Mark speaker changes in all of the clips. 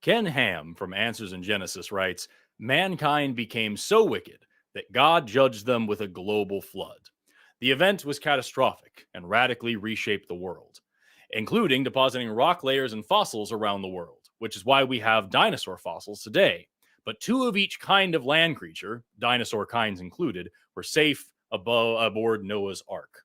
Speaker 1: Ken Ham from Answers in Genesis writes, mankind became so wicked that God judged them with a global flood. The event was catastrophic and radically reshaped the world, including depositing rock layers and fossils around the world, which is why we have dinosaur fossils today. But two of each kind of land creature, dinosaur kinds included, were safe aboard Noah's Ark.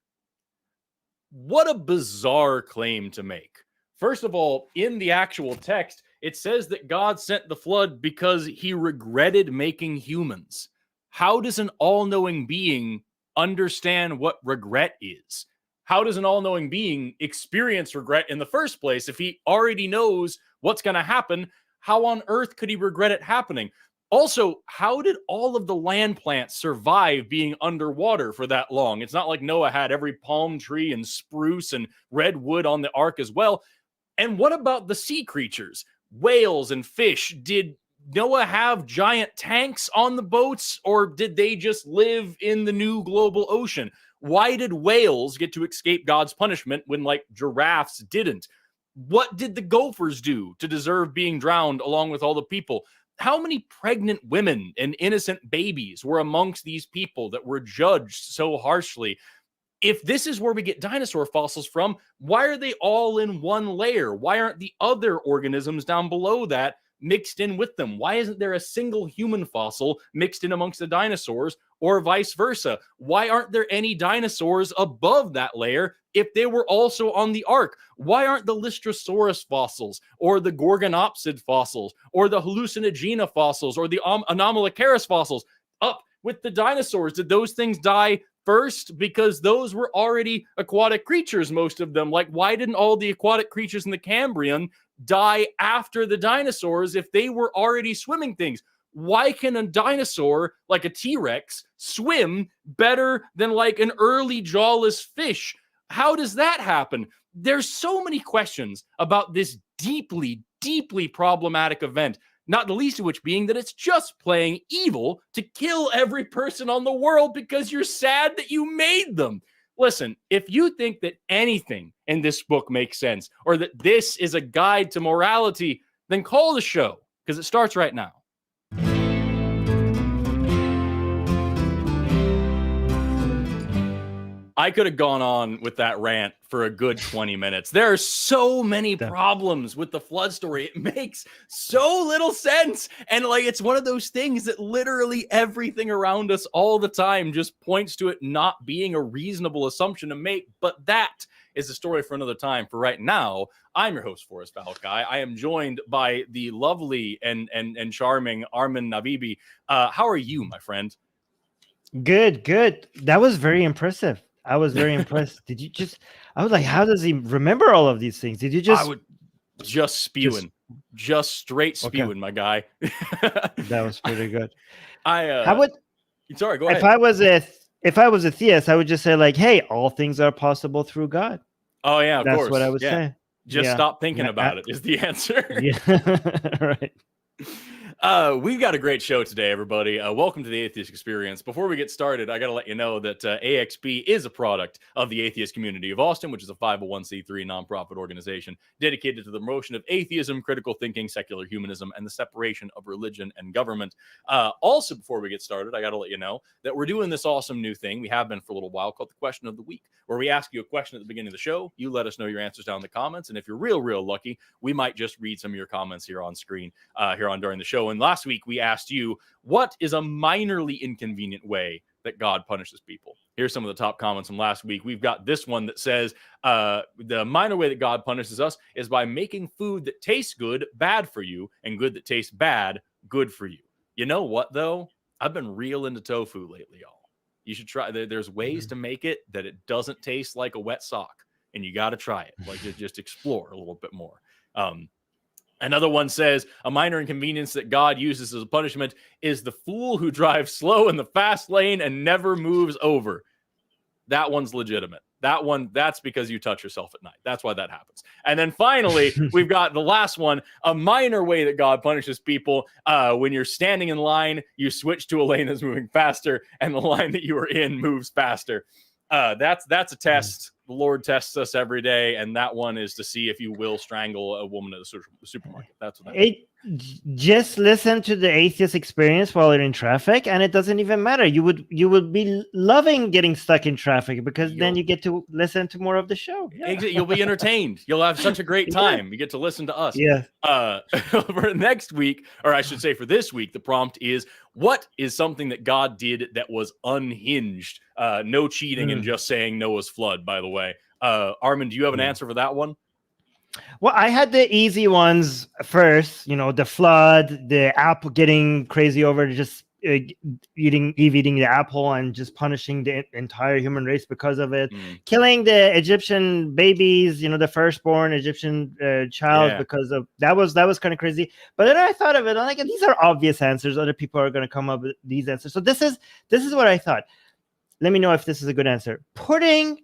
Speaker 1: What a bizarre claim to make. First of all, in the actual text, it says that God sent the flood because he regretted making humans. How does an all-knowing being understand what regret is? How does an all-knowing being experience regret in the first place if he already knows what's going to happen? How on earth could he regret it happening? Also, how did all of the land plants survive being underwater for that long? It's not like Noah had every palm tree and spruce and redwood on the ark as well. And what about the sea creatures? Whales and fish? Did Noah have giant tanks on the boats, or did they just live in the new global ocean? Why did whales get to escape God's punishment when, like, giraffes didn't? What did the gophers do to deserve being drowned along with all the people? How many pregnant women and innocent babies were amongst these people that were judged so harshly? If this is where we get dinosaur fossils from, why are they all in one layer? Why aren't the other organisms down below that mixed in with them? Why isn't there a single human fossil mixed in amongst the dinosaurs, or vice versa? Why aren't there any dinosaurs above that layer if they were also on the ark? Why aren't the Lystrosaurus fossils, or the Gorgonopsid fossils, or the Hallucinogena fossils, or the Anomalocaris fossils up with the dinosaurs? Did those things die first? Because those were already aquatic creatures, most of them. Like, why didn't all the aquatic creatures in the Cambrian die after the dinosaurs if they were already swimming things? Why can a dinosaur like a T-Rex swim better than like an early jawless fish? How does that happen? There's so many questions about this deeply, deeply problematic event, not the least of which being that it's just playing evil to kill every person on the world because you're sad that you made them. Listen, if you think that anything in this book makes sense, or that this is a guide to morality, then call the show, because it starts right now. I could have gone on with that rant for a good 20 minutes. There are so many problems with the flood story. It makes so little sense. And like, it's one of those things that literally everything around us all the time just points to it not being a reasonable assumption to make. But that is a story for another time. For right now, I'm your host, Forrest Valkai. I am joined by the lovely and charming Armin Navabi. How are you, my friend?
Speaker 2: Good. That was very impressive. I was very impressed. Did you just, I was like, how does he remember all of these things? Did you just,
Speaker 1: I would just spewing, just straight spewing, okay. My guy.
Speaker 2: That was pretty good.
Speaker 1: Sorry, go ahead.
Speaker 2: If I was a theist, I would just say like, hey, all things are possible through God.
Speaker 1: Oh yeah, of course.
Speaker 2: That's what I would say.
Speaker 1: Just stop thinking about it is the answer.
Speaker 2: Yeah, right.
Speaker 1: We've got a great show today, everybody. Welcome to the Atheist Experience. Before we get started, I got to let you know that AXP is a product of the Atheist Community of Austin, which is a 501c3 nonprofit organization dedicated to the promotion of atheism, critical thinking, secular humanism, and the separation of religion and government. Also, before we get started, I got to let you know that we're doing this awesome new thing. We have been for a little while, called the Question of the Week, where we ask you a question at the beginning of the show. You let us know your answers down in the comments, and if you're real lucky, we might just read some of your comments here on screen during the show. And last week we asked you, what is a minorly inconvenient way that God punishes people? Here's some of the top comments from last week. We've got this one that says, the minor way that God punishes us is by making food that tastes good bad for you, and good that tastes bad good for you. You know what, though? I've been real into tofu lately, y'all. You should try. There's ways to make it that it doesn't taste like a wet sock, and you got to try it. Like, just explore a little bit more. Another one says, a minor inconvenience that God uses as a punishment is the fool who drives slow in the fast lane and never moves over. That one's legitimate. That's because you touch yourself at night. That's why that happens. And then finally, we've got the last one, a minor way that God punishes people. When you're standing in line, you switch to a lane that's moving faster, and the line that you are in moves faster. That's a test the Lord tests us every day, and that one is to see if you will strangle a woman at the supermarket. That's what that is.
Speaker 2: Just listen to the atheist experience while you're in traffic, and it doesn't even matter. You would be loving getting stuck in traffic because then you get to listen to more of the show.
Speaker 1: Yeah. You'll be entertained. You'll have such a great time. You get to listen to us.
Speaker 2: Yeah.
Speaker 1: For next week, or I should say for this week, the prompt is, what is something that God did that was unhinged? No cheating and just saying Noah's flood, by the way. Armin, do you have an answer for that one?
Speaker 2: Well, I had the easy ones first, the flood, the apple getting crazy over just eating the apple and just punishing the entire human race because of it, killing the Egyptian babies, the firstborn Egyptian child because of that was kind of crazy. But then I thought of it, I'm like, these are obvious answers. Other people are going to come up with these answers. So this is what I thought. Let me know if this is a good answer. Putting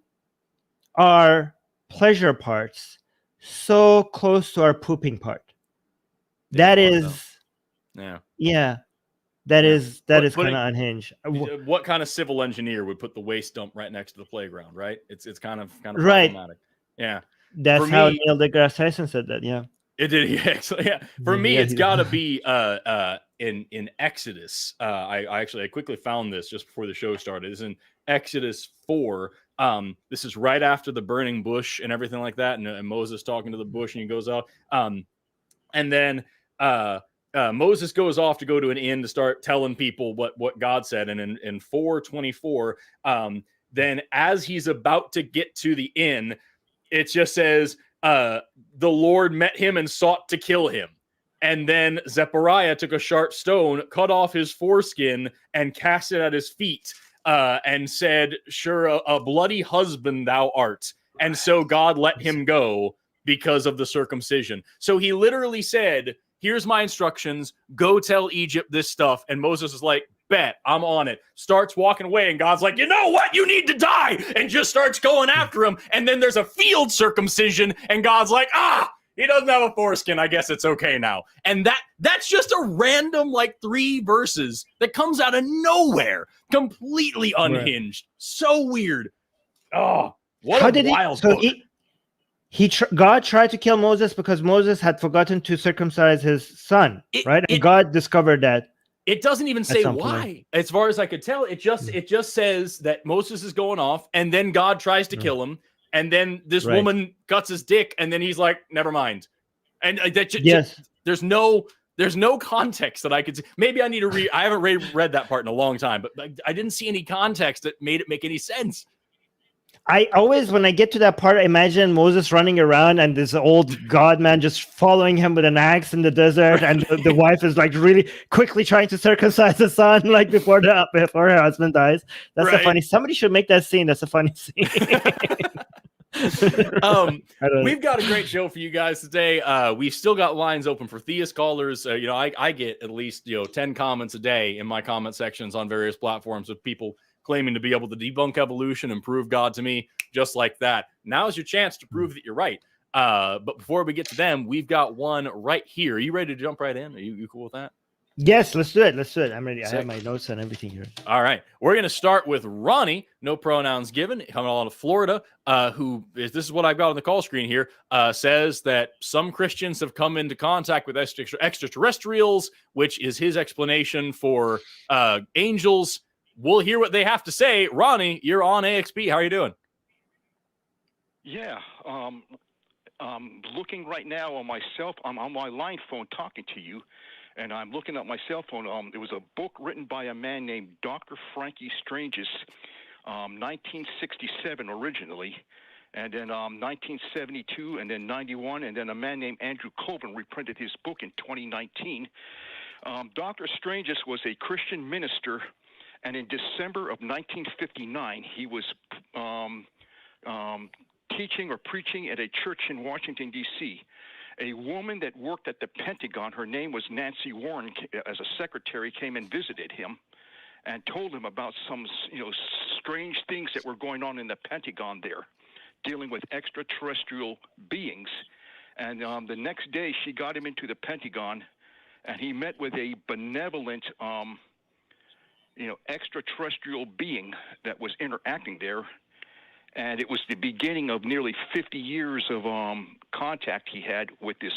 Speaker 2: our pleasure parts so close to our pooping part. That is kind of unhinged.
Speaker 1: What kind of civil engineer would put the waste dump right next to the playground, right? It's kind of
Speaker 2: right.
Speaker 1: problematic. Yeah.
Speaker 2: That's how Neil deGrasse Tyson said that, yeah.
Speaker 1: It did, yeah. For me, it's got to be in Exodus. I quickly found this just before the show started. It's in Exodus 4. This is right after the burning bush and everything like that, and Moses talking to the bush, and he goes off. And then Moses goes off to go to an inn to start telling people what God said. And in 4:24, then as he's about to get to the inn, it just says, the Lord met him and sought to kill him. And then Zechariah took a sharp stone, cut off his foreskin, and cast it at his feet. And said, sure, a bloody husband thou art. And so God let him go because of the circumcision. So he literally said, here's my instructions, go tell Egypt this stuff. And Moses is like, bet, I'm on it. Starts walking away, and God's like, you know what? You need to die. And just starts going after him. And then there's a field circumcision, and God's like, he doesn't have a foreskin. I guess it's okay now. And that's just a random 3 verses that comes out of nowhere, completely unhinged. Right. So weird. Oh, what a wild book.
Speaker 2: God tried to kill Moses because Moses had forgotten to circumcise his son, right? And God discovered that.
Speaker 1: It doesn't even say why. As far as I could tell, it just says that Moses is going off, and then God tries to kill him. And then this woman cuts his dick, and then he's like, never mind. And there's no context that I could see. Maybe I need to read. I haven't read that part in a long time, but I didn't see any context that made it make any sense.
Speaker 2: I always, when I get to that part, I imagine Moses running around and this old God man just following him with an axe in the desert, and the wife is really quickly trying to circumcise the son before her husband dies. That's a funny. Somebody should make that scene. That's a funny scene.
Speaker 1: We've got a great show for you guys today. We've still got lines open for theist callers. I get at least 10 comments a day in my comment sections on various platforms with people claiming to be able to debunk evolution and prove God to me, just like that. Now's your chance to prove that you're right. But before we get to them, we've got one right here. Are you ready to jump right in? Are you cool with that?
Speaker 2: Yes, let's do it. I'm ready. Sick. I have my notes and everything here.
Speaker 1: All right. We're going to start with Ronnie, no pronouns given, coming out of Florida, this is what I've got on the call screen here, says that some Christians have come into contact with extraterrestrials, which is his explanation for angels. We'll hear what they have to say. Ronnie, you're on AXP. How are you doing?
Speaker 3: Yeah. Looking right now on myself, I'm on my line phone talking to you. And I'm looking at my cell phone. It was a book written by a man named Dr. Frankie Stranges, 1967 originally, and then 1972, and then 91, and then a man named Andrew Colvin reprinted his book in 2019. Dr. Stranges was a Christian minister, and in December of 1959, he was teaching or preaching at a church in Washington, D.C., A woman that worked at the Pentagon, her name was Nancy Warren, as a secretary, came and visited him and told him about some, strange things that were going on in the Pentagon there, dealing with extraterrestrial beings. And the next day, she got him into the Pentagon, and he met with a benevolent, extraterrestrial being that was interacting there. And it was the beginning of nearly 50 years of contact he had with this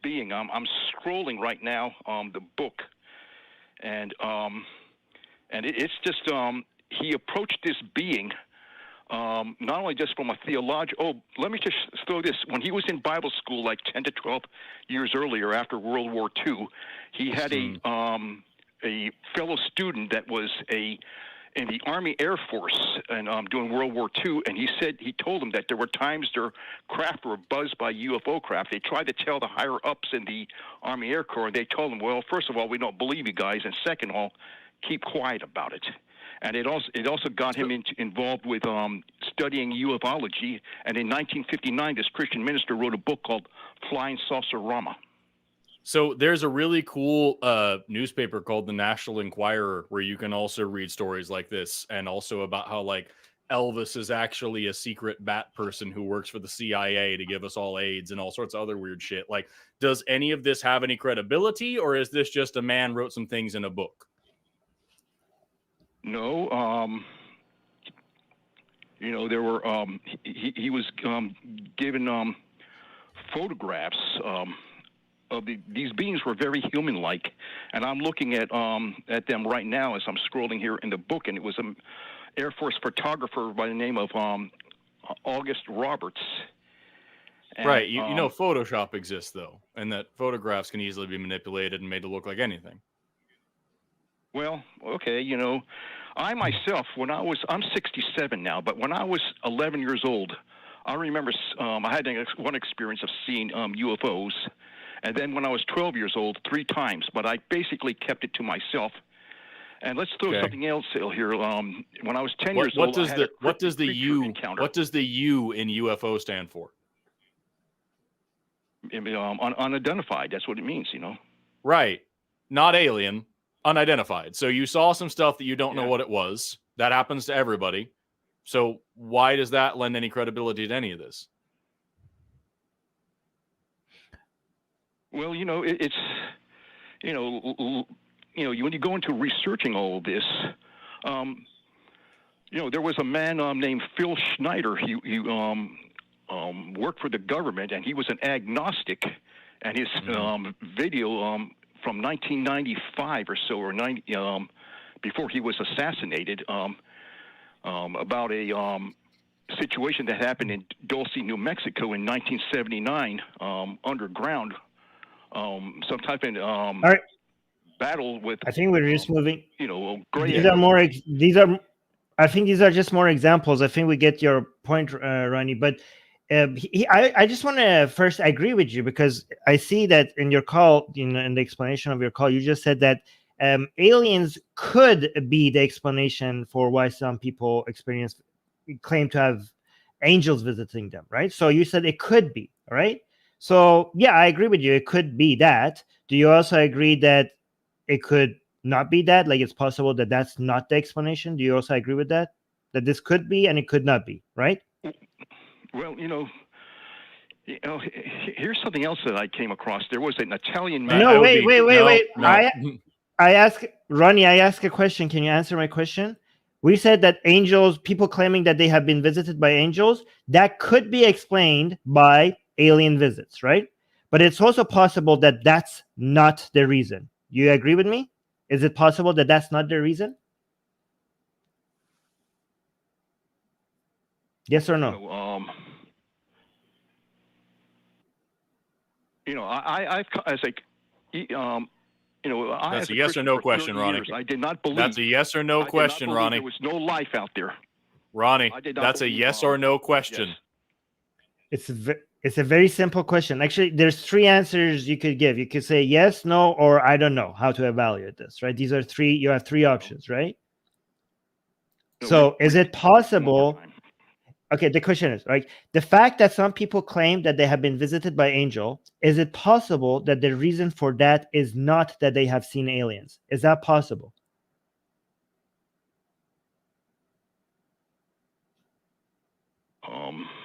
Speaker 3: being. I'm scrolling right now the book, and it's just he approached this being not only just from a theological. Oh, let me just throw this. When he was in Bible school, like 10 to 12 years earlier, after World War II, he had a fellow student that was in the Army Air Force and during World War II, and he told him that there were times their craft were buzzed by UFO craft. They tried to tell the higher ups in the Army Air Corps, and they told him, well, first of all, we don't believe you guys, and second of all, keep quiet about it. And it also got him involved with studying ufology. And in 1959, this Christian minister wrote a book called Flying Saucer Rama.
Speaker 1: So there's a really cool newspaper called the National Enquirer where you can also read stories like this, and also about how like Elvis is actually a secret bat person who works for the CIA to give us all AIDS and all sorts of other weird shit. Like, does any of this have any credibility, or is this just a man wrote some things in a book?
Speaker 3: No, there were he was given photographs of these beings were very human-like, and I'm looking at them right now as I'm scrolling here in the book, and it was an Air Force photographer by the name of August Roberts. And,
Speaker 1: right, you know Photoshop exists though, and that photographs can easily be manipulated and made to look like anything.
Speaker 3: Well, okay, I myself, I'm 67 now, but when I was 11 years old, I remember I had one experience of seeing UFOs, and then when I was 12 years old, 3 times, but I basically kept it to myself. And let's throw something else here. When I was 10 years old,
Speaker 1: what does the U in UFO stand for?
Speaker 3: Unidentified. That's what it means,
Speaker 1: Right. Not alien. Unidentified. So you saw some stuff that you don't know what it was. That happens to everybody. So why does that lend any credibility to any of this?
Speaker 3: Well, it's when you go into researching all of this, there was a man named Phil Schneider. He worked for the government, and he was an agnostic. And his video from 1995 or so, or 90, before he was assassinated, about a situation that happened in Dulce, New Mexico in 1979, underground, some type of battle with.
Speaker 2: I think we're just moving. I think these are just more examples. I think we get your point, Ronnie, but. I just want to first agree with you, because I see that in your call, in the explanation of your call, you just said that aliens could be the explanation for why some people claim to have angels visiting them, right? So you said it could be, right? So yeah, I agree with you. It could be that. Do you also agree that it could not be that? Like, it's possible that that's not the explanation? Do you also agree with that? That this could be and it could not be, right?
Speaker 3: Well, here's something else that I came across. There was an Italian man.
Speaker 2: No, wait.
Speaker 1: No.
Speaker 2: I asked Ronnie, I asked a question. Can you answer my question? We said that people claiming that they have been visited by angels, that could be explained by alien visits, right? But it's also possible that that's not the reason. You agree with me? Is it possible that that's not the reason? Yes or no?
Speaker 1: That's a yes or no question, Ronnie.
Speaker 3: I did not believe.
Speaker 1: That's a yes or no question, Ronnie.
Speaker 3: There was no life out there.
Speaker 1: Ronnie, that's a yes or no question.
Speaker 2: Yes. It's a very simple question. Actually, there's 3 answers you could give. You could say yes, no, or I don't know how to evaluate this, right? These are 3. You have 3 options, right? So is it possible? Okay, the question is, right, the fact that some people claim that they have been visited by angel, is it possible that the reason for that is not that they have seen aliens? Is that possible?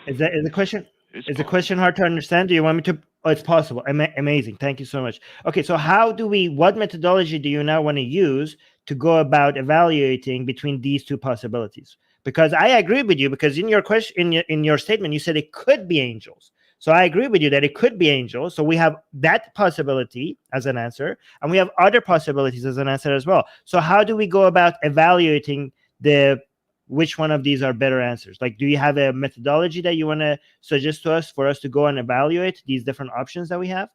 Speaker 2: Is the question? Is the question hard to understand? Do you want me to? Oh, it's possible. Amazing. Thank you so much. Okay, so what methodology do you now want to use to go about evaluating between these 2 possibilities? because I agree with you, because in your question, in your statement, you said it could be angels. So I agree with you that it could be angels. So we have that possibility as an answer, and we have other possibilities as an answer as well. So how do we go about evaluating which one of these are better answers? Like, do you have a methodology that you want to suggest to us for us to go and evaluate these different options that we have?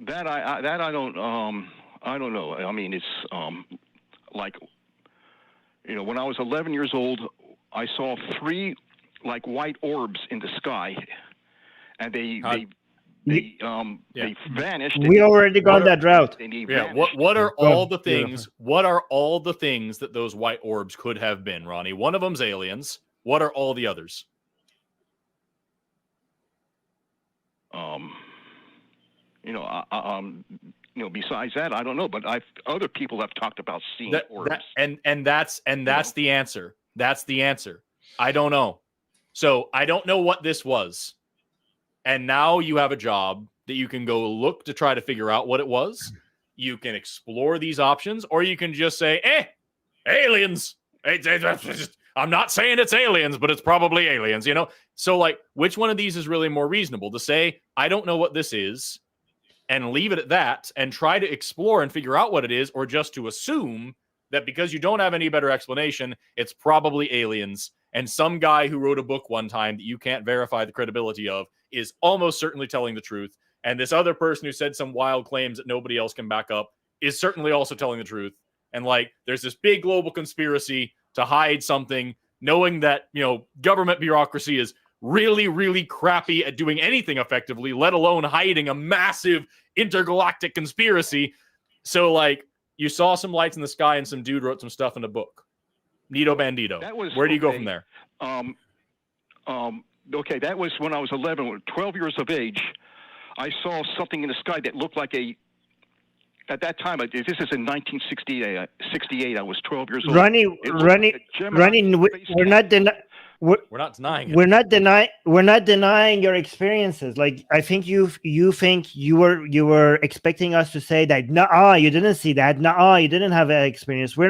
Speaker 3: That I don't know. I mean, it's like, when I was 11 years old, I saw 3 like white orbs in the sky, and they vanished.
Speaker 2: We already gone that route.
Speaker 1: Yeah. What are all the things? What are all the things that those white orbs could have been, Ronnie? One of them's aliens. What are all the others?
Speaker 3: Besides that, I don't know. But other people have talked about seeing orbs.
Speaker 1: That's the answer. That's the answer. I don't know. So I don't know what this was. And now you have a job that you can go look to try to figure out what it was. You can explore these options, or you can just say, aliens. I'm not saying it's aliens, but it's probably aliens, So, like, which one of these is really more reasonable? To say, I don't know what this is, and leave it at that, and try to explore and figure out what it is, or just to assume that because you don't have any better explanation, it's probably aliens, and some guy who wrote a book one time that you can't verify the credibility of is almost certainly telling the truth, and this other person who said some wild claims that nobody else can back up is certainly also telling the truth. And, like, there's this big global conspiracy to hide something, knowing that, government bureaucracy is really, really crappy at doing anything effectively, let alone hiding a massive intergalactic conspiracy. So, like, you saw some lights in the sky and some dude wrote some stuff in a book. Nito Bandito. Where do you go from there?
Speaker 3: Okay, that was when I was 11, 12 years of age. I saw something in the sky that looked like at that time, this is in 1968, I was 12 years old.
Speaker 2: Ronnie, we're not denying it. We're not denying your experiences. Like, I think you think you were expecting us to say that, nah, you didn't see that. Nah, you didn't have that experience. We're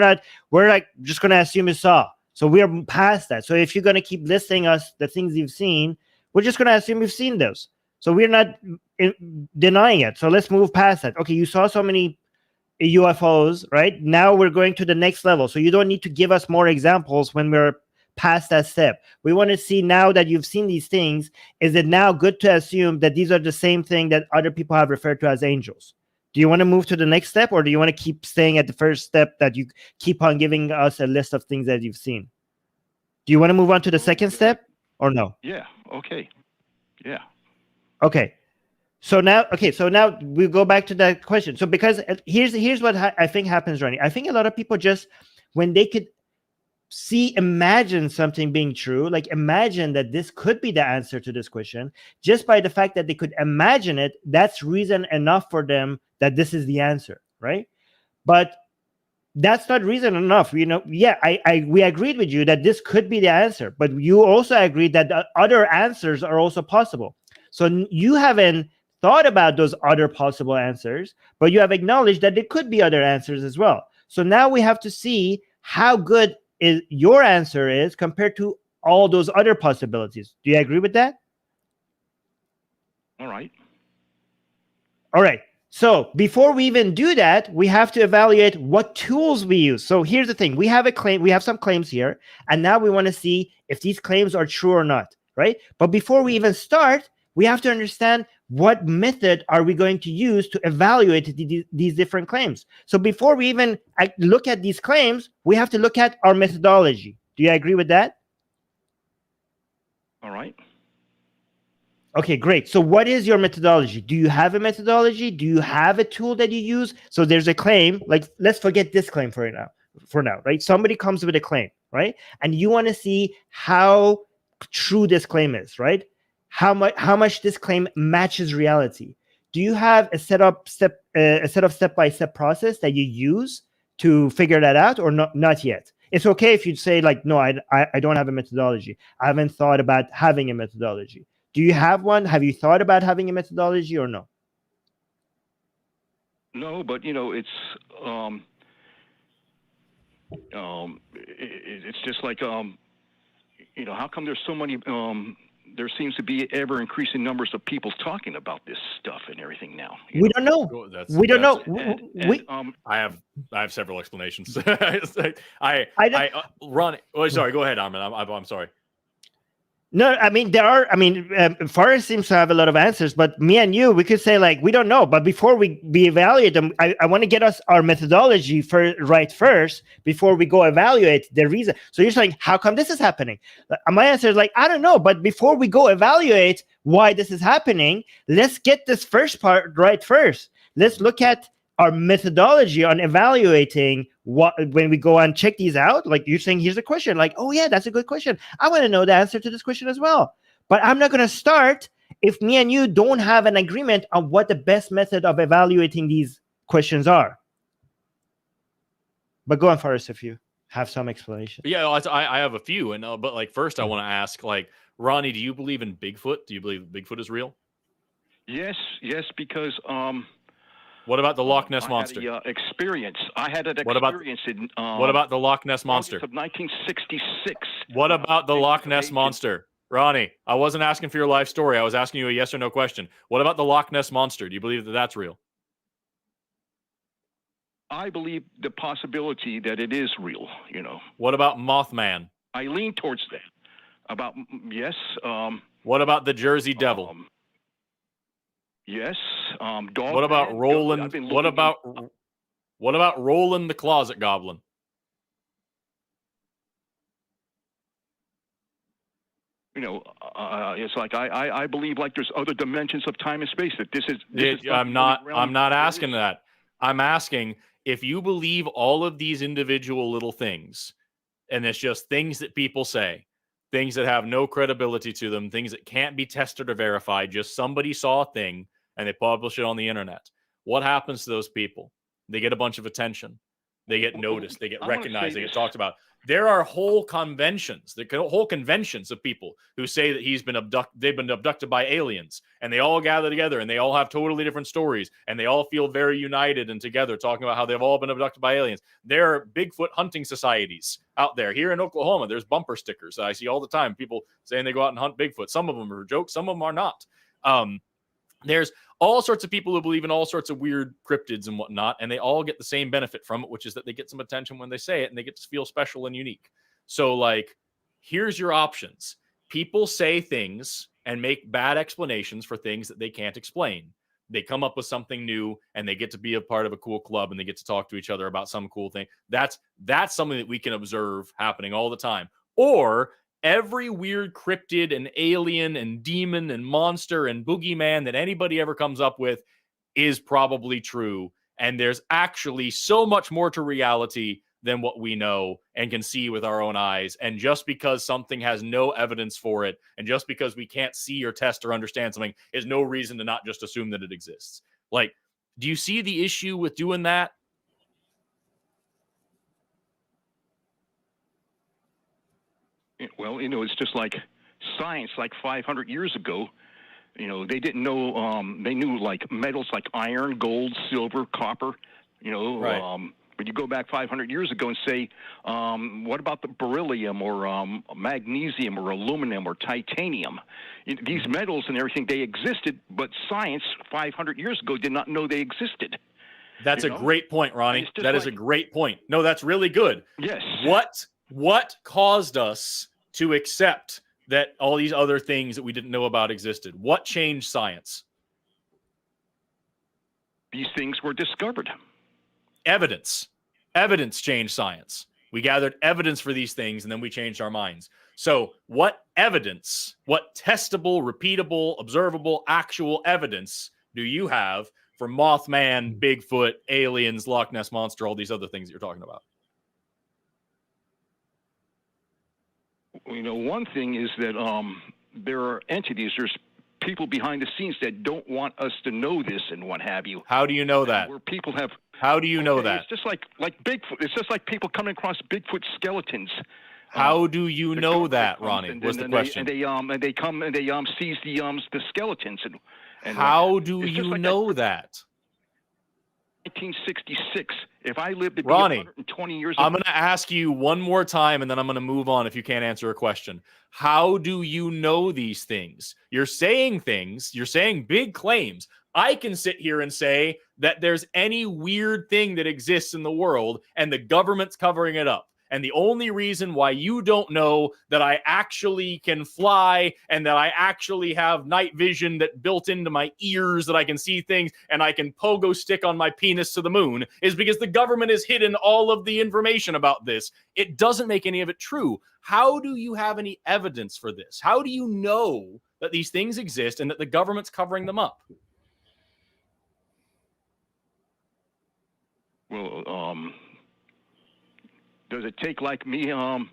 Speaker 2: like just gonna assume you saw. So we're past that. So if you're gonna keep listing us the things you've seen, we're just gonna assume you've seen those. So we're not denying it. So let's move past that. Okay, you saw so many UFOs, right? Now we're going to the next level. So you don't need to give us more examples when we're past that step. We want to see, now that you've seen these things, is it now good to assume that these are the same thing that other people have referred to as angels? Do you want to move to the next step, or do you want to keep staying at the first step that you keep on giving us a list of things that you've seen? Do you want to move on to the second step, or no?
Speaker 3: Yeah. Okay. Yeah.
Speaker 2: Okay. So now we go back to that question. So because here's what I think happens, Ronnie. I think a lot of people just, when they could imagine something being true, like imagine that this could be the answer to this question, just by the fact that they could imagine it, that's reason enough for them that this is the answer, right? But that's not reason enough. We agreed with you that this could be the answer, but you also agreed that the other answers are also possible. So you haven't thought about those other possible answers, but you have acknowledged that there could be other answers as well. So now we have to see how good your answer is compared to all those other possibilities. Do you agree with that?
Speaker 3: All right.
Speaker 2: So before we even do that, we have to evaluate what tools we use. So here's the thing. We have some claims here, and now we want to see if these claims are true or not, right? But before we even start, we have to understand what method are we going to use to evaluate these different claims. So before we even look at these claims, we have to look at our methodology. Do you agree with that?
Speaker 3: All right.
Speaker 2: Okay, great. So what is your methodology? Do you have a methodology? Do you have a tool that you use? So there's a claim, like, let's forget this claim for now, right? Somebody comes with a claim, right? And you want to see how true this claim is, right? How much this claim matches reality. Do you have a set of step-by-step process that you use to figure that out, or not yet? It's okay if you say, like, no, I don't have a methodology. I haven't thought about having a methodology. Do you have one? Have you thought about having a methodology or no?
Speaker 3: No, but it's just like how come there's so many there seems to be ever increasing numbers of people talking about this stuff and everything now.
Speaker 2: We don't know. We don't know.
Speaker 1: I have several explanations. Ronnie. Oh, sorry. Go ahead, Armin. I'm sorry.
Speaker 2: No, I mean, Forrest seems to have a lot of answers, but me and you, we could say, like, we don't know. But before we evaluate them, I want to get us our methodology right first before we go evaluate the reason. So you're saying, how come this is happening? My answer is like, I don't know. But before we go evaluate why this is happening, let's get this first part right first. Let's look at our methodology on evaluating when we go and check these out. Like you're saying, here's a question. Like, oh yeah, that's a good question. I want to know the answer to this question as well. But I'm not going to start if me and you don't have an agreement on what the best method of evaluating these questions are. But go on, Forrest, if you have some explanation.
Speaker 1: Yeah, I have a few, but like first I want to ask, like, Ronnie, do you believe in Bigfoot? Do you believe Bigfoot is real?
Speaker 3: Yes, because
Speaker 1: what about the Loch Ness Monster?
Speaker 3: I had an experience in.
Speaker 1: What about the Loch Ness Monster?
Speaker 3: August of 1966.
Speaker 1: What about the Loch Ness Monster? Ronnie, I wasn't asking for your life story. I was asking you a yes or no question. What about the Loch Ness Monster? Do you believe that that's real?
Speaker 3: I believe the possibility that it is real,
Speaker 1: What about Mothman?
Speaker 3: I lean towards that. Yes.
Speaker 1: What about the Jersey Devil?
Speaker 3: Yes.
Speaker 1: What about Roland? What about Roland the Closet Goblin?
Speaker 3: It's like I believe like there's other dimensions of time and space that this is
Speaker 1: I'm not asking that. I'm asking if you believe all of these individual little things, and it's just things that people say, things that have no credibility to them, things that can't be tested or verified, just somebody saw a thing and they publish it on the internet. What happens to those people? They get a bunch of attention. They get noticed. They get recognized. They get talked about. There are whole conventions of people who say that they've been abducted by aliens, and they all gather together and they all have totally different stories, and they all feel very united and together, talking about how they've all been abducted by aliens. There are Bigfoot hunting societies out there. Here in Oklahoma, there's bumper stickers that I see all the time. People saying they go out and hunt Bigfoot. Some of them are jokes. Some of them are not. There's all sorts of people who believe in all sorts of weird cryptids and whatnot, and they all get the same benefit from it, which is that they get some attention when they say it, and they get to feel special and unique. So, like, here's your options. People say things and make bad explanations for things that they can't explain. They come up with something new, and they get to be a part of a cool club, and they get to talk to each other about some cool thing. That's something that we can observe happening all the time. Or every weird cryptid and alien and demon and monster and boogeyman that anybody ever comes up with is probably true. And there's actually so much more to reality than what we know and can see with our own eyes. And just because something has no evidence for it, and just because we can't see or test or understand something, is no reason to not just assume that it exists. Like, do you see the issue with doing that?
Speaker 3: Well, it's just like science, like 500 years ago, they didn't know, they knew like metals like iron, gold, silver, copper,
Speaker 1: Right.
Speaker 3: But you go back 500 years ago and say, what about the beryllium or magnesium or aluminum or titanium? These metals and everything, they existed, but science 500 years ago did not know they existed.
Speaker 1: That's a great point, Ronnie. That is a great point. No, that's really good.
Speaker 3: Yes.
Speaker 1: What caused us to accept that all these other things that we didn't know about existed? What changed science?
Speaker 3: These things were discovered.
Speaker 1: Evidence changed science. We gathered evidence for these things, and then we changed our minds. So what evidence, what testable, repeatable, observable, actual evidence do you have for Mothman, Bigfoot, aliens, Loch Ness Monster, all these other things that you're talking about?
Speaker 3: One thing is that there are entities, there's people behind the scenes that don't want us to know this and what have you.
Speaker 1: How do you know that?
Speaker 3: Where people have.
Speaker 1: How do you know that?
Speaker 3: It's just like Bigfoot. It's just like people coming across Bigfoot skeletons.
Speaker 1: How do you know that, Ronnie? Was the question?
Speaker 3: They come and they seize the skeletons and
Speaker 1: how do you know that?
Speaker 3: 1966. If I lived to be
Speaker 1: Ronnie,
Speaker 3: 120 years
Speaker 1: I'm going to ask you one more time, and then I'm going to move on if you can't answer a question. How do you know these things? You're saying things, you're saying big claims. I can sit here and say that there's any weird thing that exists in the world, and the government's covering it up. And the only reason why you don't know that I actually can fly and that I actually have night vision that built into my ears that I can see things and I can pogo stick on my penis to the moon is because the government has hidden all of the information about this. It doesn't make any of it true. How do you have any evidence for this? How do you know that these things exist and that the government's covering them up?
Speaker 3: Well, does it take like me, having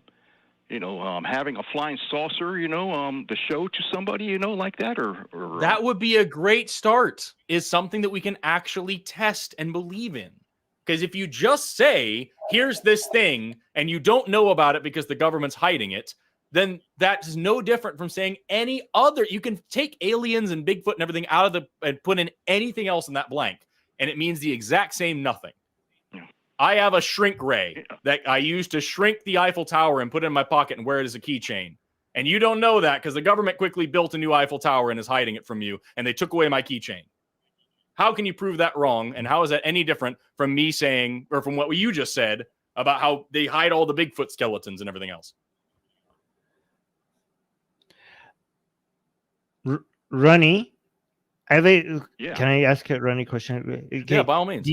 Speaker 3: a flying saucer, to show to somebody, like that, or
Speaker 1: that would be a great start, is something that we can actually test and believe in. Because if you just say, here's this thing, and you don't know about it because the government's hiding it, then that's no different from saying any other. You can take aliens and Bigfoot and everything out of the and put in anything else in that blank, and it means the exact same nothing. I have a shrink ray that I use to shrink the Eiffel Tower and put it in my pocket and wear it as a keychain. And you don't know that because the government quickly built a new Eiffel Tower and is hiding it from you, and they took away my keychain. How can you prove that wrong? And how is that any different from me saying, or from what you just said about how they hide all the Bigfoot skeletons and everything else?
Speaker 2: Ronnie, can I ask a Ronnie question?
Speaker 1: Okay. Yeah, by all means.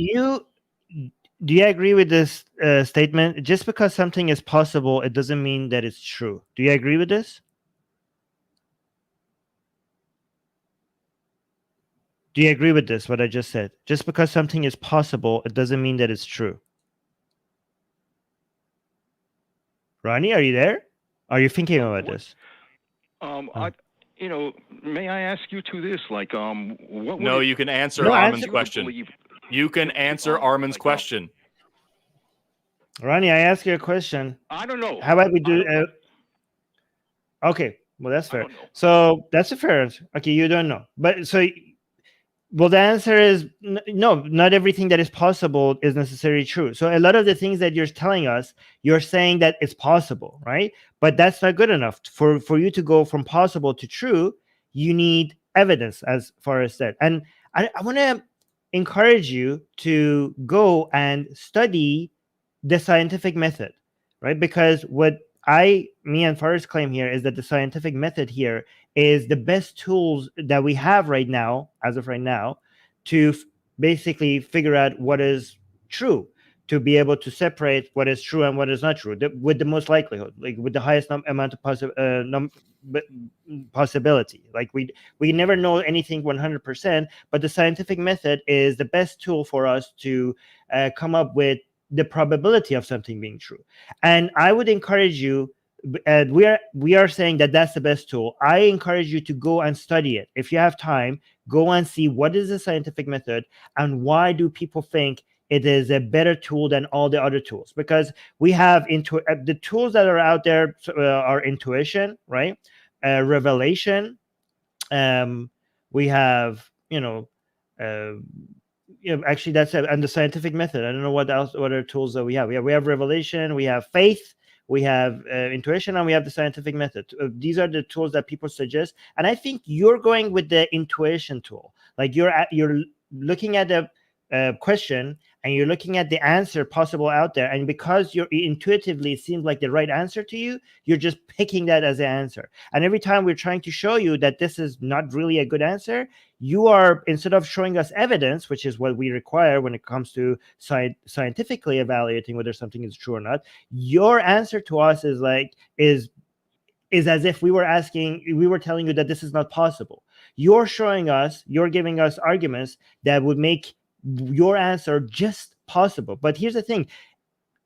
Speaker 2: Do you agree with this statement? Just because something is possible, it doesn't mean that it's true. Do you agree with this? Do you agree with this, what I just said? Just because something is possible, it doesn't mean that it's true. Ronnie, are you there? Are you thinking about this?
Speaker 3: May I ask you to this? Like, what?
Speaker 1: No, you can answer Armin's question. You can answer Armin's question.
Speaker 2: Ronnie, I asked you a question.
Speaker 3: I don't know.
Speaker 2: How about we do? Okay, well that's fair. So that's a fair answer. Okay, you don't know, but so. Well, the answer is no. Not everything that is possible is necessarily true. So a lot of the things that you're telling us, you're saying that it's possible, right? But that's not good enough. For you to go from possible to true, you need evidence, as Forrest said. And I want to encourage you to go and study the scientific method, right? Because what me and Forrest claim here is that the scientific method here is the best tools that we have right now, as of right now, to basically figure out what is true, to be able to separate what is true and what is not true, with the most likelihood, like with the highest amount of possibility. Like we never know anything 100%, but the scientific method is the best tool for us to come up with the probability of something being true. And I would encourage you, we are saying that that's the best tool. I encourage you to go and study it. If you have time, go and see what is the scientific method and why do people think it is a better tool than all the other tools. Because we have the tools that are out there are intuition, right? Revelation. We have, actually that's it. And the scientific method. I don't know what other tools that we have. We have revelation, we have faith, we have intuition, and we have the scientific method. These are the tools that people suggest. And I think you're going with the intuition tool. Like you're looking at the question and you're looking at the answer possible out there, and because you're intuitively, it seems like the right answer to you, you're just picking that as the answer. And every time we're trying to show you that this is not really a good answer, you are, instead of showing us evidence, which is what we require when it comes to scientifically evaluating whether something is true or not, your answer to us is as if we were telling you that this is not possible. You're giving us arguments that would make your answer just possible. But here's the thing,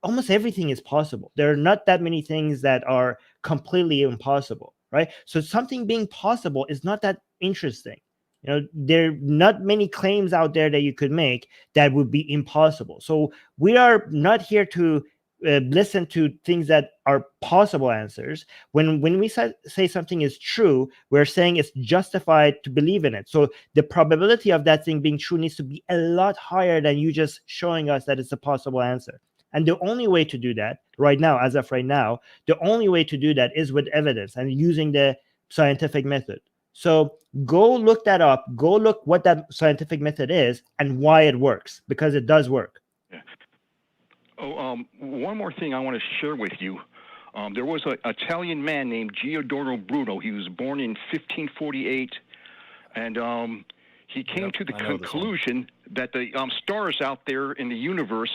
Speaker 2: almost everything is possible. There are not that many things that are completely impossible, right? So something being possible is not that interesting. There are not many claims out there that you could make that would be impossible. So we are not here to listen to things that are possible answers. When we say something is true, we're saying it's justified to believe in it. So the probability of that thing being true needs to be a lot higher than you just showing us that it's a possible answer. And the only way to do that right now, as of right now, the only way to do that is with evidence and using the scientific method. So go look that up. Go look what that scientific method is and why it works, because it does work.
Speaker 3: Yeah. Oh, one more thing I want to share with you. There was an Italian man named Giordano Bruno. He was born in 1548, and he came to the conclusion that the stars out there in the universe,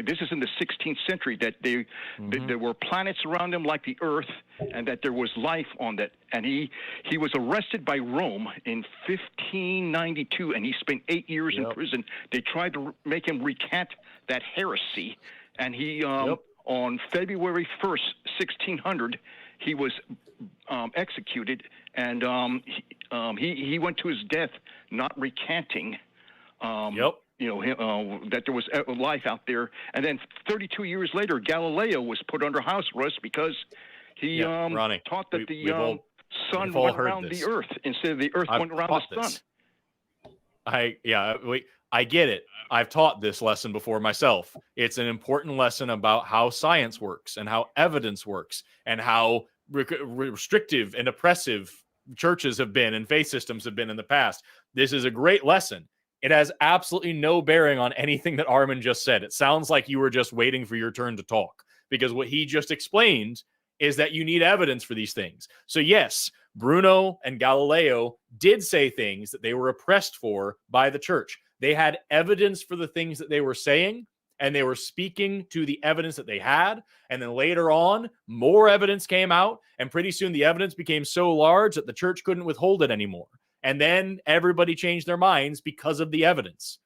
Speaker 3: this is in the 16th century, that there were planets around them like the Earth, and that there was life on that. And he was arrested by Rome in 1592, and he spent 8 years in prison. They tried to make him recant that heresy, and he on February 1st, 1600, he was executed, and he went to his death not recanting. That there was life out there. And then 32 years later, Galileo was put under house arrest because he
Speaker 1: Ronnie,
Speaker 3: taught that the sun went around the Earth instead of the Earth went around the sun.
Speaker 1: I get it. I've taught this lesson before myself. It's an important lesson about how science works and how evidence works and how restrictive and oppressive churches have been and faith systems have been in the past. This is a great lesson. It has absolutely no bearing on anything that Armin just said. It sounds like you were just waiting for your turn to talk, because what he just explained is that you need evidence for these things. So yes, Bruno and Galileo did say things that they were oppressed for by the church. They had evidence for the things that they were saying, and they were speaking to the evidence that they had. And then later on, more evidence came out, and pretty soon the evidence became so large that the church couldn't withhold it anymore. And then everybody changed their minds because of the evidence.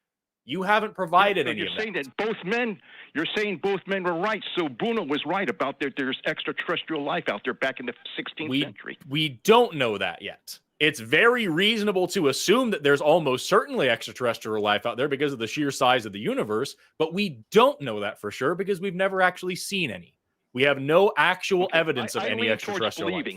Speaker 1: You haven't provided any of that. You're saying both men were right. So Bruno was right about there's extraterrestrial life out there back in the 16th century. We don't know that yet. It's very reasonable to assume that there's almost certainly extraterrestrial life out there because of the sheer size of the universe, but we don't know that for sure because we've never actually seen any. We have no actual evidence of any extraterrestrial life.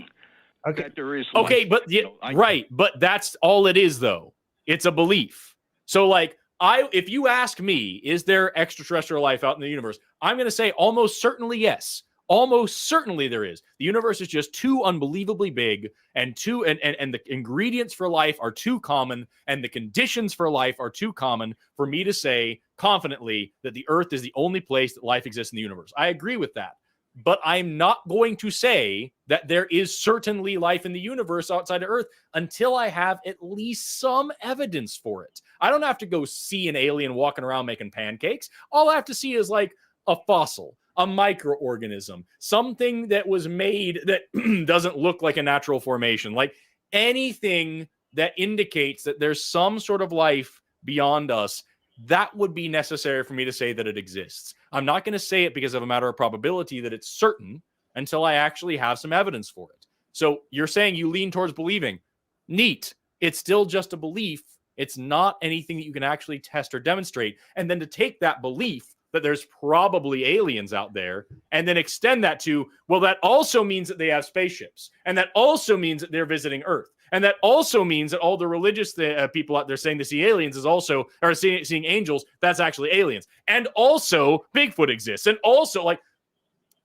Speaker 3: Okay. That there is
Speaker 1: okay,
Speaker 3: life,
Speaker 1: but but that's all it is, though. It's a belief. So, like, if you ask me, is there extraterrestrial life out in the universe? I'm going to say almost certainly yes. Almost certainly there is. The universe is just too unbelievably big, and the ingredients for life are too common, and the conditions for life are too common for me to say confidently that the Earth is the only place that life exists in the universe. I agree with that. But I'm not going to say that there is certainly life in the universe outside of Earth until I have at least some evidence for it. I don't have to go see an alien walking around making pancakes. All I have to see is like a fossil, a microorganism, something that was made that doesn't look like a natural formation, like anything that indicates that there's some sort of life beyond us. That would be necessary for me to say that it exists. I'm not going to say it because of a matter of probability that it's certain until I actually have some evidence for it. So you're saying you lean towards believing. Neat. It's still just a belief. It's not anything that you can actually test or demonstrate. And then to take that belief that there's probably aliens out there and then extend that to, well, that also means that they have spaceships. And that also means that they're visiting Earth. And that also means that all the religious people out there saying they see aliens is also, or seeing angels, that's actually aliens. And also Bigfoot exists. And also, like,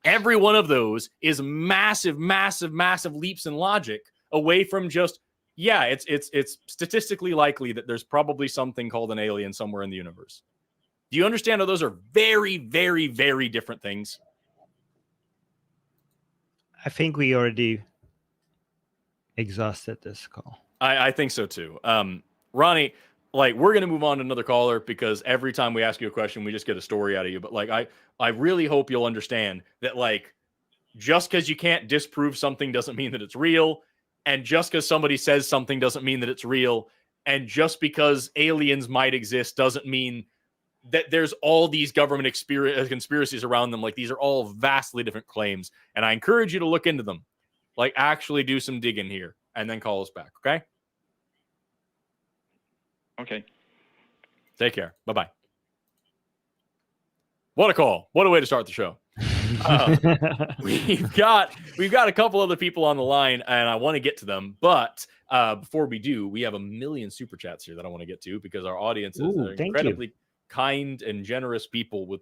Speaker 1: every one of those is massive, massive, massive leaps in logic away from just, yeah, it's statistically likely that there's probably something called an alien somewhere in the universe. Do you understand how those are very, very, very different things?
Speaker 2: I think we already exhausted this call.
Speaker 1: I think so too. Ronnie, like, we're going to move on to another caller because every time we ask you a question, we just get a story out of you. But like, I really hope you'll understand that, like, just because you can't disprove something doesn't mean that it's real. And just because somebody says something doesn't mean that it's real. And just because aliens might exist doesn't mean that there's all these government conspiracies around them. Like, these are all vastly different claims. And I encourage you to look into them. Like, actually do some digging here and then call us back. Okay.
Speaker 3: Okay.
Speaker 1: Take care. Bye-bye. What a call. What a way to start the show. We've got a couple other people on the line, and I want to get to them. But before we do, we have a million super chats here that I want to get to because our audience is incredibly kind and generous people with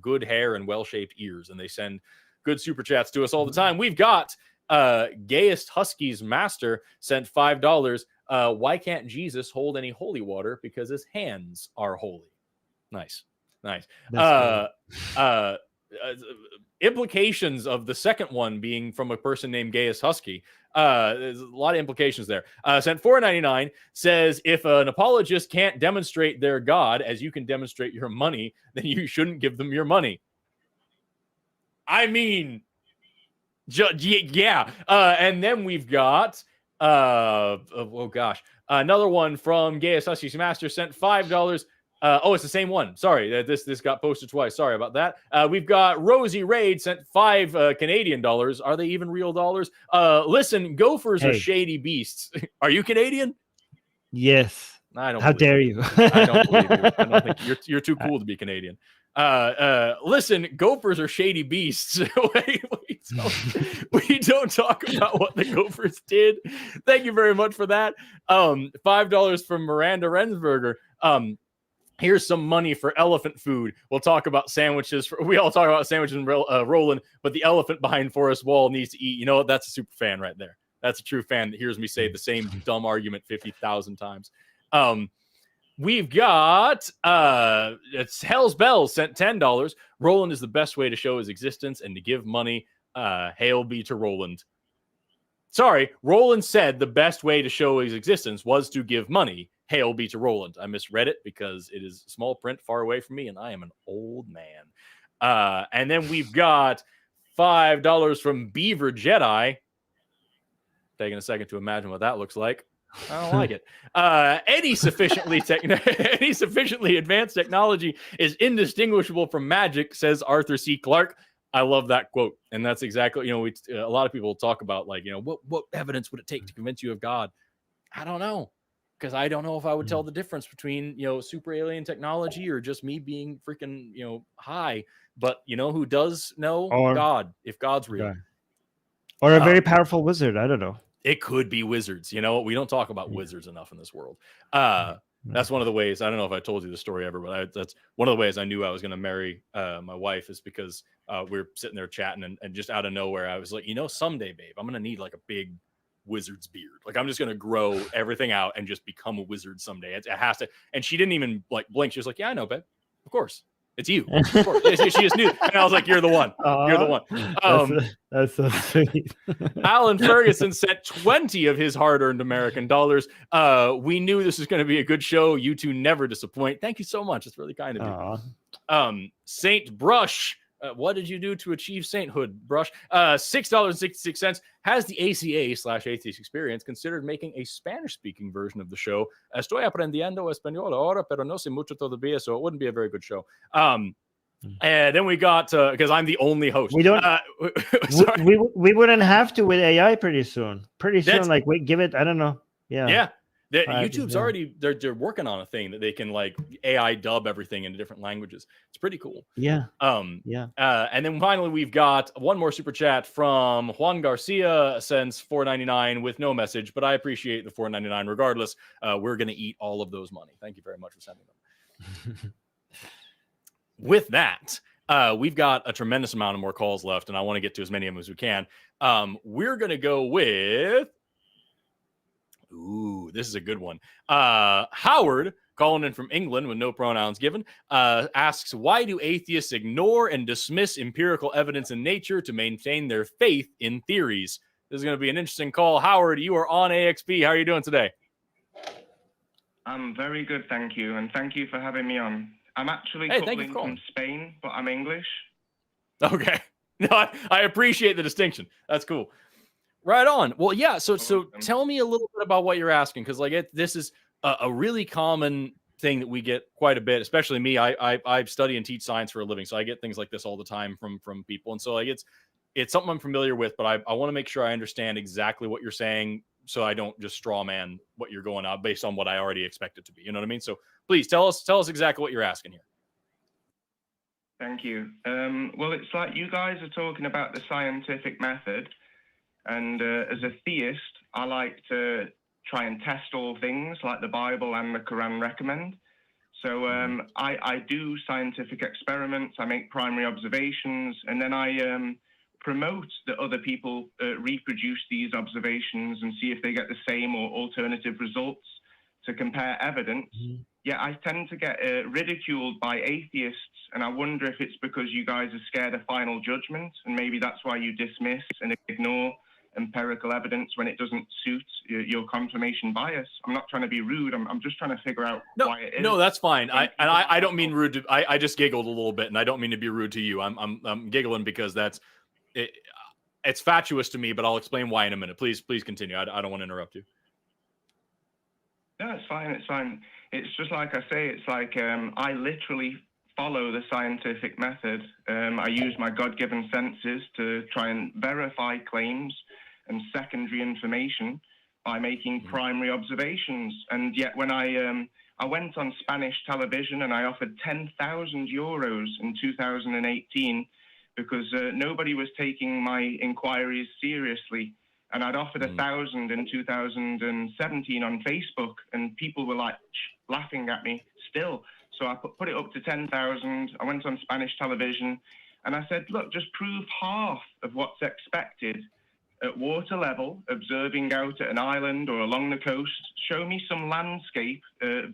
Speaker 1: good hair and well-shaped ears, and they send good super chats to us all the time. We've got Gayest Huskies Master sent $5. Why can't Jesus hold any holy water? Because his hands are holy. Nice. Implications of the second one being from a person named Gayest Husky. There's a lot of implications there. Sent $4.99 says, if an apologist can't demonstrate their God as you can demonstrate your money, then you shouldn't give them your money. I mean, yeah. And then we've got, another one from Gayest Husky Master sent $5. It's the same one. Sorry, this got posted twice. Sorry about that. We've got Rosie Raid sent $5 Canadian dollars. Are they even real dollars? Listen, gophers are shady beasts. Are you Canadian?
Speaker 2: Yes.
Speaker 1: I don't.
Speaker 2: How dare you?
Speaker 1: I don't believe you. I don't think you're too cool to be Canadian. Listen, gophers are shady beasts. We don't talk about what the gophers did. Thank you very much for that. $5 from Miranda Rensberger. Here's some money for elephant food. We'll talk about sandwiches. We all talk about sandwiches and Roland, but the elephant behind Forest Wall needs to eat. You know what? That's a super fan right there. That's a true fan that hears me say the same dumb argument 50,000 times. We've got it's Hell's Bells sent $10. Roland is the best way to show his existence and to give money. Hail be to Roland. Sorry, Roland said the best way to show his existence was to give money. Hail be to Roland. I misread it because it is small print far away from me, and I am an old man. And then we've got $5 from Beaver Jedi. Taking a second to imagine what that looks like. I don't like it. Any sufficiently advanced technology is indistinguishable from magic, says Arthur C. Clarke. I love that quote, and that's exactly, a lot of people talk about what evidence would it take to convince you of God? I don't know, because I don't know if I would tell the difference between super alien technology or just me being freaking high. But who does know? God, if God's real,
Speaker 2: or a very powerful wizard. I don't know.
Speaker 1: It could be wizards. We don't talk about wizards enough in this world. That's one of the ways. I don't know if I told you the story ever, but that's one of the ways I knew I was going to marry my wife is because we were sitting there chatting and just out of nowhere, I was like, someday, babe, I'm going to need like a big wizard's beard. Like I'm just going to grow everything out and just become a wizard someday. It has to. And she didn't even blink. She was like, yeah, I know, babe. Of course. It's you. Of course. She just knew. And I was like, you're the one. You're the one.
Speaker 2: That's so sweet.
Speaker 1: Alan Ferguson sent 20 of his hard-earned American dollars. We knew this was going to be a good show. You two never disappoint. Thank you so much. It's really kind of you. Saint Brush. What did you do to achieve sainthood, Brush? $6.66. Has the ACA/Atheist Experience considered making a Spanish-speaking version of the show? Estoy aprendiendo español ahora, pero no sé mucho todavía, so it wouldn't be a very good show. And then we got, because I'm the only host.
Speaker 2: We don't. we wouldn't have to with AI pretty soon. Give it. I don't know. Yeah.
Speaker 1: YouTube's already they're working on a thing that they can AI dub everything into different languages. It's pretty cool.
Speaker 2: Yeah.
Speaker 1: And then finally we've got one more super chat from Juan Garcia, sends $4.99 with no message, but I appreciate the $4.99 regardless. We're gonna eat all of those money. Thank you very much for sending them. With that, we've got a tremendous amount of more calls left, and I want to get to as many of them as we can. We're gonna go with. Ooh, this is a good one. Howard, calling in from England with no pronouns given, asks, why do atheists ignore and dismiss empirical evidence in nature to maintain their faith in theories? This is going to be an interesting call. Howard, you are on AXP. How are you doing today?
Speaker 4: I'm very good, thank you. And thank you for having me on. I'm actually calling from Spain, but I'm English.
Speaker 1: Okay. No, I appreciate the distinction. That's cool. Right on. Well, yeah. So tell me a little bit about what you're asking, because this is a really common thing that we get quite a bit, especially me. I study and teach science for a living, so I get things like this all the time from people, and so it's something I'm familiar with. But I want to make sure I understand exactly what you're saying, so I don't just straw man what you're going on based on what I already expect it to be. You know what I mean? So please tell us exactly what you're asking here.
Speaker 4: Thank you. Well, it's like you guys are talking about the scientific method, and as a theist, I like to try and test all things like the Bible and the Quran recommend. So I do scientific experiments, I make primary observations, and then I promote that other people reproduce these observations and see if they get the same or alternative results to compare evidence. Yeah, I tend to get ridiculed by atheists, and I wonder if it's because you guys are scared of final judgment, and maybe that's why you dismiss and ignore empirical evidence when it doesn't suit your confirmation bias. I'm not trying to be rude. I'm just trying to figure out why it is.
Speaker 1: No, that's fine. I don't mean rude. I just giggled a little bit, and I don't mean to be rude to you. I'm giggling because it's fatuous to me, but I'll explain why in a minute. Please continue. I don't want to interrupt you.
Speaker 4: No, it's fine. It's fine. It's just like I say. It's like I literally follow the scientific method. I use my God-given senses to try and verify claims and secondary information by making primary observations. And yet when I went on Spanish television and I offered 10,000 euros in 2018 because nobody was taking my inquiries seriously. And I'd offered 1,000 in 2017 on Facebook, and people were like laughing at me still. So I put it up to 10,000. I went on Spanish television and I said, look, just prove half of what's expected at water level, observing out at an island or along the coast. Show me some landscape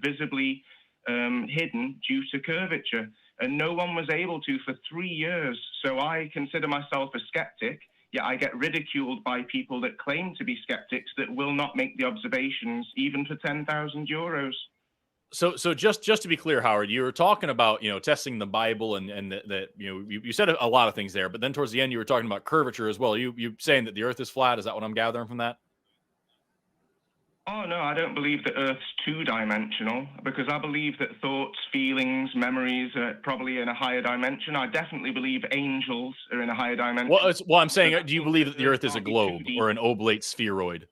Speaker 4: visibly hidden due to curvature. And no one was able to for 3 years. So I consider myself a skeptic. Yet I get ridiculed by people that claim to be skeptics that will not make the observations even for 10,000 euros.
Speaker 1: So just to be clear, Howard, you were talking about, testing the Bible and that you said a lot of things there, but then towards the end you were talking about curvature as well. You saying that the Earth is flat? Is that what I'm gathering from that?
Speaker 4: Oh, no, I don't believe that Earth's two-dimensional, because I believe that thoughts, feelings, memories are probably in a higher dimension. I definitely believe angels are in a higher dimension.
Speaker 1: Well, I'm saying, do you believe that the Earth is a globe or an oblate spheroid?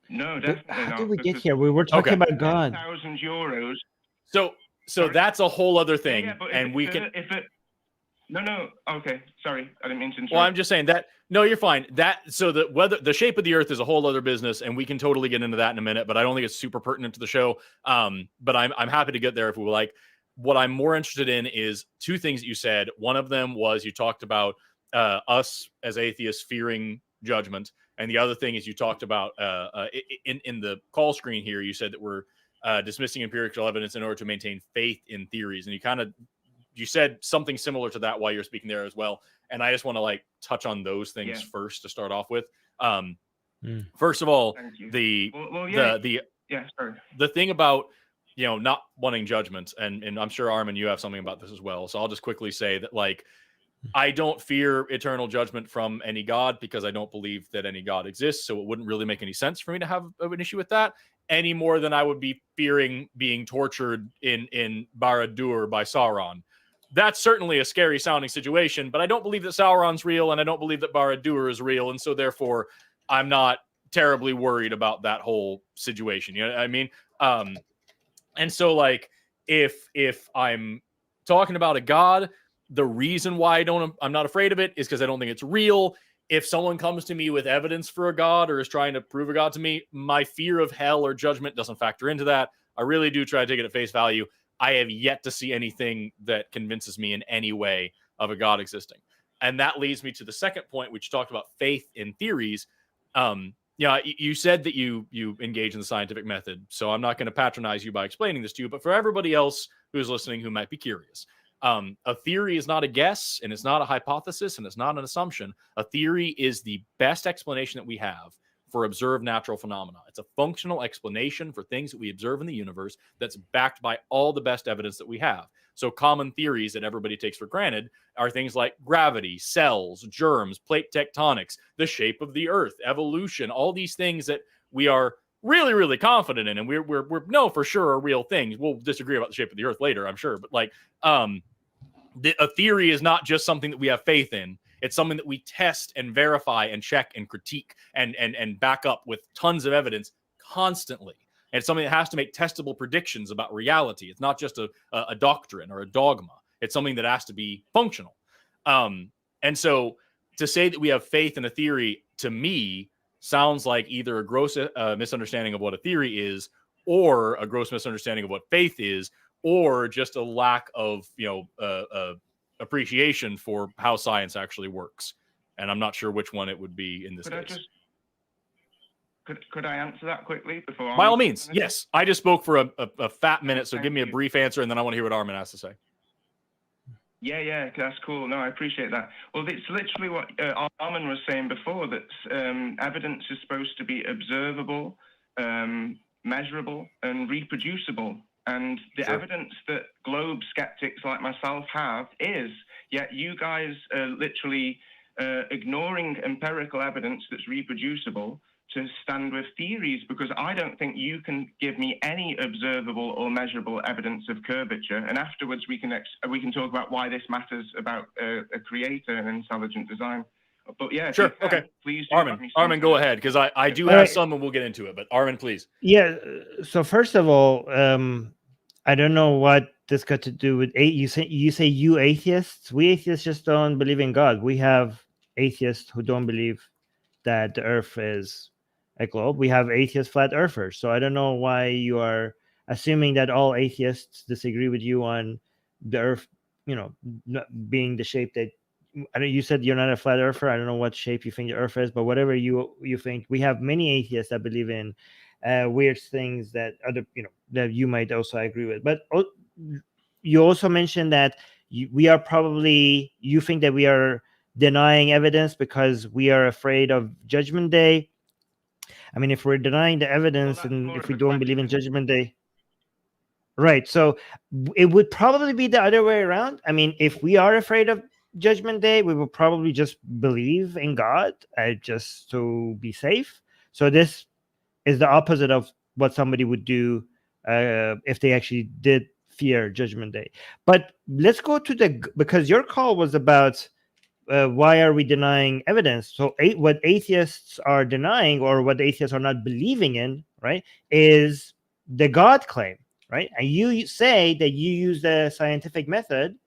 Speaker 4: No, definitely not.
Speaker 2: How did we get here? We were talking about God.
Speaker 4: 10,000 euros.
Speaker 1: So that's a whole other thing, and we can.
Speaker 4: No. Okay, sorry, I didn't mean to interrupt.
Speaker 1: Well, I'm just saying that. No, you're fine. The shape of the Earth is a whole other business, and we can totally get into that in a minute. But I don't think it's super pertinent to the show. But I'm happy to get there if we would like. What I'm more interested in is two things that you said. One of them was you talked about us as atheists fearing judgment, and the other thing is you talked about in the call screen here. You said that we're dismissing empirical evidence in order to maintain faith in theories, and you said something similar to that while you're speaking there as well. And I just want to touch on those things first to start off with. First of all, the thing about, not wanting judgment, and I'm sure Armin, you have something about this as well. So I'll just quickly say that I don't fear eternal judgment from any God because I don't believe that any God exists. So it wouldn't really make any sense for me to have an issue with that any more than I would be fearing being tortured in Barad-dûr by Sauron. That's certainly a scary sounding situation, but I don't believe that Sauron's real and I don't believe that Barad-dûr is real. And so therefore I'm not terribly worried about that whole situation. You know what I mean? And so if I'm talking about a God, the reason why I'm not afraid of it is because I don't think it's real. If someone comes to me with evidence for a God or is trying to prove a God to me, my fear of hell or judgment doesn't factor into that. I really do try to take it at face value. I have yet to see anything that convinces me in any way of a God existing. And that leads me to the second point, which talked about faith in theories. You said that you engage in the scientific method, so I'm not going to patronize you by explaining this to you, but for everybody else who's listening who might be curious, a theory is not a guess, and it's not a hypothesis, and it's not an assumption. A theory is the best explanation that we have for observed natural phenomena. It's a functional explanation for things that we observe in the universe that's backed by all the best evidence that we have. So common theories that everybody takes for granted are things like gravity, cells, germs, plate tectonics, the shape of the earth, evolution, all these things that we are really, really confident in, and we're know for sure are real things. We'll disagree about the shape of the earth later, I'm sure, but a theory is not just something that we have faith in. It's something that we test and verify and check and critique and back up with tons of evidence constantly. And it's something that has to make testable predictions about reality. It's not just a doctrine or a dogma. It's something that has to be functional. And so to say that we have faith in a theory, to me, sounds like either a gross misunderstanding of what a theory is, or a gross misunderstanding of what faith is, or just a lack of, appreciation for how science actually works. And I'm not sure which one it would be in this case.
Speaker 4: Could I answer that quickly before?
Speaker 1: By all means, yes. I just spoke for a fat minute, so give me a brief answer, and then I want to hear what Armin has to say.
Speaker 4: Yeah, that's cool. No, I appreciate that. Well, it's literally what Armin was saying before, that evidence is supposed to be observable, measurable, and reproducible. And the evidence that globe skeptics like myself have is, yet you guys are literally ignoring empirical evidence that's reproducible to stand with theories, because I don't think you can give me any observable or measurable evidence of curvature. And afterwards we can talk about why this matters about a creator and intelligent design. But yeah,
Speaker 1: sure, okay.
Speaker 4: Please,
Speaker 1: Armin, go ahead, because I do have some, and we'll get into it. But Armin, please.
Speaker 2: Yeah. So first of all, I don't know what this got to do with you say you atheists. We atheists just don't believe in God. We have atheists who don't believe that the Earth is a globe. We have atheist flat earthers. So I don't know why you are assuming that all atheists disagree with you on the Earth, not being the shape that you said. You're not a flat earther. I don't know what shape you think the Earth is, but whatever you think, we have many atheists that believe in weird things that other, that you might also agree with. But you also mentioned that you think that we are denying evidence because we are afraid of Judgment Day. I mean, if we're denying the evidence and if we don't believe in Judgment Day, right? So it would probably be the other way around. I mean, if we are afraid of Judgment Day, we will probably just believe in God just to be safe. So this is the opposite of what somebody would do if they actually did fear Judgment Day. But let's go to because your call was about why are we denying evidence? So what atheists are denying, or what atheists are not believing in, right, is the God claim, right? And you say that you use the scientific method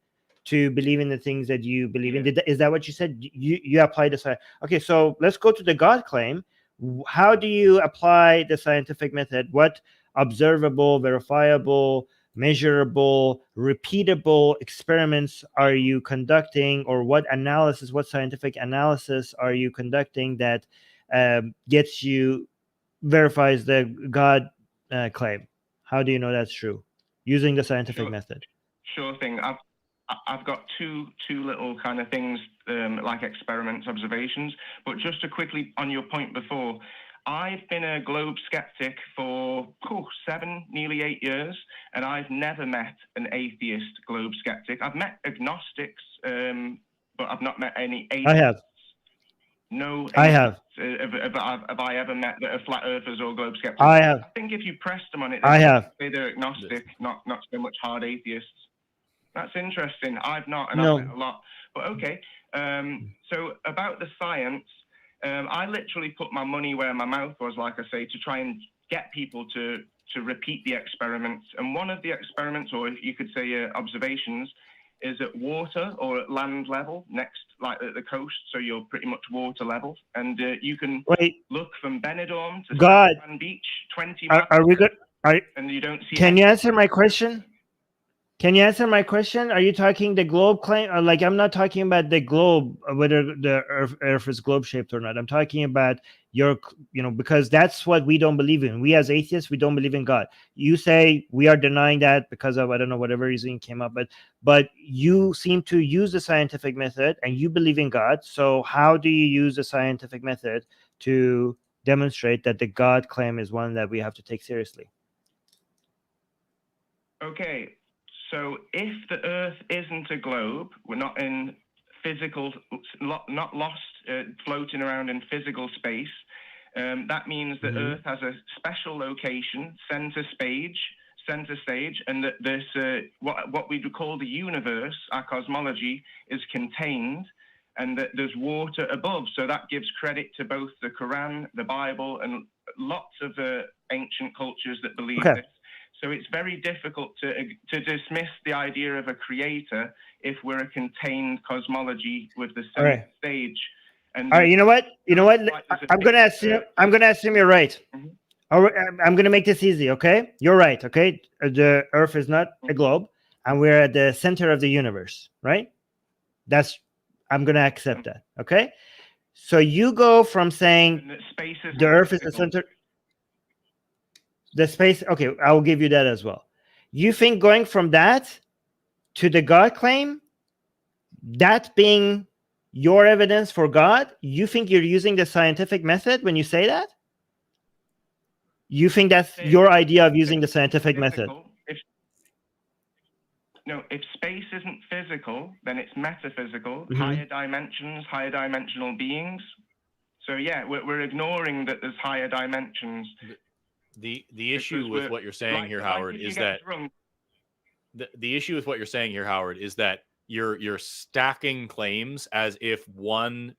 Speaker 2: to believe in the things that you believe in. Is that what you said? You apply the science. Okay, so let's go to the God claim. How do you apply the scientific method? What observable, verifiable, measurable, repeatable experiments are you conducting, or what scientific analysis are you conducting that verifies the God claim? How do you know that's true using the scientific method?
Speaker 4: Sure thing. I've got two little kind of things like experiments, observations. But just to quickly on your point before, I've been a globe skeptic for 7, nearly 8 years, and I've never met an atheist globe skeptic. I've met agnostics, but I've not met any atheists.
Speaker 2: I have.
Speaker 4: No,
Speaker 2: I have.
Speaker 4: Have I ever met that are flat earthers or globe skeptics?
Speaker 2: I have.
Speaker 4: I think if you pressed them on it, say they're agnostic, not so much hard atheists. That's interesting. I've not, and I've met a lot. But okay. So about the science, I literally put my money where my mouth was, like I say, to try and get people to repeat the experiments. And one of the experiments, or you could say observations, is at water or at land level, next, like at the coast. So you're pretty much water level, and you can look from Benidorm to San Beach, 20 miles.
Speaker 2: Are we good?
Speaker 4: And you don't see.
Speaker 2: Can you answer my question? Can you answer my question? Are you talking the globe claim? Or like, I'm not talking about the globe, whether the Earth is globe shaped or not. I'm talking about because that's what we don't believe in. We as atheists, we don't believe in God. You say we are denying that because of, I don't know, whatever reason came up, but you seem to use the scientific method and you believe in God. So how do you use the scientific method to demonstrate that the God claim is one that we have to take seriously?
Speaker 4: Okay. So if the Earth isn't a globe, we're not in physical, not lost, floating around in physical space. That means that Earth has a special location, center stage, and that this what we call the universe, our cosmology, is contained, and that there's water above. So that gives credit to both the Quran, the Bible, and lots of ancient cultures that believe this. So it's very difficult to dismiss the idea of a creator if we're a contained cosmology with the center stage. And
Speaker 2: all right, you know what? I'm gonna assume you're right.
Speaker 4: Mhm.
Speaker 2: I'm gonna make this easy, okay? You're right, okay? The Earth is not a globe, and we're at the center of the universe, right? I'm gonna accept that, okay? So you go from saying
Speaker 4: space is
Speaker 2: the Earth is the center. The space, okay, I will give you that as well. You think going from that to the God claim, that being your evidence for God, you think you're using the scientific method when you say that? You think that's your idea of using the scientific method?
Speaker 4: If space isn't physical, then it's metaphysical,
Speaker 2: Mm-hmm.
Speaker 4: higher dimensions, higher dimensional beings. So yeah, we're ignoring that there's higher dimensions.
Speaker 1: The issue with what you're saying here, Howard, is that the issue with what you're saying here, Howard, is that you're stacking claims as if one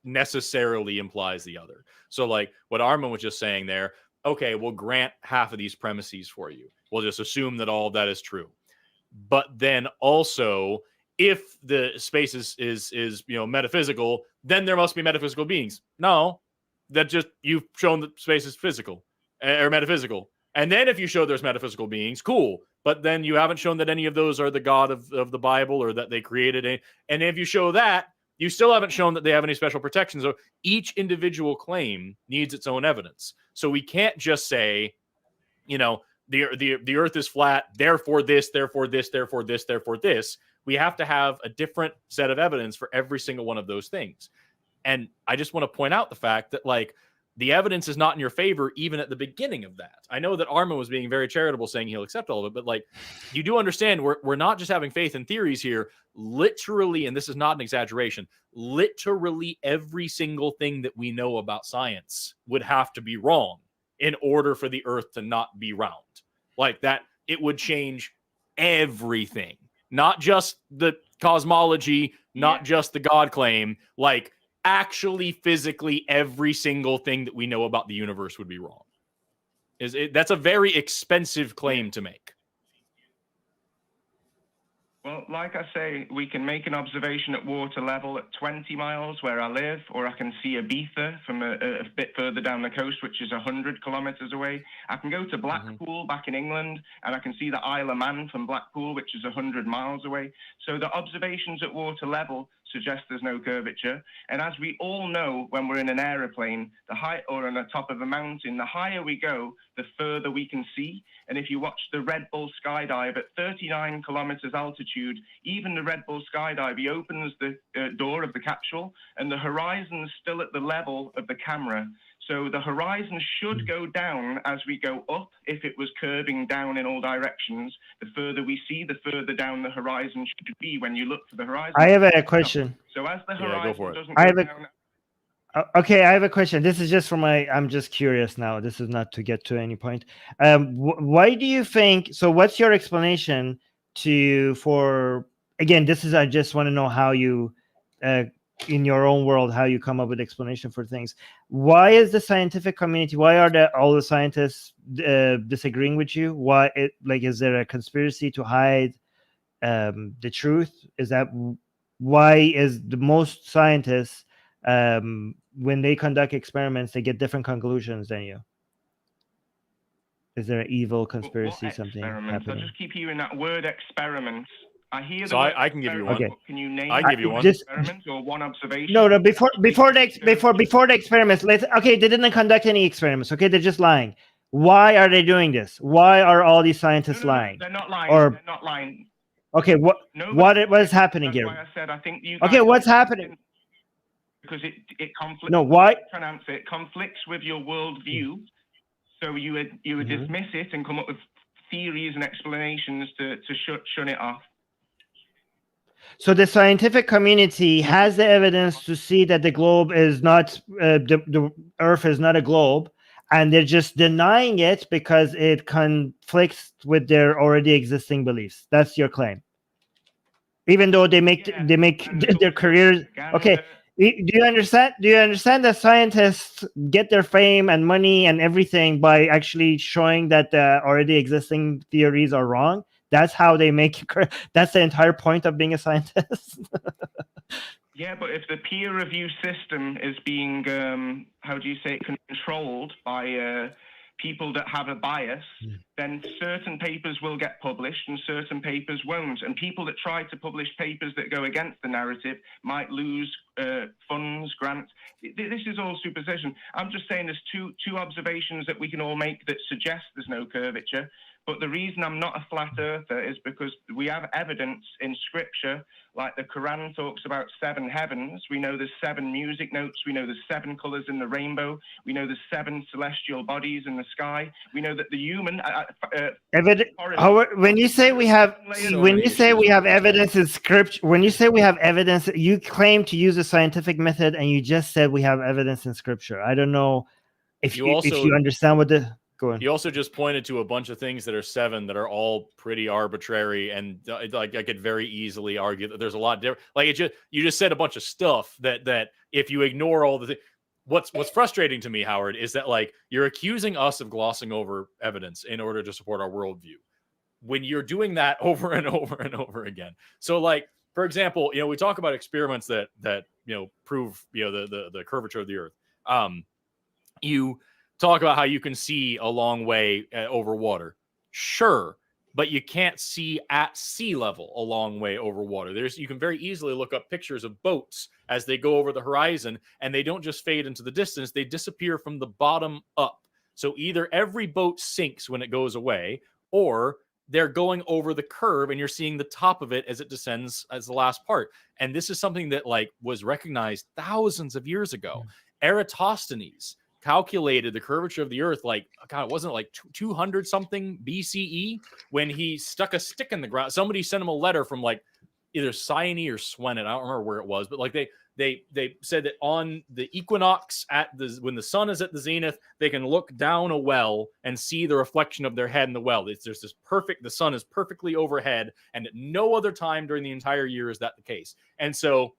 Speaker 1: necessarily implies the other. So like what Armin was just saying there, okay, we'll grant half of these premises for you. We'll just assume that all of that is true. But then also, if the space is metaphysical, then there must be metaphysical beings. No, that just you've shown that space is physical or metaphysical. And then if you show there's metaphysical beings, cool. But then you haven't shown that any of those are the God of the Bible or that they created it. And if you show that, you still haven't shown that they have any special protections. So each individual claim needs its own evidence. So we can't just say, the Earth is flat, therefore this, therefore this, therefore this, therefore this. We have to have a different set of evidence for every single one of those things. And I just want to point out the fact that, like, the evidence is not in your favor even at the beginning of that. I know that Armin was being very charitable saying he'll accept all of it, but like, you do understand we're not just having faith in theories here. Literally, and this is not an exaggeration, literally every single thing that we know about science would have to be wrong in order for the Earth to not be round. Like that, it would change everything, not just the cosmology, not just the God claim, like actually physically every single thing that we know about the universe would be wrong. That's a very expensive claim to make.
Speaker 4: Well, like I say, we can make an observation at water level at 20 miles where I live, or I can see Ibiza from a bit further down the coast, which is 100 kilometers away. I can go to Blackpool back in England, and I can see the Isle of Man from Blackpool, which is 100 miles away. So the observations at water level suggest there's no curvature. And as we all know, when we're in an aeroplane, the height or on the top of a mountain, the higher we go, the further we can see. And if you watch the Red Bull skydive at 39 kilometers altitude, even the Red Bull skydive, he opens the door of the capsule and the horizon's still at the level of the camera. So the horizon should go down as we go up. If it was curving down in all directions, the further we see, the further down the horizon should be when you look for the horizon.
Speaker 2: I have a question.
Speaker 4: So as the horizon doesn't
Speaker 2: I
Speaker 4: go
Speaker 2: have
Speaker 4: down...
Speaker 2: Okay, I have a question. This is just for I'm just curious now. This is not to get to any point. Why do you think, so what's your explanation again, I just want to know how you, in your own world, how you come up with explanation for things. Why is the scientific community, why are all the scientists disagreeing with you? Is there a conspiracy to hide the truth? Why is the most scientists, when they conduct experiments, they get different conclusions than you? Is there an evil conspiracy, something happening?
Speaker 4: I just keep hearing that word experiment. I hear
Speaker 1: so I can give you one.
Speaker 2: Okay.
Speaker 4: Can you name
Speaker 1: I can give you one.
Speaker 4: experiment or one observation?
Speaker 2: No, before the experiments, they didn't conduct any experiments. Okay, they're just lying. Why are they doing this? Why are all these scientists lying?
Speaker 4: They're not lying.
Speaker 2: They're
Speaker 4: not lying.
Speaker 2: Okay, what is happening here?
Speaker 4: Why I said I think you.
Speaker 2: Okay, what's happening?
Speaker 4: Because it conflicts.
Speaker 2: No, why?
Speaker 4: It conflicts with your worldview, so you would dismiss it and come up with theories and explanations to shun it off.
Speaker 2: So the scientific community has the evidence to see that the globe is not the Earth is not a globe, and they're just denying it because it conflicts with their already existing beliefs. That's your claim. Even though they make their careers okay. Do you understand? Do you understand that scientists get their fame and money and everything by actually showing that the already existing theories are wrong? That's how they make. That's the entire point of being a scientist.
Speaker 4: Yeah, but if the peer review system is being, how do you say it, controlled by people that have a bias, then certain papers will get published and certain papers won't. And people that try to publish papers that go against the narrative might lose funds, grants. This is all superstition. I'm just saying there's two observations that we can all make that suggest there's no curvature. But the reason I'm not a flat earther is because we have evidence in scripture, like the Quran talks about 7 heavens. We know there's 7 music notes. We know there's 7 colors in the rainbow. We know there's 7 celestial bodies in the sky. We know that the human
Speaker 2: when you say we have evidence in scripture, when you say we have evidence, you claim to use a scientific method, and you just said we have evidence in scripture. I don't know if you understand what the.
Speaker 1: You also just pointed to a bunch of things that are 7 that are all pretty arbitrary, and like I could very easily argue that there's a lot different. Like you just said a bunch of stuff that if you ignore all the things, what's frustrating to me, Howard, is that like you're accusing us of glossing over evidence in order to support our worldview when you're doing that over and over and over again. So like, for example, we talk about experiments that prove the curvature of the Earth. You talk about how you can see a long way over water. Sure, but you can't see at sea level a long way over water. You can very easily look up pictures of boats as they go over the horizon, and they don't just fade into the distance, they disappear from the bottom up. So either every boat sinks when it goes away, or they're going over the curve and you're seeing the top of it as it descends as the last part. And this is something that like was recognized thousands of years ago. Eratosthenes calculated the curvature of the Earth, like, God, it wasn't like 200 something BCE when he stuck a stick in the ground. Somebody sent him a letter from like either Cyane or Swenet. I don't remember where it was, but like they said that on the equinox when the sun is at the zenith, they can look down a well and see the reflection of their head in the well. The sun is perfectly overhead, and at no other time during the entire year is that the case. And so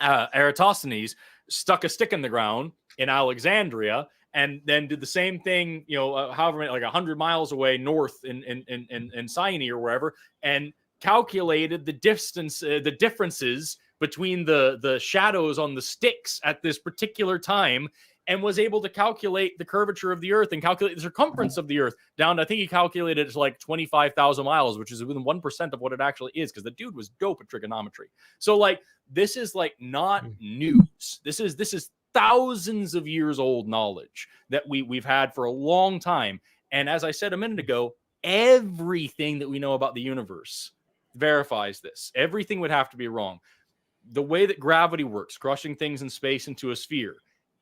Speaker 1: Eratosthenes stuck a stick in the ground in Alexandria, and then did the same thing, however many, like 100 miles away north in Cyane or wherever, and calculated the distance, the differences between the shadows on the sticks at this particular time, and was able to calculate the curvature of the Earth and calculate the circumference of the Earth down to, I think he calculated it to like 25,000 miles, which is within 1% of what it actually is, because the dude was dope at trigonometry. So like, this is like not news. This is thousands of years old knowledge that we've had for a long time. And as I said a minute ago, everything that we know about the universe verifies this. Everything would have to be wrong. The way that gravity works, crushing things in space into a sphere,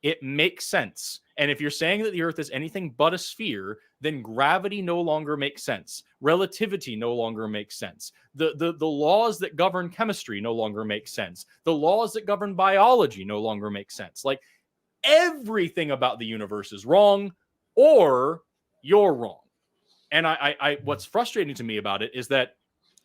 Speaker 1: it makes sense. And if you're saying that the Earth is anything but a sphere, then gravity no longer makes sense. Relativity no longer makes sense. The laws that govern chemistry no longer make sense. The laws that govern biology no longer make sense. Like, everything about the universe is wrong, or you're wrong. And I what's frustrating to me about it is that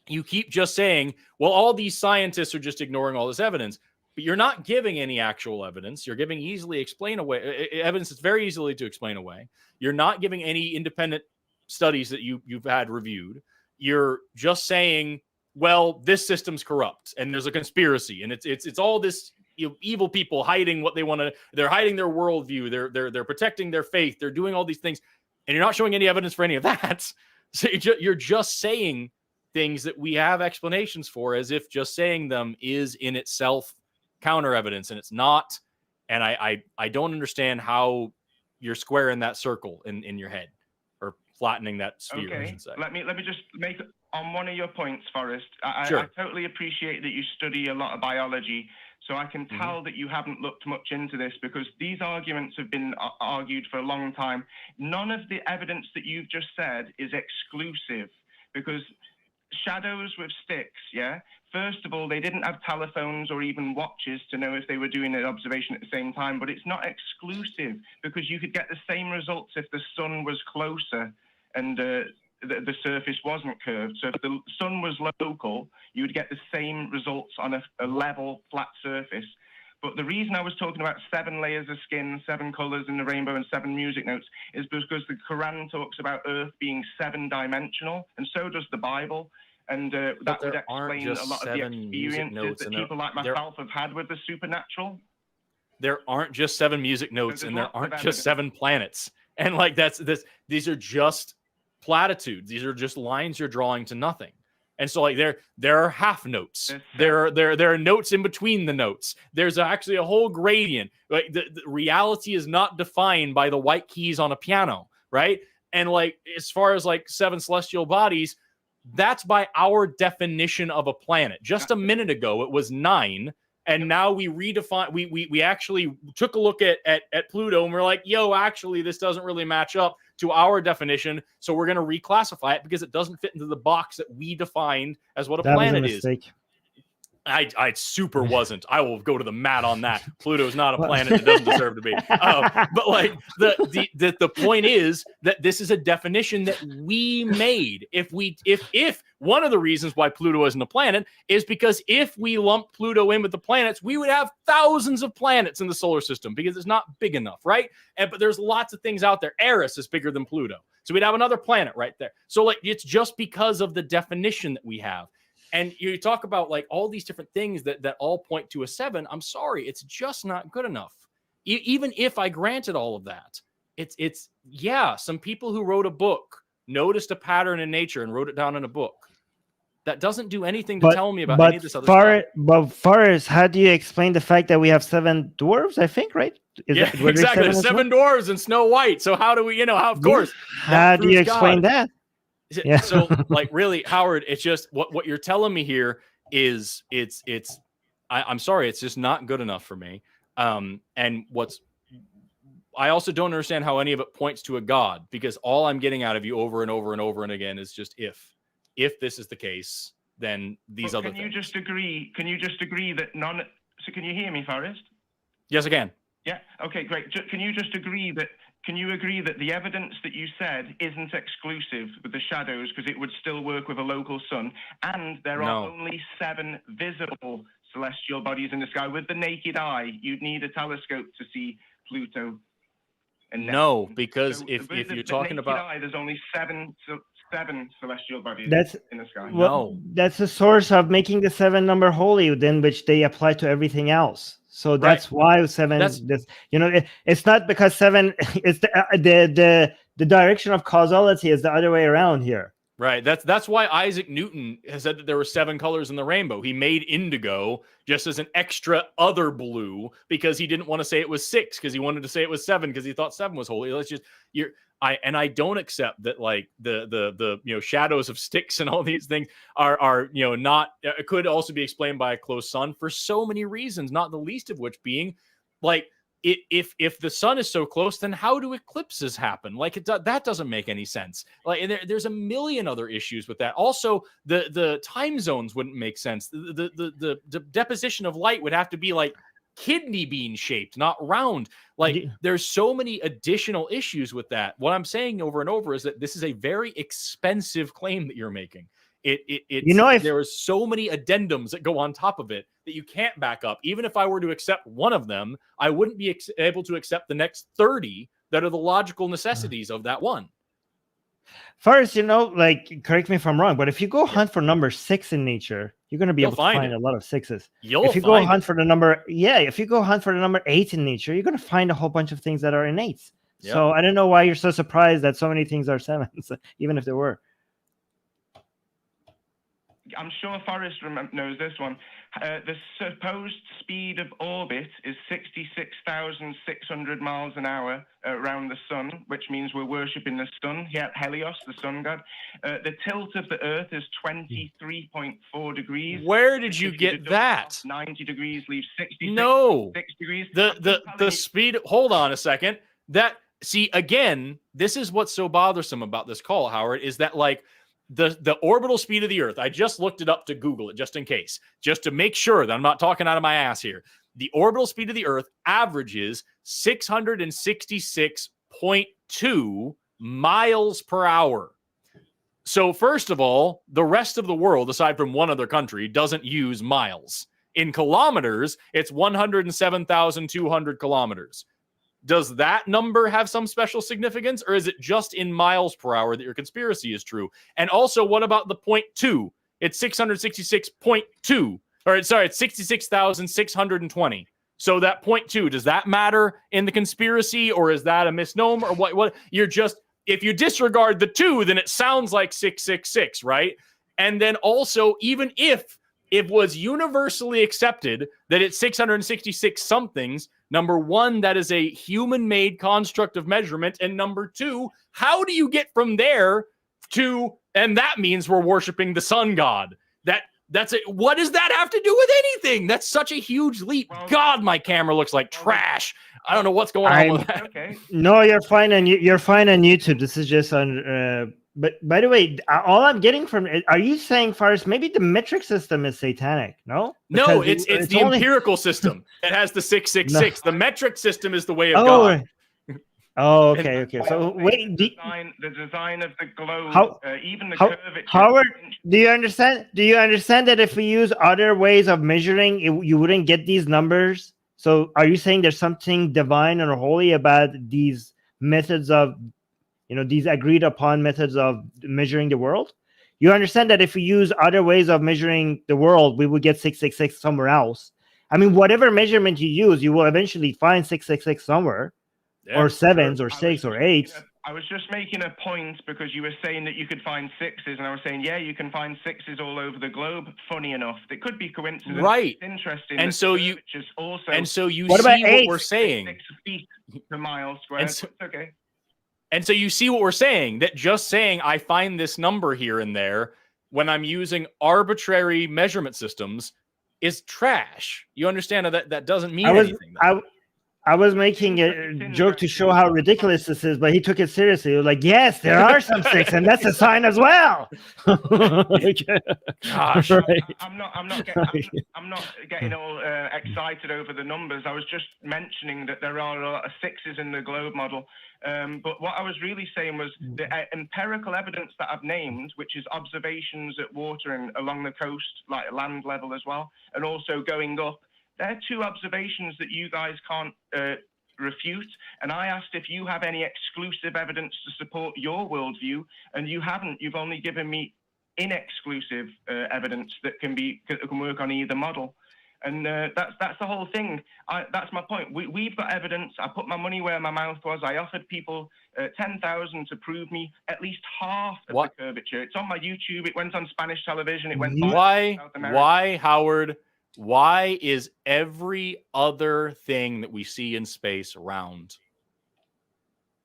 Speaker 1: you keep just saying, well, all these scientists are just ignoring all this evidence. But you're not giving any actual evidence. You're giving evidence that's very easily to explain away. You're not giving any independent studies that you've had reviewed. You're just saying, well, this system's corrupt and there's a conspiracy, and it's all this evil people hiding what they want to. They're hiding their worldview. They're protecting their faith. They're doing all these things, and you're not showing any evidence for any of that. So you're just saying things that we have explanations for, as if just saying them is in itself counter evidence, and it's not. And I don't understand how you're squaring that circle in your head, or flattening that sphere.
Speaker 4: Okay,
Speaker 1: I should say.
Speaker 4: let me just make on one of your points, Forrest.
Speaker 1: Sure.
Speaker 4: I totally appreciate that you study a lot of biology, so I can tell that you haven't looked much into this, because these arguments have been argued for a long time. None of the evidence that you've just said is exclusive, because shadows with sticks, yeah? First of all, they didn't have telephones or even watches to know if they were doing an observation at the same time, but it's not exclusive, because you could get the same results if the sun was closer and the surface wasn't curved. So if the sun was local, you would get the same results on a level, flat surface. But the reason I was talking about 7 layers of skin, 7 colors in the rainbow, and 7 music notes is because the Quran talks about Earth being 7-dimensional, and so does the Bible. And that would explain a lot of the experiences that people like myself have had with the supernatural.
Speaker 1: There aren't just 7 music notes, and there aren't just 7 planets. And like these are just platitudes. These are just lines you're drawing to nothing. And so like there are half notes. There are notes in between the notes. There's actually a whole gradient. Like the reality is not defined by the white keys on a piano, right? And like as far as like 7 celestial bodies, that's by our definition of a planet. Just a minute ago it was 9. And now we redefine, we actually took a look at Pluto, and we're like, yo, actually, this doesn't really match up to our definition. So we're going to reclassify it because it doesn't fit into the box that we defined as what a planet is. I super wasn't. I will go to the mat on that. Pluto's not a planet that doesn't deserve to be. But like the point is that this is a definition that we made. If one of the reasons why Pluto isn't a planet is because if we lump Pluto in with the planets, we would have thousands of planets in the solar system because it's not big enough, right? But there's lots of things out there. Eris is bigger than Pluto, so we'd have another planet right there. So like it's just because of the definition that we have. And you talk about like all these different things that all point to a 7. I'm sorry, it's just not good enough. Even if I granted all of that, it's some people who wrote a book noticed a pattern in nature and wrote it down in a book. That doesn't do anything to tell me about any of this other stuff.
Speaker 2: But Forrest, how do you explain the fact that we have 7 dwarves? I think, right?
Speaker 1: Exactly. 7 dwarves and Snow White. So how do we? Of course.
Speaker 2: How do you explain that?
Speaker 1: Yeah. So like really, Howard, it's just what you're telling me here is I'm sorry, it's just not good enough for me. And I also don't understand how any of it points to a God, because all I'm getting out of you over and over and over and again is just if this is the case, then these other things. Can
Speaker 4: you just agree that none? So can you hear me, Forrest?
Speaker 1: Yes, I can.
Speaker 4: Yeah. Okay, great. Can you agree that the evidence that you said isn't exclusive with the shadows, because it would still work with a local sun, and there are only 7 visible celestial bodies in the sky? With the naked eye, you'd need a telescope to see Pluto. And
Speaker 1: no, because so if you're talking about
Speaker 4: eye, there's only 7 celestial bodies in the sky.
Speaker 2: Well, that's the source of making the 7 number holy, then which they apply to everything else. So that's why 7. It's not because 7. It's the direction of causality is the other way around here.
Speaker 1: Right. That's why Isaac Newton has said that there were 7 colors in the rainbow. He made indigo just as an extra other blue because he didn't want to say it was 6, because he wanted to say it was 7 because he thought 7 was holy. Let's just I don't accept that like the shadows of Styx and all these things are not, it could also be explained by a close sun for so many reasons, not the least of which being like if the sun is so close, then how do eclipses happen? Like that doesn't make any sense. Like and there's a million other issues with that. Also, the time zones wouldn't make sense. The deposition of light would have to be like kidney bean shaped, not round. Like there's so many additional issues with that. What I'm saying over and over is that this is a very expensive claim that you're making. There are so many addendums that go on top of it that you can't back up. Even if I were to accept one of them, I wouldn't be able to accept the next 30 that are the logical necessities of that one.
Speaker 2: First, correct me if I'm wrong, but if you go hunt for number 6 in nature, you're going to be able to find a lot of 6s. If you go hunt for the number 8 in nature, you're going to find a whole bunch of things that are in 8s. Yep. So I don't know why you're so surprised that so many things are 7s, even if there were.
Speaker 4: I'm sure Forrest knows this one. The supposed speed of orbit is 66,600 miles an hour around the sun, which means we're worshipping the sun. Helios, the sun god. The tilt of the Earth is 23.4 degrees.
Speaker 1: Where did you get that?
Speaker 4: 90 degrees leaves 66 degrees.
Speaker 1: The speed. Hold on a second. See, again, this is what's so bothersome about this call, Howard, is that like the orbital speed of the Earth, I just looked it up to Google it just in case, just to make sure that I'm not talking out of my ass here. The orbital speed of the Earth averages 666.2 miles per hour. So first of all, the rest of the world, aside from one other country, doesn't use miles. In kilometers, it's 107,200 kilometers. Does that number have some special significance, or is it just in miles per hour that your conspiracy is true? And also, what about the 0.2? It's 666.2, or sorry, it's 66,620. So that 0.2, does that matter in the conspiracy, or is that a misnomer? Or what? You're just, if you disregard the 2, then it sounds like 666, right? And then also, even if it was universally accepted that it's 666 somethings, number one, that is a human-made construct of measurement. And number two, how do you get from there to, and that means we're worshiping the sun god? That's it. What does that have to do with anything? That's such a huge leap.
Speaker 4: Well,
Speaker 1: God, my camera looks like trash. I don't know what's going on with that.
Speaker 4: Okay.
Speaker 2: No, you're fine, and you're fine on YouTube. This is just on. But by the way, all I'm getting from it, are you saying, Forrest, maybe the metric system is satanic? No,
Speaker 1: No,
Speaker 2: Because
Speaker 1: it's the
Speaker 2: only...
Speaker 1: empirical system. It has the 666.
Speaker 2: No.
Speaker 1: The metric system is the way of God.
Speaker 2: Oh, okay. So wait,
Speaker 4: the design of the globe, even the curvature.
Speaker 2: Howard, do you understand? Do you understand that if we use other ways of measuring, you wouldn't get these numbers? So, are you saying there's something divine or holy about these methods of, these agreed upon methods of measuring the world? You understand that if we use other ways of measuring the world, we would get 666 somewhere else. I mean, whatever measurement you use, you will eventually find 666 somewhere.
Speaker 1: Yeah,
Speaker 2: or sevens or 6 or 8s.
Speaker 4: I was just making a point because you were saying that you could find 6s, and I was saying, yeah, you can find 6s all over the globe. Funny enough, it could be coincidence.
Speaker 1: Right.
Speaker 4: It's interesting.
Speaker 1: And so you
Speaker 4: also.
Speaker 1: And so you
Speaker 2: what
Speaker 1: see
Speaker 2: about
Speaker 1: what
Speaker 2: 8?
Speaker 1: we're saying.
Speaker 4: 6 feet per mile square.
Speaker 1: And so,
Speaker 4: it's okay.
Speaker 1: And so you see what we're saying. That just saying I find this number here and there when I'm using arbitrary measurement systems is trash. You understand that doesn't mean anything.
Speaker 2: I was making a joke to show how ridiculous this is, but he took it seriously. He was like, yes, there are some 6, and that's a sign as well.
Speaker 1: Gosh.
Speaker 2: Right.
Speaker 4: I'm not getting all excited over the numbers. I was just mentioning that there are a lot of 6s in the globe model. But what I was really saying was the empirical evidence that I've named, which is observations at water and along the coast, like land level as well, and also going up. They're 2 observations that you guys can't refute. And I asked if you have any exclusive evidence to support your worldview, and you haven't. You've only given me inexclusive evidence that can work on either model. And that's the whole thing. That's my point. We've got evidence. I put my money where my mouth was. I offered people 10,000 to prove me at least half of the curvature. It's on my YouTube. It went on Spanish television. It went
Speaker 1: Why, Howard? Why is every other thing that we see in space round?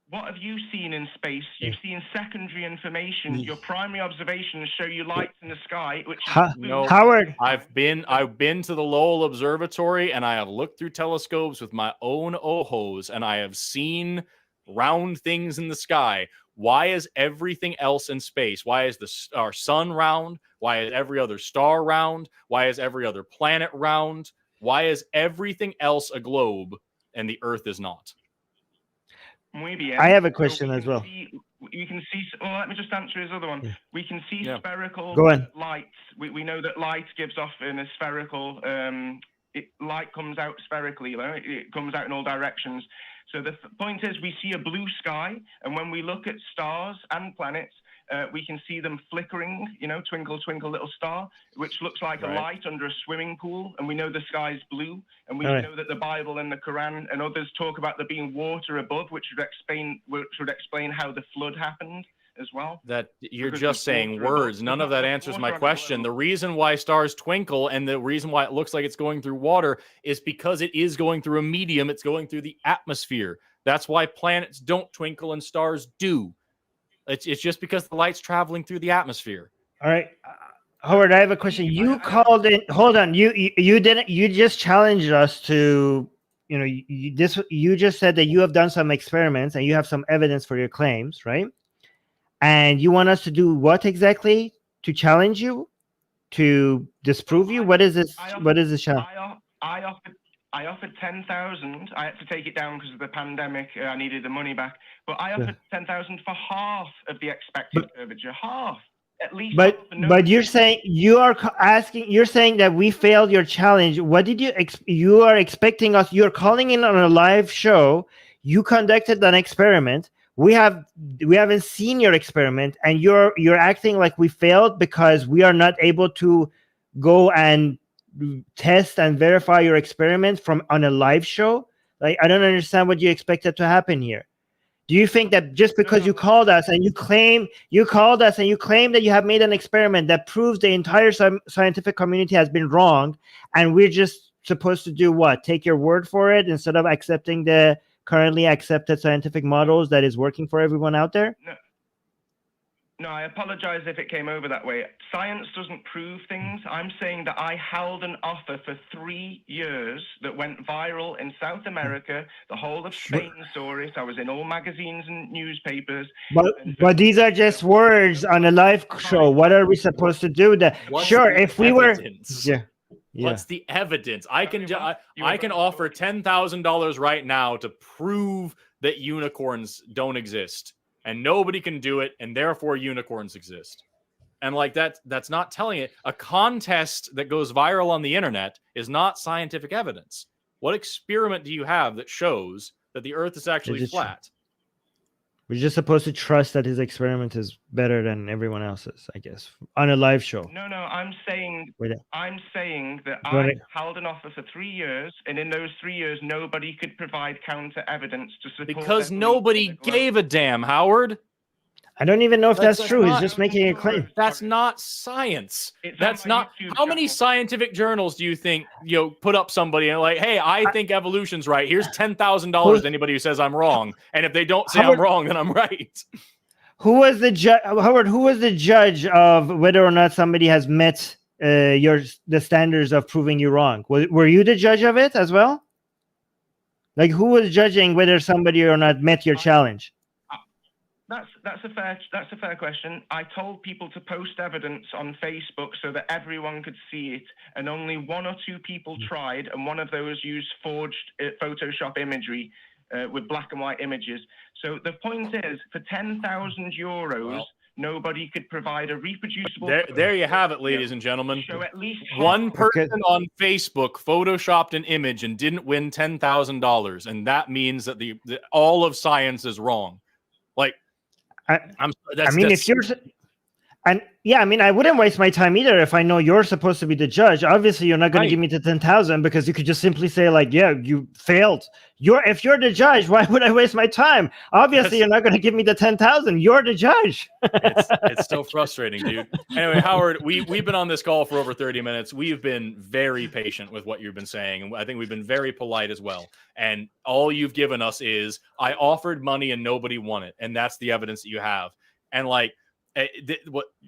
Speaker 4: What have you seen in space? You've seen secondary information. Your primary observations show you lights in the sky, which
Speaker 2: Howard.
Speaker 1: I've been to the Lowell Observatory, and I have looked through telescopes with my own ojos, and I have seen round things in the sky. Why is everything else in space? Why is our sun round? Why is every other star round? Why is every other planet round? Why is everything else a globe and the Earth is not?
Speaker 2: I have a question as well.
Speaker 4: You can see. Well, let me just answer his other one. Yeah. We can see spherical lights. We know that light gives off in a spherical. Light comes out spherically. It comes out in all directions. So the point is, we see a blue sky, and when we look at stars and planets, we can see them flickering, twinkle, twinkle, little star, which looks like a light under a swimming pool, and we know the sky's blue, and we know that the Bible and the Quran and others talk about there being water above, which would explain how the flood happened as well.
Speaker 1: That you're just saying words. None of that answers my question. The reason why stars twinkle and the reason why it looks like it's going through water is because it is going through a medium. It's going through the atmosphere. That's why planets don't twinkle and stars do. It's just because the light's traveling through the atmosphere.
Speaker 2: All right. Howard, I have a question. You called in. Hold on. You didn't. You just challenged us to. You just said that you have done some experiments and you have some evidence for your claims, right? And you want us to do what exactly to challenge you, to disprove you? What is this? What is this challenge?
Speaker 4: I offered 10,000. I had to take it down because of the pandemic. I needed the money back, but I offered 10,000 for half of the expected curvature. Half. at least.
Speaker 2: But you're saying you're saying that we failed your challenge. What did you are expecting us? You're calling in on a live show. You conducted an experiment. We haven't seen your experiment, and you're acting like we failed because we are not able to go and test and verify your experiment on a live show. Like, I don't understand what you expected to happen here. Do you think that just because you called us and you claim that you have made an experiment that proves the entire scientific community has been wrong, and we're just supposed to do what? Take your word for it instead of accepting the currently accepted scientific models that is working for everyone out there?
Speaker 4: No, I apologize if it came over that way. Science doesn't prove things. I'm saying that I held an offer for 3 years that went viral in South America. The whole of Spain saw it. I was in all magazines and newspapers.
Speaker 2: But these are just words on a live show. What are we supposed to do? If we
Speaker 1: evidence?
Speaker 2: were...
Speaker 1: What's the evidence? I can offer $10,000 right now to prove that unicorns don't exist. And nobody can do it, and therefore unicorns exist. And like that's not telling it. A contest that goes viral on the internet is not scientific evidence. What experiment do you have that shows that the Earth is actually flat?
Speaker 2: We're just supposed to trust that his experiment is better than everyone else's, I guess, on a live show.
Speaker 4: No, I'm saying that I held an offer for 3 years, and in those 3 years, nobody could provide counter evidence to support.
Speaker 1: Because nobody gave a damn, Howard.
Speaker 2: I don't even know if that's true. He's just making a claim.
Speaker 1: That's not science. That's not. How many scientific journals do you think put up somebody and like, hey, I think evolution's right. Here's $10,000 to anybody who says I'm wrong. And if they don't say I'm wrong, then I'm right.
Speaker 2: Who was the judge, Howard? Who was the judge of whether or not somebody has met the standards of proving you wrong? Were you the judge of it as well? Like, who was judging whether somebody or not met your challenge?
Speaker 4: That's a fair question. I told people to post evidence on Facebook so that everyone could see it, and only 1 or 2 people tried, and one of those used forged Photoshop imagery with black and white images. So the point is, for €10,000, nobody could provide a reproducible.
Speaker 1: There you have it, ladies and gentlemen.
Speaker 4: Show at least
Speaker 1: one person on Facebook photoshopped an image and didn't win $10,000, and that means that all of science is wrong. Like, I wouldn't waste my time either if I know you're supposed to be the judge. Obviously, you're not going to give me the 10,000 because you could just simply say, like, yeah, you failed. If you're the judge, why would I waste my time? Obviously, you're not going to give me the 10,000. You're the judge. It's so frustrating, dude. Anyway, Howard, we've been on this call for over 30 minutes. We've been very patient with what you've been saying, and I think we've been very polite as well. And all you've given us is, I offered money and nobody won it, and that's the evidence that you have. And like,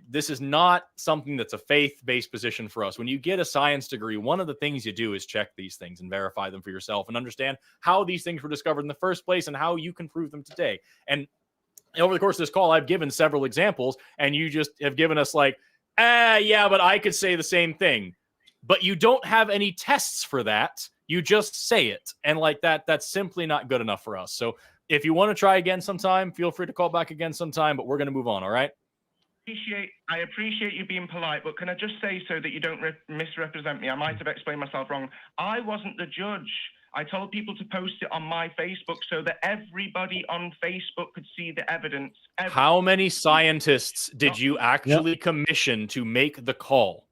Speaker 1: this is not something that's a faith-based position for us. When you get a science degree, one of the things you do is check these things and verify them for yourself and understand how these things were discovered in the first place and how you can prove them today. And over the course of this call, I've given several examples, and you just have given us like, yeah, but I could say the same thing. But you don't have any tests for that. You just say it. And like that's simply not good enough for us. So if you want to try again sometime, feel free to call back again sometime, but we're going to move on, all right?
Speaker 4: I appreciate you being polite, but can I just say, so that you don't misrepresent me? I might have explained myself wrong. I wasn't the judge. I told people to post it on my Facebook so that everybody on Facebook could see the evidence.
Speaker 1: How many scientists did you actually commission to make the call?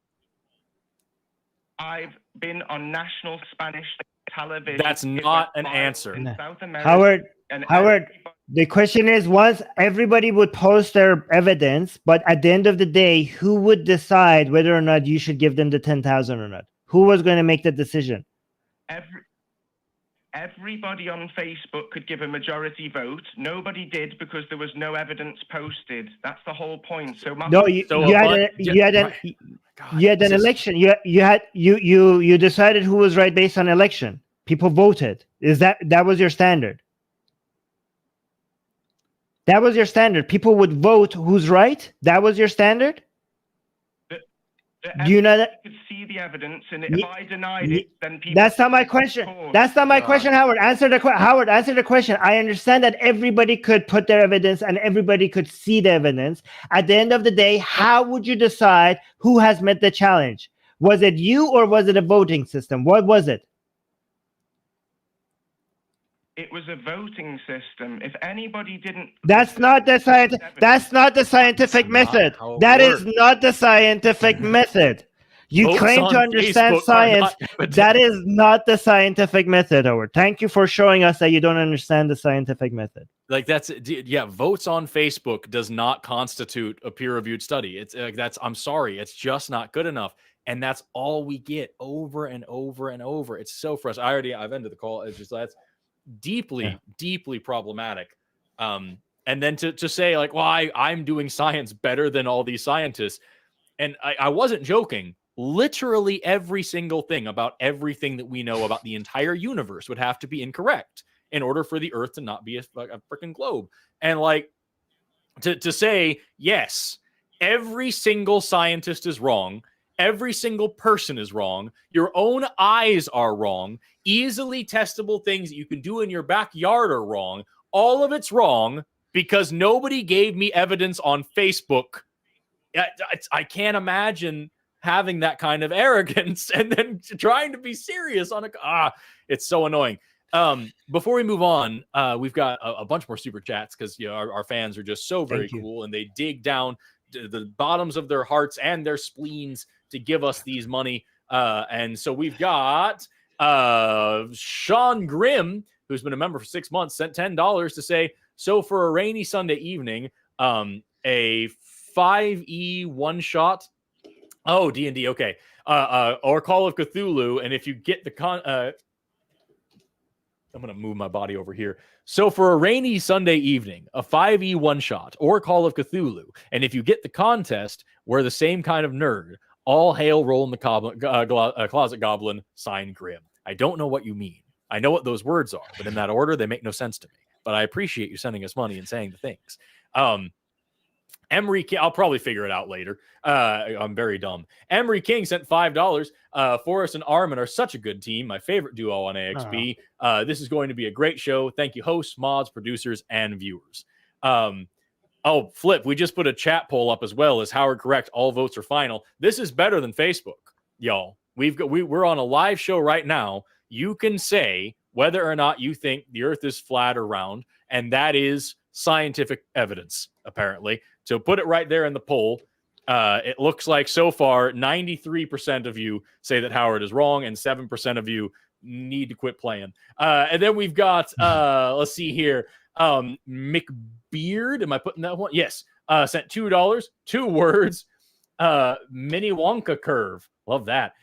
Speaker 4: I've been on national Spanish television.
Speaker 1: That's not an answer.
Speaker 4: In South America,
Speaker 2: Howard, the question is, once everybody would post their evidence, but at the end of the day, who would decide whether or not you should give them the 10,000 or not? Who was going to make the decision?
Speaker 4: Everybody on Facebook could give a majority vote. Nobody did because there was no evidence posted. That's the whole point. So you had an election. You decided who was right based on election. People voted. That was your standard? That was your standard. People would vote who's right. That was your standard.
Speaker 2: You know that
Speaker 4: could see the evidence, and if I denied it, then people.
Speaker 2: That's not my question. That's not my question, Howard. Answer the Howard. Answer the question. I understand that everybody could put their evidence and everybody could see the evidence. At the end of the day, how would you decide who has met the challenge? Was it you or was it a voting system? What was it?
Speaker 4: It was a voting system. If anybody didn't,
Speaker 2: that's not the scientific method. That is not the scientific method. You
Speaker 1: Votes
Speaker 2: claim to
Speaker 1: on
Speaker 2: understand
Speaker 1: Facebook are
Speaker 2: science.
Speaker 1: not
Speaker 2: That is not the scientific method, Howard. Thank you for showing us that you don't understand the scientific method.
Speaker 1: Like votes on Facebook does not constitute a peer-reviewed study. It's I'm sorry, it's just not good enough. And that's all we get over and over and over. It's so frustrating. I've ended the call. It's just that's deeply problematic. And then to say like, well, I'm doing science better than all these scientists. And I wasn't joking. Literally every single thing about everything that we know about the entire universe would have to be incorrect in order for the Earth to not be a freaking globe. And like to say, yes, every single scientist is wrong. Every single person is wrong. Your own eyes are wrong. Easily testable things that you can do in your backyard are wrong. All of it's wrong because nobody gave me evidence on Facebook. I can't imagine having that kind of arrogance and then trying to be serious on it's so annoying. Before we move on, we've got a bunch more super chats because our fans are just so very cool and they dig down to the bottoms of their hearts and their spleens to give us these money. And so we've got Sean Grimm, who's been a member for 6 months, sent $10 to say, so for a rainy Sunday evening, a 5e one shot. Oh, D&D. Okay. Or Call of Cthulhu. And if you get the I'm going to move my body over here. So for a rainy Sunday evening, a 5e one shot or Call of Cthulhu. And if you get the contest, we're the same kind of nerd. All hail roll in the closet goblin, signed Grim. I don't know what you mean. I know what those words are, but in that order, they make no sense to me. But I appreciate you sending us money and saying the things. Emery King, I'll probably figure it out later. I'm very dumb. Emery King sent $5. Forrest and Armin are such a good team. My favorite duo on AXB. This is going to be a great show. Thank you, hosts, mods, producers, and viewers. Flip, we just put a chat poll up as well. Is Howard correct? All votes are final. This is better than Facebook, y'all. We're on a live show right now. You can say whether or not you think the Earth is flat or round, and that is scientific evidence, apparently. So put it right there in the poll. It looks like so far 93% of you say that Howard is wrong, and 7% of you need to quit playing. And then we've got let's see here. McBeard, am I putting that one? Yes. Sent $2, 2 words. Mini Wonka curve. Love that.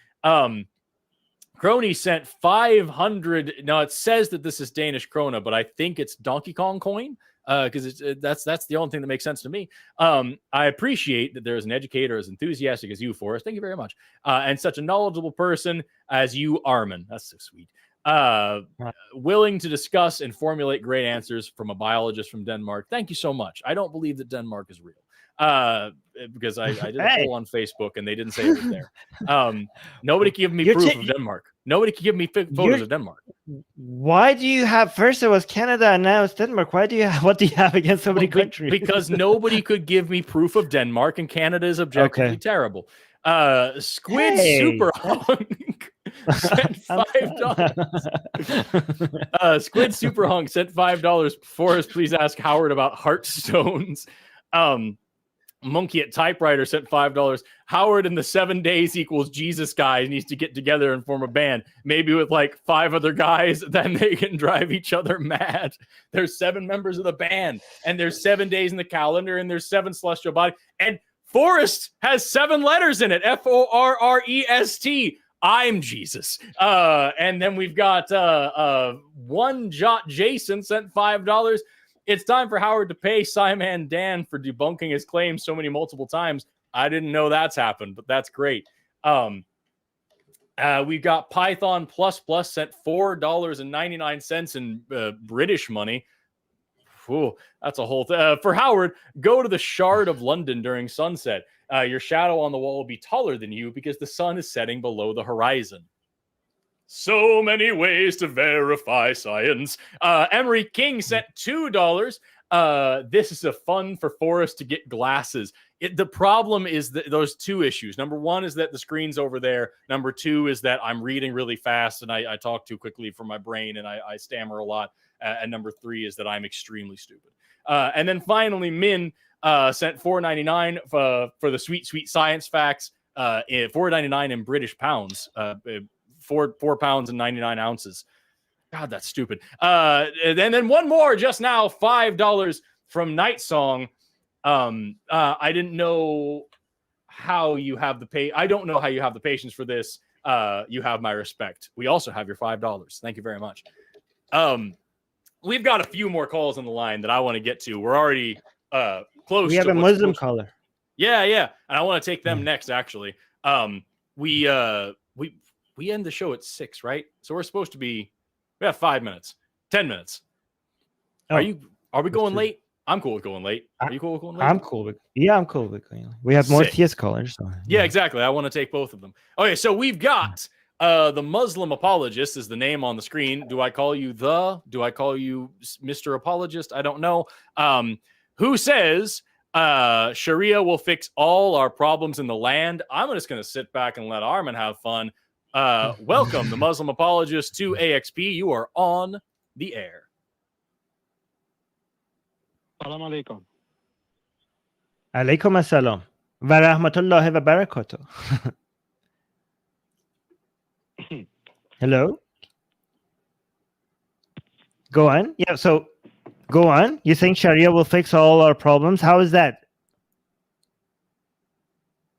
Speaker 1: Crony sent 500. Now it says that this is Danish krona, but I think it's Donkey Kong coin because that's the only thing that makes sense to me. I appreciate that there's an educator as enthusiastic as you, Forrest. Thank you very much. And such a knowledgeable person as you, Armin. That's so sweet. Willing to discuss and formulate great answers from a biologist from Denmark. Thank you so much. I don't believe that Denmark is real. Because I did a poll on Facebook and they didn't say it was there. Nobody can give me proof of Denmark. Nobody can give me photos of Denmark.
Speaker 2: Why do you have, first it was Canada and now it's Denmark? What do you have against so many countries?
Speaker 1: Because nobody could give me proof of Denmark and Canada is objectively terrible. Squid Super Hunk sent $5. Squid Super Hunk sent $5. Forrest, please ask Howard about Heartstones. Monkey at Typewriter sent $5. Howard and the 7 days equals Jesus guy needs to get together and form a band, maybe with like 5 other guys. Then they can drive each other mad. There's 7 members of the band, and there's 7 days in the calendar, and there's 7 celestial bodies. And Forrest has 7 letters in it. Forrest. I'm Jesus. And then we've got One Jot Jason sent $5. It's time for Howard to pay Simon Dan for debunking his claims so many multiple times. I didn't know that's happened, but that's great. We've got Python Plus sent $4.99 in British money. Ooh, that's a whole thing. For Howard, go to the Shard of London during sunset. Your shadow on the wall will be taller than you because the sun is setting below the horizon. So many ways to verify science. Emery King sent $2. This is a fun for Forrest to get glasses. The problem is that those two issues. Number one is that the screen's over there. Number two is that I'm reading really fast and I talk too quickly for my brain and I stammer a lot. And number three is that I'm extremely stupid. And then finally, Min sent $4.99 for the sweet science facts. $4.99 in British pounds. 4 pounds and 99 ounces. God, that's stupid. And then one more just now, $5 from Night Song. I didn't know how you have I don't know how you have the patience for this. You have my respect. We also have your $5. Thank you very much. We've got a few more calls on the line that I want to get to. We're already close.
Speaker 2: We have a Muslim caller.
Speaker 1: Yeah. And I want to take them next, actually. We end the show at 6, right? So we're supposed to be, we have 5 minutes, 10 minutes. Are we going late? I'm cool with going late. Are you cool with going late?
Speaker 2: I'm cool with I'm cool with going late. We have more theist callers. So,
Speaker 1: yeah, exactly. I want to take both of them. Okay, so we've got the Muslim apologist is the name on the screen. Do I call you do I call you Mr. Apologist? I don't know. Who says Sharia will fix all our problems in the land? I'm just going to sit back and let Armin have fun. Welcome, the Muslim apologist, to AXP. You are on the air.
Speaker 5: Salam alaikum.
Speaker 2: Alaikum assalam. Wa rahmatullahi wa barakatuh. Hello? Go on. Yeah, so go on. You think Sharia will fix all our problems? How is that?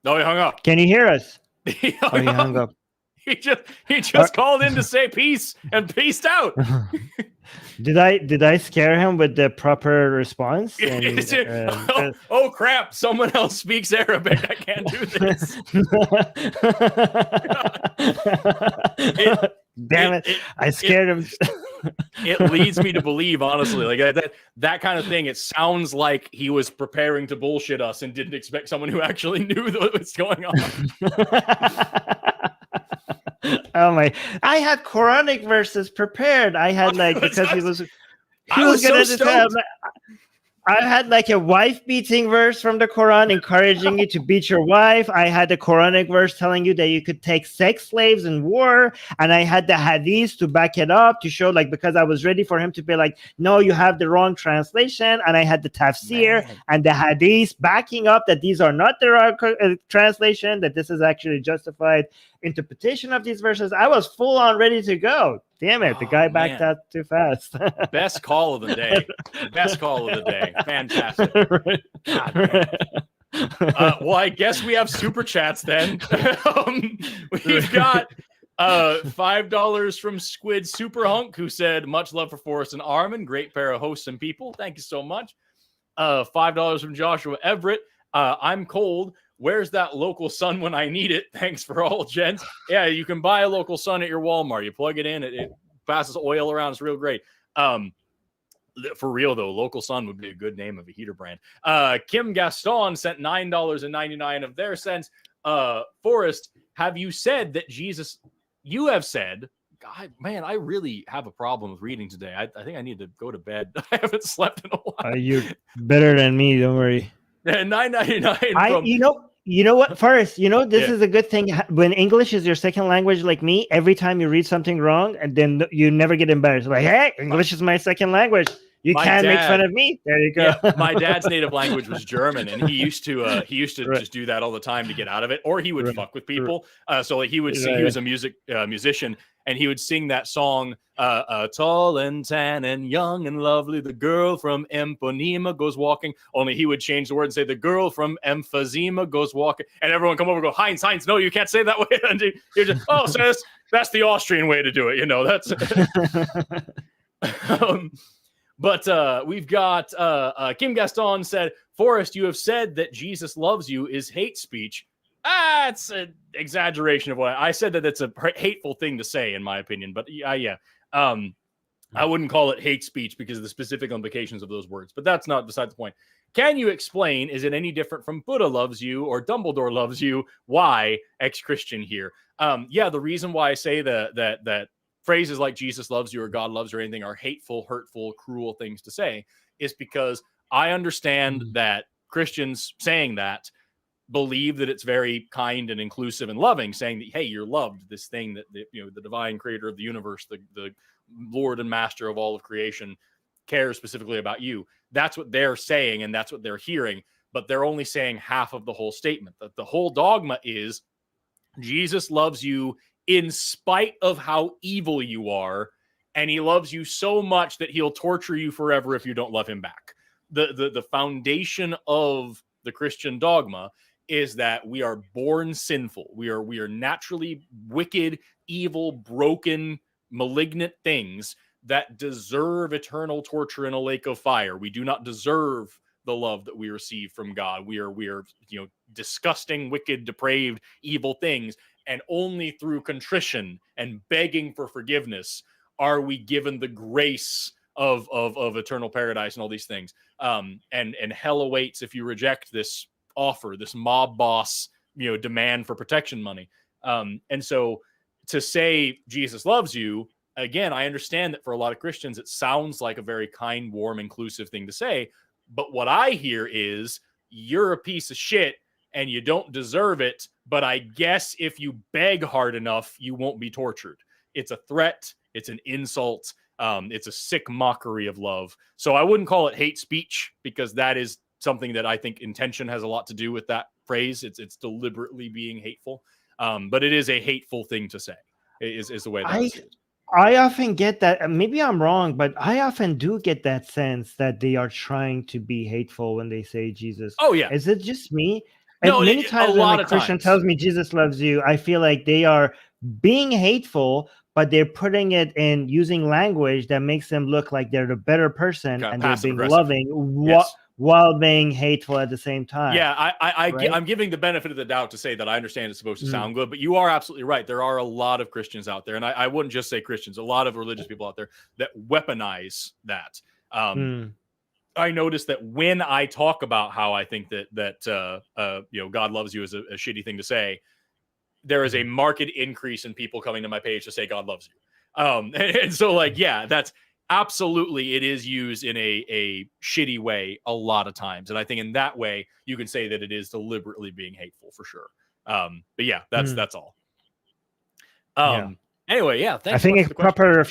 Speaker 1: No, he hung up.
Speaker 2: Can you hear us?
Speaker 1: He hung up. He just called in to say peace and peaced out.
Speaker 2: Did I scare him with the proper response?
Speaker 1: Oh crap! Someone else speaks Arabic. I can't do this.
Speaker 2: Damn it! I scared him.
Speaker 1: It leads me to believe, honestly, like that kind of thing. It sounds like he was preparing to bullshit us and didn't expect someone who actually knew what was going on.
Speaker 2: Oh my! I had Quranic verses prepared. I had because he was
Speaker 1: so stoked.
Speaker 2: I had like a wife beating verse from the Quran encouraging you to beat your wife. I had a Quranic verse telling you that you could take sex slaves in war. And I had the hadith to back it up to show because I was ready for him to be like, no, you have the wrong translation. And I had the tafsir and the hadith backing up that these are not the wrong translation, that this is actually justified interpretation of these verses. I was full on ready to go. Damn it, the guy backed out too fast.
Speaker 1: Best call of the day. Best call of the day. Fantastic. Well, I guess we have super chats then. We've got $5 from Squid Super Hunk, who said, much love for Forrest and Armin. Great pair of hosts and people. Thank you so much. $5 from Joshua Everett. I'm cold. Where's that local sun when I need it? Thanks for all, gents. Yeah, you can buy a local sun at your Walmart. You plug it in, it passes oil around. It's real great. For real, though, local sun would be a good name of a heater brand. Kim Gaston sent $9.99 of their cents. Forrest, have you said that Jesus, you have said, God, man, I really have a problem with reading today. I think I need to go to bed. I haven't slept in a while.
Speaker 2: You're better than me. Don't worry.
Speaker 1: $9.99.
Speaker 2: You know what, Forrest? This is a good thing. When English is your second language, like me, every time you read something wrong, and then you never get embarrassed. Like, hey, English is my second language. You can't make fun of me. There you go.
Speaker 1: Yeah, my dad's native language was German, and he used to just do that all the time to get out of it, or he would fuck with people. So he would sing. He was a musician, and he would sing that song, tall and tan and young and lovely, the girl from Emphonema goes walking. Only he would change the word and say, the girl from emphysema goes walking. And everyone come over and go, Heinz, no, you can't say that way. And you're just, so that's the Austrian way to do it. That's But we've got Kim Gaston said, Forrest, you have said that Jesus loves you is hate speech. It's an exaggeration of what I said, that it's a hateful thing to say, in my opinion. But yeah. I wouldn't call it hate speech because of the specific implications of those words, but that's not beside the point. Can you explain, is it any different from Buddha loves you or Dumbledore loves you? Why ex-Christian here? Yeah, the reason why I say that phrases like Jesus loves you or God loves you or anything are hateful, hurtful, cruel things to say is because I understand that Christians saying that believe that it's very kind and inclusive and loving, saying that, hey, you're loved, this thing that the divine creator of the universe, the Lord and master of all of creation cares specifically about you. That's what they're saying, and that's what they're hearing, but they're only saying half of the whole statement. That the whole dogma is Jesus loves you in spite of how evil you are, and he loves you so much that he'll torture you forever if you don't love him back. The foundation of the Christian dogma is that we are born sinful. We are naturally wicked, evil, broken, malignant things that deserve eternal torture in a lake of fire. We do not deserve the love that we receive from God. We are disgusting, wicked, depraved, evil things, and only through contrition and begging for forgiveness are we given the grace of eternal paradise and all these things. And hell awaits if you reject this offer, this mob boss, demand for protection money. And so to say Jesus loves you, again, I understand that for a lot of Christians, it sounds like a very kind, warm, inclusive thing to say. But what I hear is you're a piece of shit and you don't deserve it. But I guess if you beg hard enough, you won't be tortured. It's a threat. It's an insult. It's a sick mockery of love. So I wouldn't call it hate speech because that is something that I think intention has a lot to do with that phrase. It's deliberately being hateful. But it is a hateful thing to say is the way that I see it.
Speaker 2: I often get that. Maybe I'm wrong, but I often do get that sense that they are trying to be hateful when they say Jesus.
Speaker 1: Oh, yeah.
Speaker 2: Is it just me?
Speaker 1: No,
Speaker 2: and many times when a Christian tells me Jesus loves you, I feel like they are being hateful, but they're putting it in using language that makes them look like they're the better person and they're being loving while being hateful at the same time.
Speaker 1: Yeah, I'm giving the benefit of the doubt to say that I understand it's supposed to sound good, but you are absolutely right. There are a lot of Christians out there, and I wouldn't just say Christians, a lot of religious people out there that weaponize that. I noticed that when I talk about how I think that God loves you is a shitty thing to say, there is a marked increase in people coming to my page to say God loves you. And so that's absolutely, it is used in a shitty way a lot of times. And I think in that way, you can say that it is deliberately being hateful for sure. But yeah, that's all. Anyway, yeah, thanks.
Speaker 2: I think it's proper.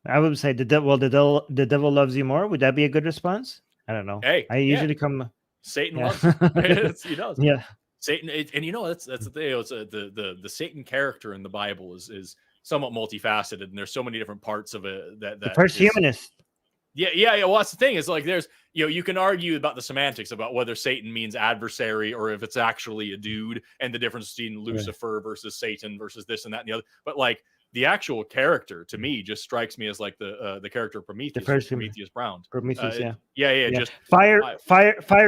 Speaker 2: I would say the devil loves you more. Would that be a good response? I don't know.
Speaker 1: Hey,
Speaker 2: I usually come.
Speaker 1: Satan loves you. He does.
Speaker 2: Yeah.
Speaker 1: Satan, and that's the thing. It's the Satan character in the Bible is somewhat multifaceted, and there's so many different parts of it that
Speaker 2: the first humanist.
Speaker 1: Yeah. Well, that's the thing. Is like there's you can argue about the semantics about whether Satan means adversary or if it's actually a dude, and the difference between Lucifer versus Satan versus this and that and the other. But like the actual character to me just strikes me as like the character of Prometheus,
Speaker 2: the first
Speaker 1: Prometheus Brown.
Speaker 2: Prometheus,
Speaker 1: yeah. Just
Speaker 2: fire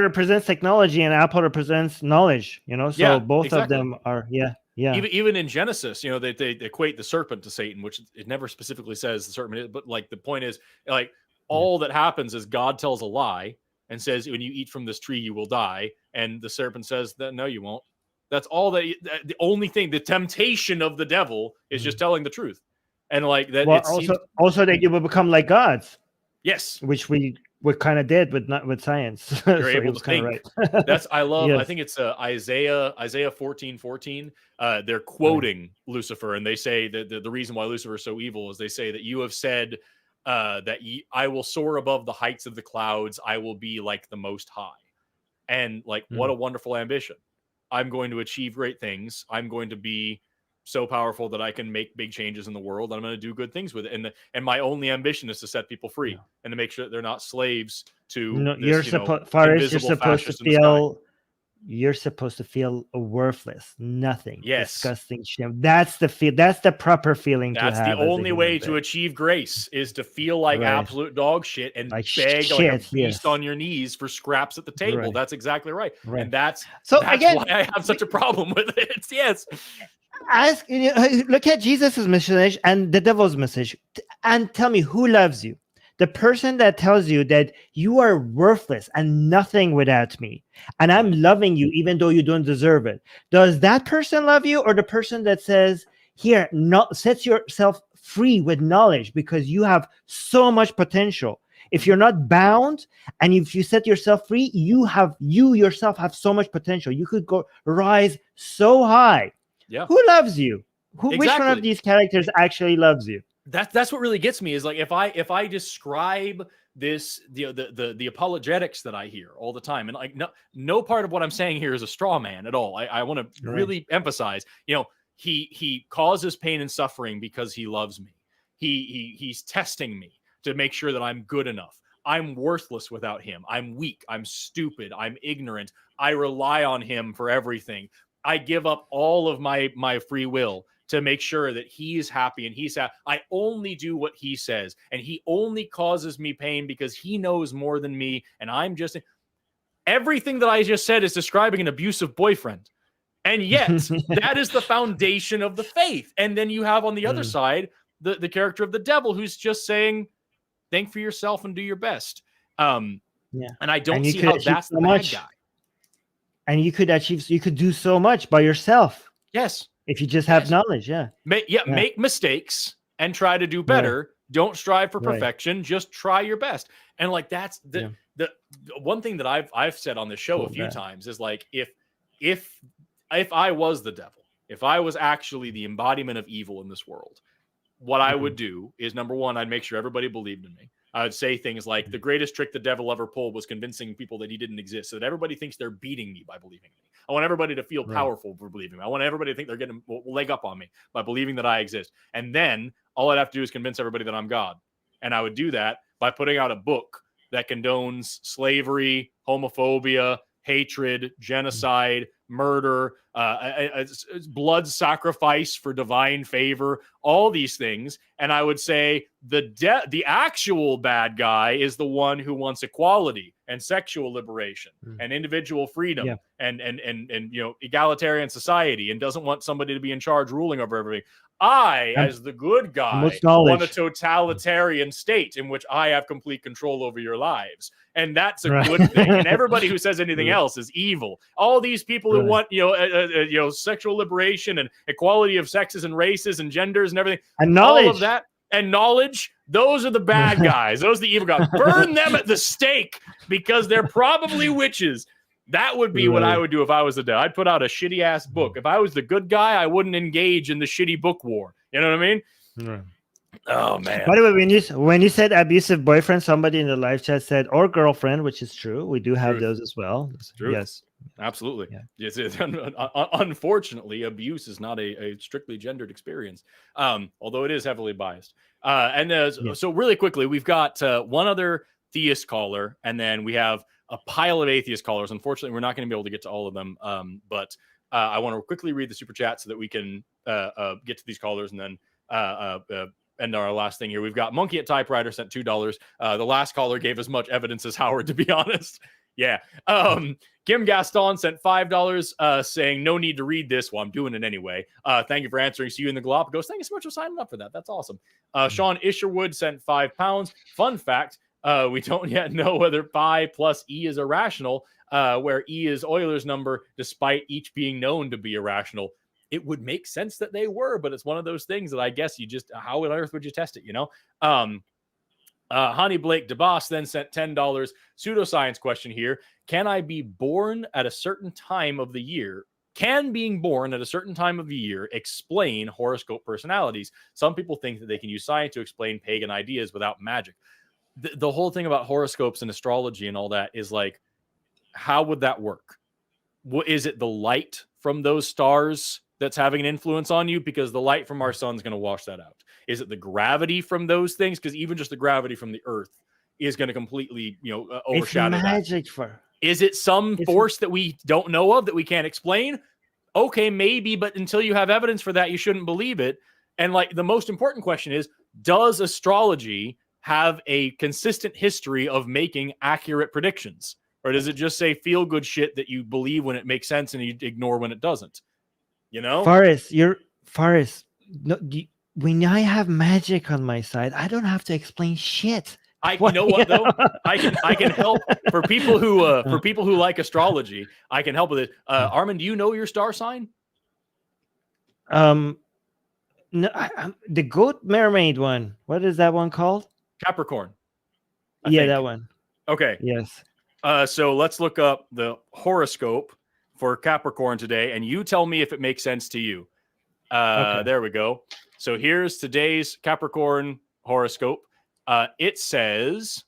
Speaker 2: represents technology, and apple represents knowledge. So both of them are
Speaker 1: Even in Genesis, they equate the serpent to Satan, which it never specifically says the serpent is, but like the point is like all that happens is God tells a lie and says, when you eat from this tree, you will die. And the serpent says that no, you won't. That's all the only thing, the temptation of the devil is just telling the truth. And like that.
Speaker 2: Well, also that you will become like gods.
Speaker 1: Yes.
Speaker 2: Which we kind of did, but not with science.
Speaker 1: You're able to think. Right. That's I love.
Speaker 2: Yes.
Speaker 1: I think it's Isaiah 14:14. They're quoting Lucifer, and they say that the reason why Lucifer is so evil is they say that you have said that I will soar above the heights of the clouds. I will be like the Most High, and like what a wonderful ambition. I'm going to achieve great things. I'm going to be so powerful that I can make big changes in the world. I'm going to do good things with it. And my only ambition is to set people free and to make sure that they're not slaves to
Speaker 2: you're supposed to feel you're supposed to feel worthless, nothing, disgusting shame. That's the proper feeling.
Speaker 1: That's
Speaker 2: to have
Speaker 1: the only way to achieve grace is to feel like absolute dog shit and beg like a beast on your knees for scraps at the table. That's exactly right. And that's why I have such a problem with it. Yes.
Speaker 2: Look at Jesus's message and the devil's message. And tell me, who loves you? The person that tells you that you are worthless and nothing without me, and I'm loving you even though you don't deserve it. Does that person love you, or the person that says, here, sets yourself free with knowledge because you have so much potential? If you're not bound and if you set yourself free, you yourself have so much potential. You could rise so high.
Speaker 1: Yeah.
Speaker 2: Who loves you? Which one
Speaker 1: Exactly.
Speaker 2: of these characters actually loves you?
Speaker 1: That's what really gets me is like if I describe this the apologetics that I hear all the time, and like no part of what I'm saying here is a straw man at all. I want to really emphasize, he causes pain and suffering because he loves me. He's testing me to make sure that I'm good enough. I'm worthless without him. I'm weak. I'm stupid. I'm ignorant. I rely on him for everything. I give up all of my free will to make sure that he is happy and he's happy. I only do what he says, and he only causes me pain because he knows more than me. And I'm just everything that I just said is describing an abusive boyfriend. And yet that is the foundation of the faith. And then you have on the other side, the character of the devil, who's just saying, think for yourself and do your best. And I don't see how that's the bad guy.
Speaker 2: And you could do so much by yourself.
Speaker 1: Yes.
Speaker 2: If you just have knowledge,
Speaker 1: make mistakes and try to do better. Don't strive for perfection. Just try your best. And like that's the one thing that I've said on the show a few times is like if I was the devil, if I was actually the embodiment of evil in this world, what I would do is, number one, I'd make sure everybody believed in me. I would say things like the greatest trick the devil ever pulled was convincing people that he didn't exist, so that everybody thinks they're beating me by believing in me. I want everybody to feel powerful for believing me. I want everybody to think they're getting a leg up on me by believing that I exist. And then all I'd have to do is convince everybody that I'm God. And I would do that by putting out a book that condones slavery, homophobia, hatred, genocide, murder, blood sacrifice for divine favor, all these things. And I would say the actual bad guy is the one who wants equality and sexual liberation and individual freedom and egalitarian society, and doesn't want somebody to be in charge ruling over everything. I, as the good guy, want a totalitarian state in which I have complete control over your lives. And that's a good thing. And everybody who says anything else is evil. All these people who want, sexual liberation and equality of sexes and races and genders and everything,
Speaker 2: and knowledge,
Speaker 1: all of that, and knowledge, those are the bad guys. Those are the evil guys. Burn them at the stake because they're probably witches. That would be what I would do if I was the devil. I'd put out a shitty ass book. If I was the good guy, I wouldn't engage in the shitty book war. You know what I mean? Oh man.
Speaker 2: By the way, when you said abusive boyfriend, somebody in the live chat said or girlfriend, which is true. We do have those as well.
Speaker 1: Truth.
Speaker 2: Yes.
Speaker 1: Absolutely. Yeah. Yes, unfortunately, abuse is not a strictly gendered experience, although it is heavily biased. So really quickly, we've got one other theist caller, and then we have a pile of atheist callers. Unfortunately, we're not going to be able to get to all of them, but I want to quickly read the super chat so that we can get to these callers and then end our last thing here. We've got Monkey at Typewriter sent $2. The last caller gave as much evidence as Howard, to be honest. Yeah. Kim Gaston sent $5 saying, no need to read this. Well, I'm doing it anyway. Thank you for answering. See you in the Galapagos. Thank you so much for signing up for that. That's awesome. Sean Isherwood sent £5. Fun fact, we don't yet know whether pi plus e is irrational, where e is Euler's number, despite each being known to be irrational. It would make sense that they were, but it's one of those things that I guess you just, how on earth would you test it, Honey Blake DeBoss then sent $10. Pseudoscience question here. Can I be born at a certain time of the year? Can being born at a certain time of the year explain horoscope personalities? Some people think that they can use science to explain pagan ideas without magic. The whole thing about horoscopes and astrology and all that is like, how would that work? Is it the light from those stars that's having an influence on you? Because the light from our sun is going to wash that out. Is it the gravity from those things? Because even just the gravity from the earth is going to completely, overshadow that. Is it some force that we don't know of that we can't explain? Okay, maybe, but until you have evidence for that, you shouldn't believe it. And like the most important question is, does astrology have a consistent history of making accurate predictions? Or does it just say feel good shit that you believe when it makes sense and you ignore when it doesn't?
Speaker 2: Forrest, when I have magic on my side, I don't have to explain shit.
Speaker 1: You know what though? I can help for people who like astrology. I can help with it. Armin, do you know your star sign?
Speaker 2: No, the goat mermaid one. What is that one called?
Speaker 1: Capricorn. I
Speaker 2: Yeah,
Speaker 1: think.
Speaker 2: that one.
Speaker 1: Okay.
Speaker 2: Yes.
Speaker 1: So let's look up the horoscope for Capricorn today, and you tell me if it makes sense to you.
Speaker 2: Okay.
Speaker 1: There we go. So here's today's Capricorn horoscope. It says,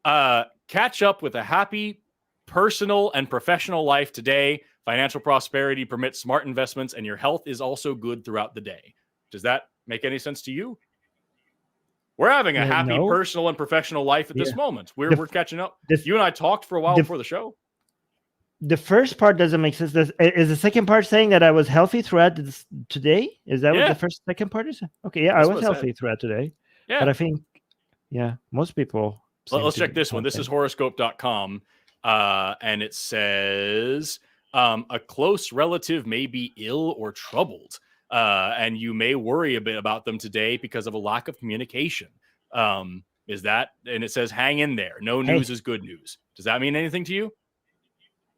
Speaker 1: catch up with a happy personal and professional life today. Financial prosperity permits smart investments, and your health is also good throughout the day. Does that make any sense to you? We're having a happy personal and professional life at this moment. We're catching up. You and I talked for a while before the show.
Speaker 2: The first part doesn't make sense. Is the second part saying that I was healthy throughout today? Is that what the second part is? Okay, yeah, I was healthy throughout today.
Speaker 1: Yeah.
Speaker 2: But I think, most people.
Speaker 1: Let's check this one. This is horoscope.com. And it says, a close relative may be ill or troubled. And you may worry a bit about them today because of a lack of communication. Is that? And it says, hang in there. No news is good news. Does that mean anything to you?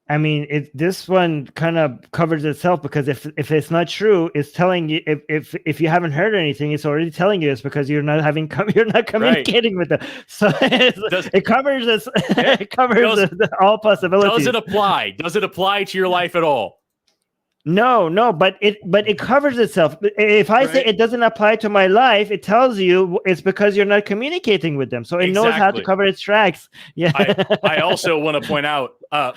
Speaker 2: I mean, this one kind of covers itself, because if it's not true, it's telling you, if you haven't heard anything, it's already telling you it's because you're not communicating with them. So it covers this. It covers all possibilities.
Speaker 1: Does it apply? Does it apply to your life at all?
Speaker 2: No, but it covers itself. If I say it doesn't apply to my life, it tells you it's because you're not communicating with them. So it knows how to cover its tracks. Yeah.
Speaker 1: I also want to point out,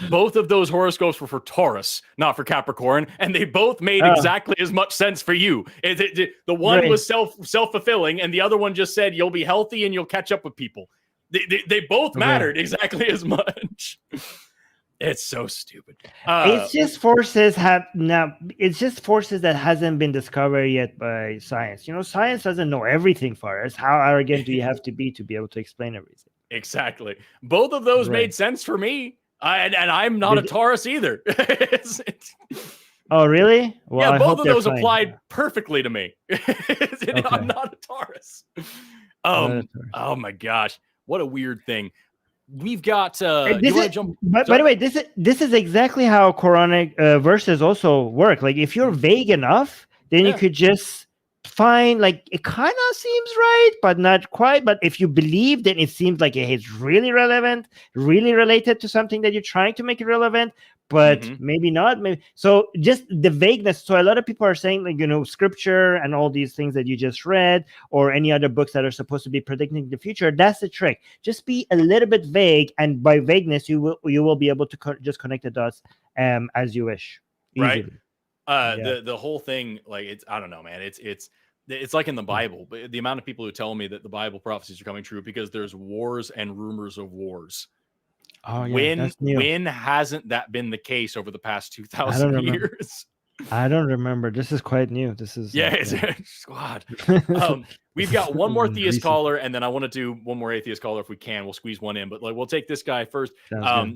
Speaker 1: both of those horoscopes were for Taurus, not for Capricorn, and they both made exactly as much sense for you. The one was self-fulfilling, and the other one just said you'll be healthy and you'll catch up with people. They both mattered exactly as much. It's so stupid.
Speaker 2: It's just forces that hasn't been discovered yet by science. Science doesn't know everything for us. How arrogant do you have to be able to explain everything?
Speaker 1: Exactly. Both of those made sense for me. And I'm not a Taurus either.
Speaker 2: Oh, really?
Speaker 1: Well, yeah, both of those applied perfectly to me. I'm not a Taurus. Oh my gosh. What a weird thing. We've got by
Speaker 2: the way, this is exactly how Quranic verses also work. Like, if you're vague enough, then you could just find, like, it kind of seems right, but not quite. But if you believe, then it seems like it is really relevant, really related to something that you're trying to make it relevant, but maybe not. So just the vagueness. So a lot of people are saying, like, scripture and all these things that you just read, or any other books that are supposed to be predicting the future. That's the trick. Just be a little bit vague, and by vagueness, you will be able to just connect the dots as you wish.
Speaker 1: Easily. Right. The whole thing, like, I don't know, man. It's like in the Bible, but the amount of people who tell me that the Bible prophecies are coming true because there's wars and rumors of wars.
Speaker 2: Oh, yeah,
Speaker 1: when hasn't that been the case over the past 2,000 years?
Speaker 2: I don't remember. This is quite new. This is
Speaker 1: squad. We've got one more theist caller, and then I want to do one more atheist caller if we can. We'll squeeze one in, but we'll take this guy first.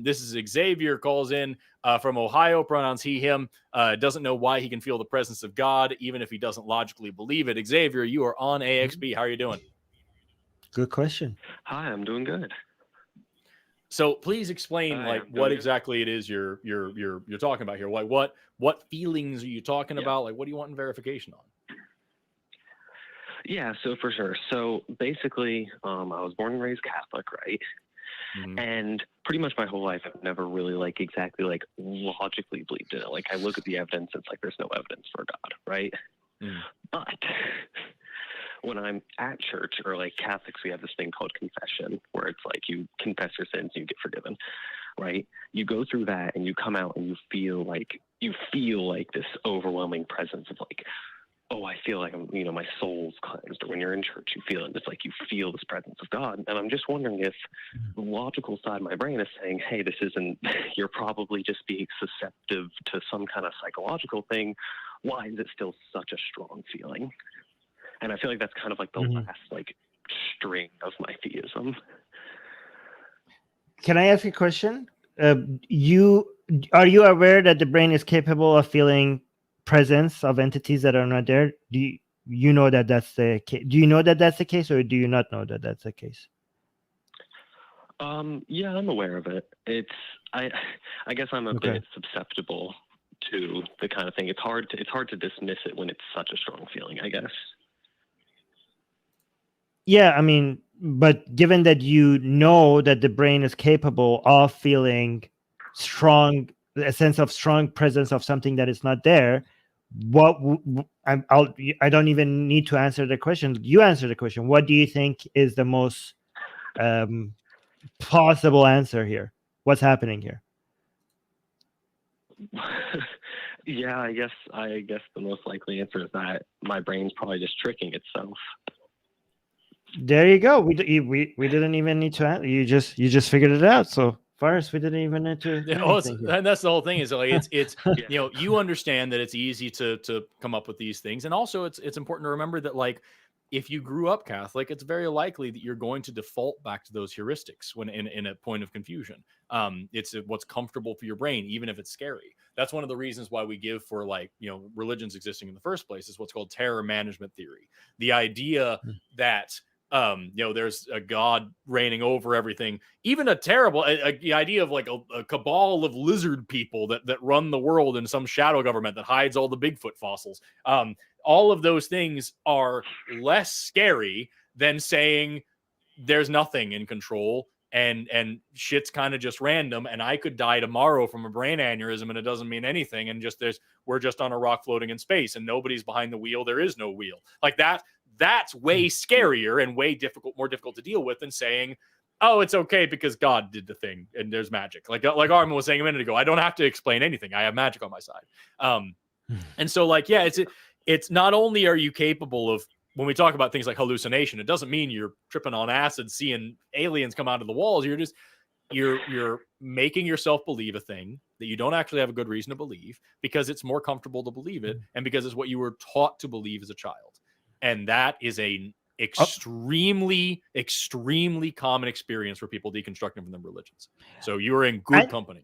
Speaker 1: This is Xavier, calls in from Ohio, pronouns he, him. Doesn't know why he can feel the presence of God, even if he doesn't logically believe it. Xavier, you are on AXB. How are you doing?
Speaker 2: Good question.
Speaker 5: Hi, I'm doing good.
Speaker 1: So please explain what exactly it is you're talking about here. What feelings are you talking about? Like, what do you want in verification on?
Speaker 5: Yeah, so for sure. So basically, I was born and raised Catholic, right? And pretty much my whole life, I've never really exactly logically believed in it. Like, I look at the evidence, it's like there's no evidence for God, right? But when I'm at church, or like Catholics, we have this thing called confession, where it's like you confess your sins and you get forgiven, right? You go through that and you come out and you feel like this overwhelming presence of like, oh, I feel like I'm, my soul's cleansed. Or when you're in church, you feel it. It's like you feel this presence of God. And I'm just wondering if the logical side of my brain is saying, hey, this isn't, you're probably just being susceptible to some kind of psychological thing. Why is it still such a strong feeling? And I feel like that's kind of like the last string of my theism.
Speaker 2: Can I ask you a question? Are you aware that the brain is capable of feeling presence of entities that are not there? you know that that's the case? Do you know that that's the case, or do you not know that that's the case?
Speaker 5: Yeah, I'm aware of it. I guess I'm a
Speaker 2: Okay.
Speaker 5: bit susceptible to the kind of thing. It's hard to dismiss it when it's such a strong feeling, I guess.
Speaker 2: Yeah, I mean, but given that you know that the brain is capable of feeling a sense of strong presence of something that is not there, I don't even need to answer the question. You answer the question. What do you think is the most possible answer here? What's happening here?
Speaker 5: Yeah, I guess the most likely answer is that my brain's probably just tricking itself.
Speaker 2: There you go. We didn't even need to answer. You just figured it out. So Forrest, we didn't even need to do anything here.
Speaker 1: And that's the whole thing is like it's you understand that it's easy to come up with these things, and also it's important to remember that like if you grew up Catholic, it's very likely that you're going to default back to those heuristics when in a point of confusion. It's what's comfortable for your brain, even if it's scary. That's one of the reasons why we give for like religions existing in the first place is what's called terror management theory. The idea that there's a God reigning over everything, even the idea of like a cabal of lizard people that run the world in some shadow government that hides all the Bigfoot fossils. All of those things are less scary than saying there's nothing in control and shit's kind of just random and I could die tomorrow from a brain aneurysm and it doesn't mean anything and we're just on a rock floating in space and nobody's behind the wheel. There is no wheel. Like that's way scarier and way more difficult to deal with than saying, oh, it's okay because God did the thing and there's magic. Like Armin was saying a minute ago, I don't have to explain anything. I have magic on my side. And so like, yeah, it's not only are you capable of, when we talk about things like hallucination, it doesn't mean you're tripping on acid, seeing aliens come out of the walls. You're making yourself believe a thing that you don't actually have a good reason to believe because it's more comfortable to believe it. And because it's what you were taught to believe as a child. And that is a extremely, extremely common experience for people deconstructing from their religions. So you are in good company.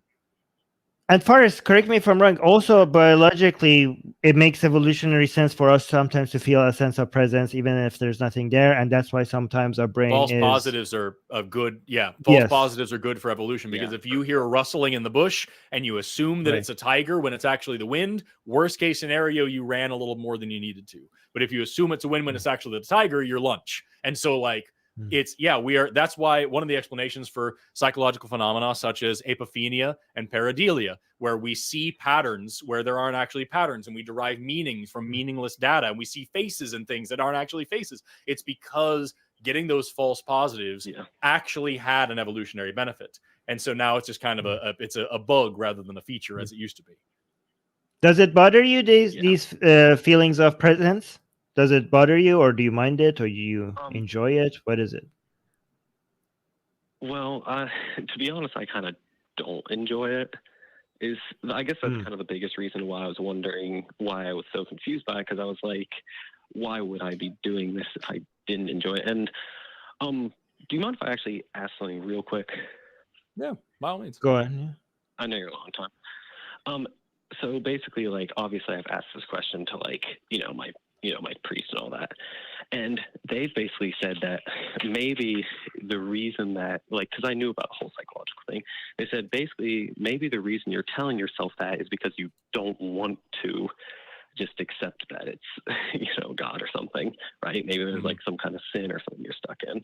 Speaker 2: And Forrest, correct me if I'm wrong. Also, biologically, it makes evolutionary sense for us sometimes to feel a sense of presence, even if there's nothing there, and that's why sometimes our brain
Speaker 1: False positives are a good. Yeah, positives are good for evolution because if you hear a rustling in the bush and you assume that it's a tiger when it's actually the wind, worst case scenario, you ran a little more than you needed to. But if you assume it's a wind when it's actually the tiger, you're lunch. And so like. That's why one of the explanations for psychological phenomena such as apophenia and pareidolia, where we see patterns where there aren't actually patterns and we derive meanings from meaningless data and we see faces and things that aren't actually faces. It's because getting those false positives actually had an evolutionary benefit. And so now it's just kind of a bug rather than a feature as it used to be.
Speaker 2: Does it bother you, these feelings of presence? Does it bother you, or do you mind it, or you enjoy it? What is it?
Speaker 5: Well, to be honest, I kind of don't enjoy it. I guess that's kind of the biggest reason why I was wondering why I was so confused by it, because I was like, why would I be doing this if I didn't enjoy it? And do you mind if I actually ask something real quick?
Speaker 1: Yeah, by all means.
Speaker 2: Go ahead. Yeah.
Speaker 5: I know you're a long time. So basically, like, obviously I've asked this question to like, my priest and all that. And they've basically said that maybe the reason that, like, because I knew about the whole psychological thing, they said basically maybe the reason you're telling yourself that is because you don't want to just accept that it's, God or something, right? Maybe there's like some kind of sin or something you're stuck in.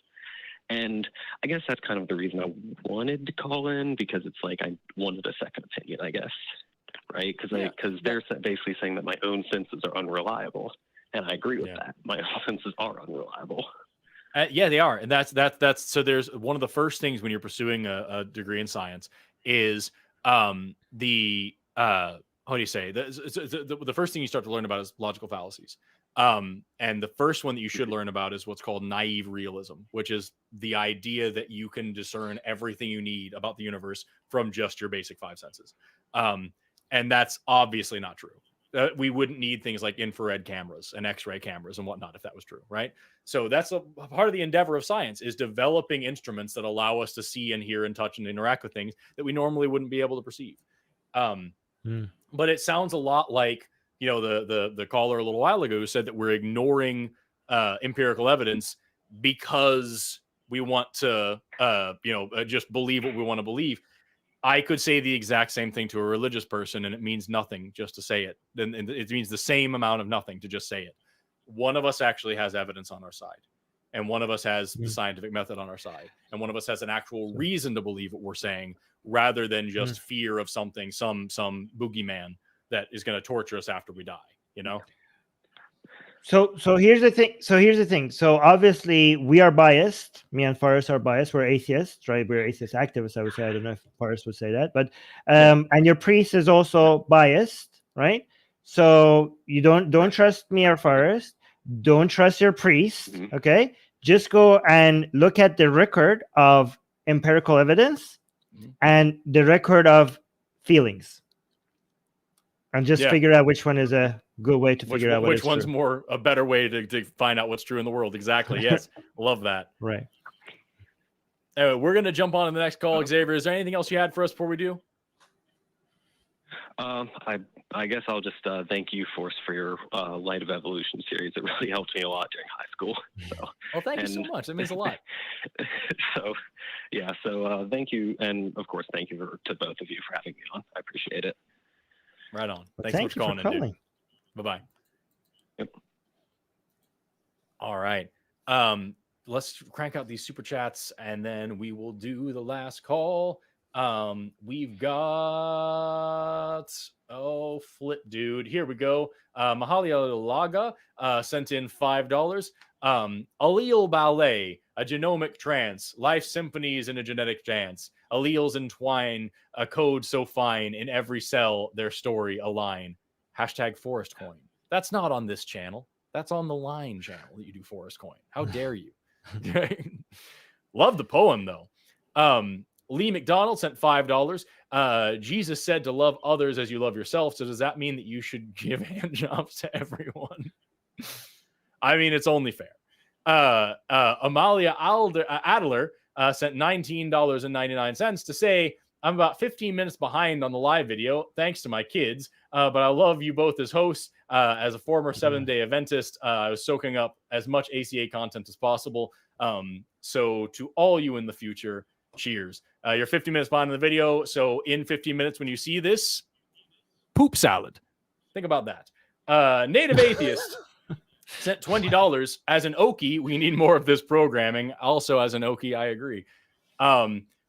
Speaker 5: And I guess that's kind of the reason I wanted to call in, because it's like I wanted a second opinion, I guess, right? Because they're basically saying that my own senses are unreliable. And I agree with that. My offenses are unreliable.
Speaker 1: Yeah, they are. And that's so there's one of the first things when you're pursuing a degree in science is how do you say? The first thing you start to learn about is logical fallacies. And the first one that you should learn about is what's called naive realism, which is the idea that you can discern everything you need about the universe from just your basic five senses. And that's obviously not true. We wouldn't need things like infrared cameras and X-ray cameras and whatnot if that was true, right? So that's a part of the endeavor of science, is developing instruments that allow us to see and hear and touch and interact with things that we normally wouldn't be able to perceive. But it sounds a lot like, the caller a little while ago who said that we're ignoring empirical evidence because we want to, just believe what we want to believe. I could say the exact same thing to a religious person, and it means nothing just to say it. Then it means the same amount of nothing to just say it. One of us actually has evidence on our side, and one of us has the scientific method on our side, and one of us has an actual reason to believe what we're saying, rather than just fear of something, some boogeyman that is going to torture us after we die.
Speaker 2: So here's the thing. So obviously we are biased. Me and Forrest are biased. We're atheists, right? We're atheist activists, I would say. I don't know if Forrest would say that, but and your priest is also biased, right? So you don't trust me or Forrest. Don't trust your priest. Okay, just go and look at the record of empirical evidence and the record of feelings, and just figure out which one is a good way to figure out
Speaker 1: which one's more a better way to find out what's true in the world. Exactly. Yes. Love that.
Speaker 2: Right.
Speaker 1: Anyway, we're going to jump on to the next call. Xavier, is there anything else you had for us before we do?
Speaker 5: I guess I'll just thank you, Forrest, for your Light of Evolution series. It really helped me a lot during high school. So,
Speaker 1: well, thank you so much. That means a lot.
Speaker 5: So thank you. And of course, thank you to both of you for having me on. I appreciate it.
Speaker 1: Right on.
Speaker 2: Well,
Speaker 1: Thanks for calling in, dude. Bye-bye.
Speaker 5: Yep.
Speaker 1: All right. Let's crank out these super chats, and then we will do the last call. We've got Flip Dude. Here we go. Mahalia Laga sent in $5. Allele ballet, a genomic trance, life symphonies in a genetic dance. Alleles entwine, a code so fine, in every cell their story align. Hashtag Forest Coin. That's not on this channel. That's on the Line channel that you do Forest Coin. How dare you? Love the poem, though. Lee McDonald sent $5. Jesus said to love others as you love yourself. So does that mean that you should give handjobs to everyone? I mean, it's only fair. Amalia Adler sent $19.99 to say, I'm about 15 minutes behind on the live video, thanks to my kids, but I love you both as hosts. As a former 7-day Adventist, I was soaking up as much ACA content as possible. So to all you in the future, cheers. You're 15 minutes behind on the video, so in 15 minutes when you see this, poop salad. Think about that. Native Atheist sent $20. As an Okie, we need more of this programming. Also, as an Okie, I agree.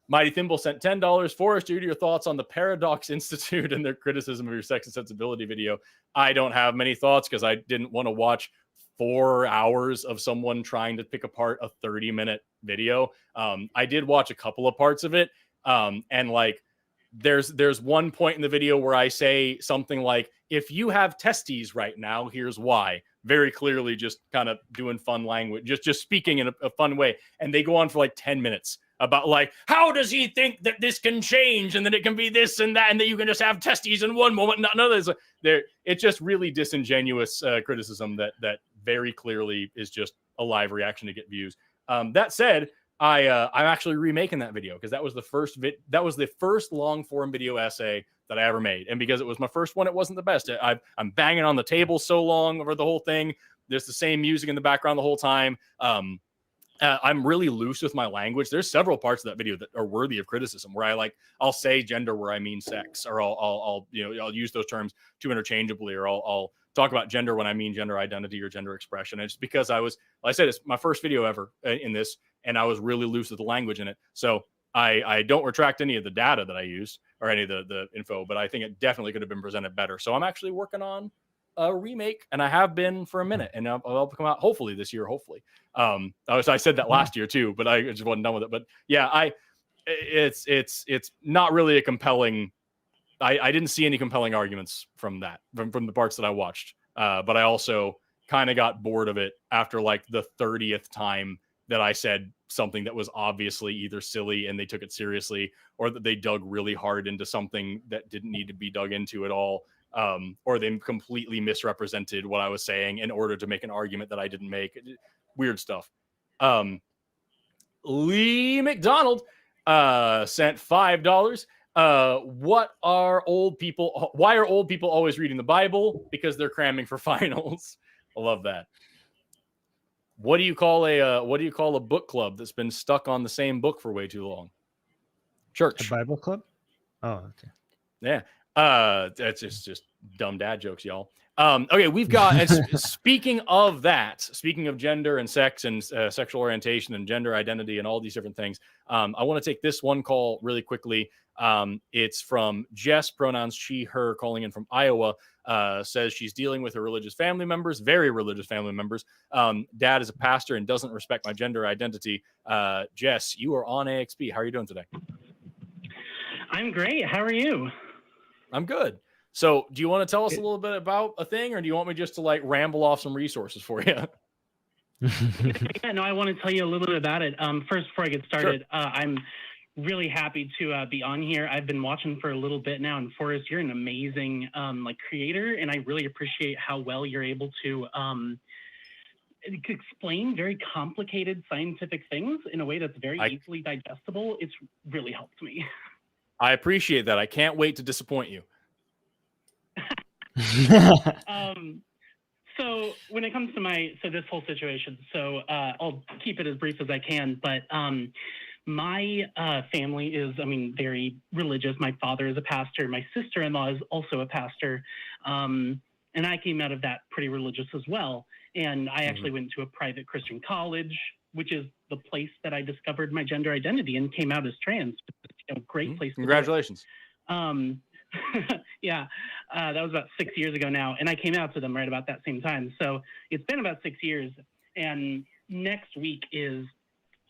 Speaker 1: Mighty Thimble sent $10. Forrest, due to your thoughts on the Paradox Institute and their criticism of your sex and sensibility video. I don't have many thoughts because I didn't want to watch 4 hours of someone trying to pick apart a 30-minute video. I did watch a couple of parts of it. And like, there's one point in the video where I say something like, if you have testes right now, here's why. Very clearly just kind of doing fun language, just speaking in a fun way. And they go on for like 10 minutes about like, how does he think that this can change and that it can be this and that and that you can just have testes in one moment? None of this. It's just really disingenuous criticism that very clearly is just a live reaction to get views. That said, I'm actually remaking that video because that was the first long form video essay that I ever made, and because it was my first one, it wasn't the best. I'm banging on the table so long over the whole thing. There's the same music in the background the whole time. I'm really loose with my language. There's several parts of that video that are worthy of criticism where I'll say gender where I mean sex, or I'll use those terms too interchangeably, or I'll talk about gender when I mean gender identity or gender expression. And it's because like I said, it's my first video ever in this, and I was really loose with the language in it. So I don't retract any of the data that I used or any of the info, but I think it definitely could have been presented better. So I'm actually working on a remake, and I have been for a minute, and I'll come out hopefully this year. Hopefully, I said that last year too, but I just wasn't done with it. But yeah, it's not really a compelling. I didn't see any compelling arguments from that from the parts that I watched. But I also kind of got bored of it after like the 30th time that I said something that was obviously either silly and they took it seriously, or that they dug really hard into something that didn't need to be dug into at all. Or they completely misrepresented what I was saying in order to make an argument that I didn't make. Weird stuff. Lee McDonald sent $5. Why are old people always reading the Bible? Because they're cramming for finals. I love that. What do you call a book club that's been stuck on the same book for way too long? Church.
Speaker 2: A Bible club? Oh, okay.
Speaker 1: Yeah. That's just dumb dad jokes, y'all. Okay, we've got, and speaking of gender and sex and sexual orientation and gender identity and all these different things, I want to take this one call really quickly. It's from Jess, pronouns she, her, calling in from Iowa. Says she's dealing with her religious family members, very religious family members. Dad is a pastor and doesn't respect my gender identity. Jess, you are on AXP. How are you doing today?
Speaker 6: I'm great. How are you?
Speaker 1: I'm good. So do you want to tell us a little bit about a thing, or do you want me just to like ramble off some resources for you?
Speaker 6: Yeah, no, I want to tell you a little bit about it. First, before I get started, sure. I'm really happy to be on here. I've been watching for a little bit now, and Forrest, you're an amazing creator, and I really appreciate how well you're able to explain very complicated scientific things in a way that's very easily digestible. It's really helped me.
Speaker 1: I appreciate that. I can't wait to disappoint you.
Speaker 6: So when it comes to this whole situation, I'll keep it as brief as I can, but my family is, very religious. My father is a pastor. My sister-in-law is also a pastor. And I came out of that pretty religious as well. And I actually went to a private Christian college, which is the place that I discovered my gender identity and came out as trans. Great place.
Speaker 1: Congratulations.
Speaker 6: Yeah, that was about 6 years ago now. And I came out to them right about that same time. So it's been about 6 years. And next week is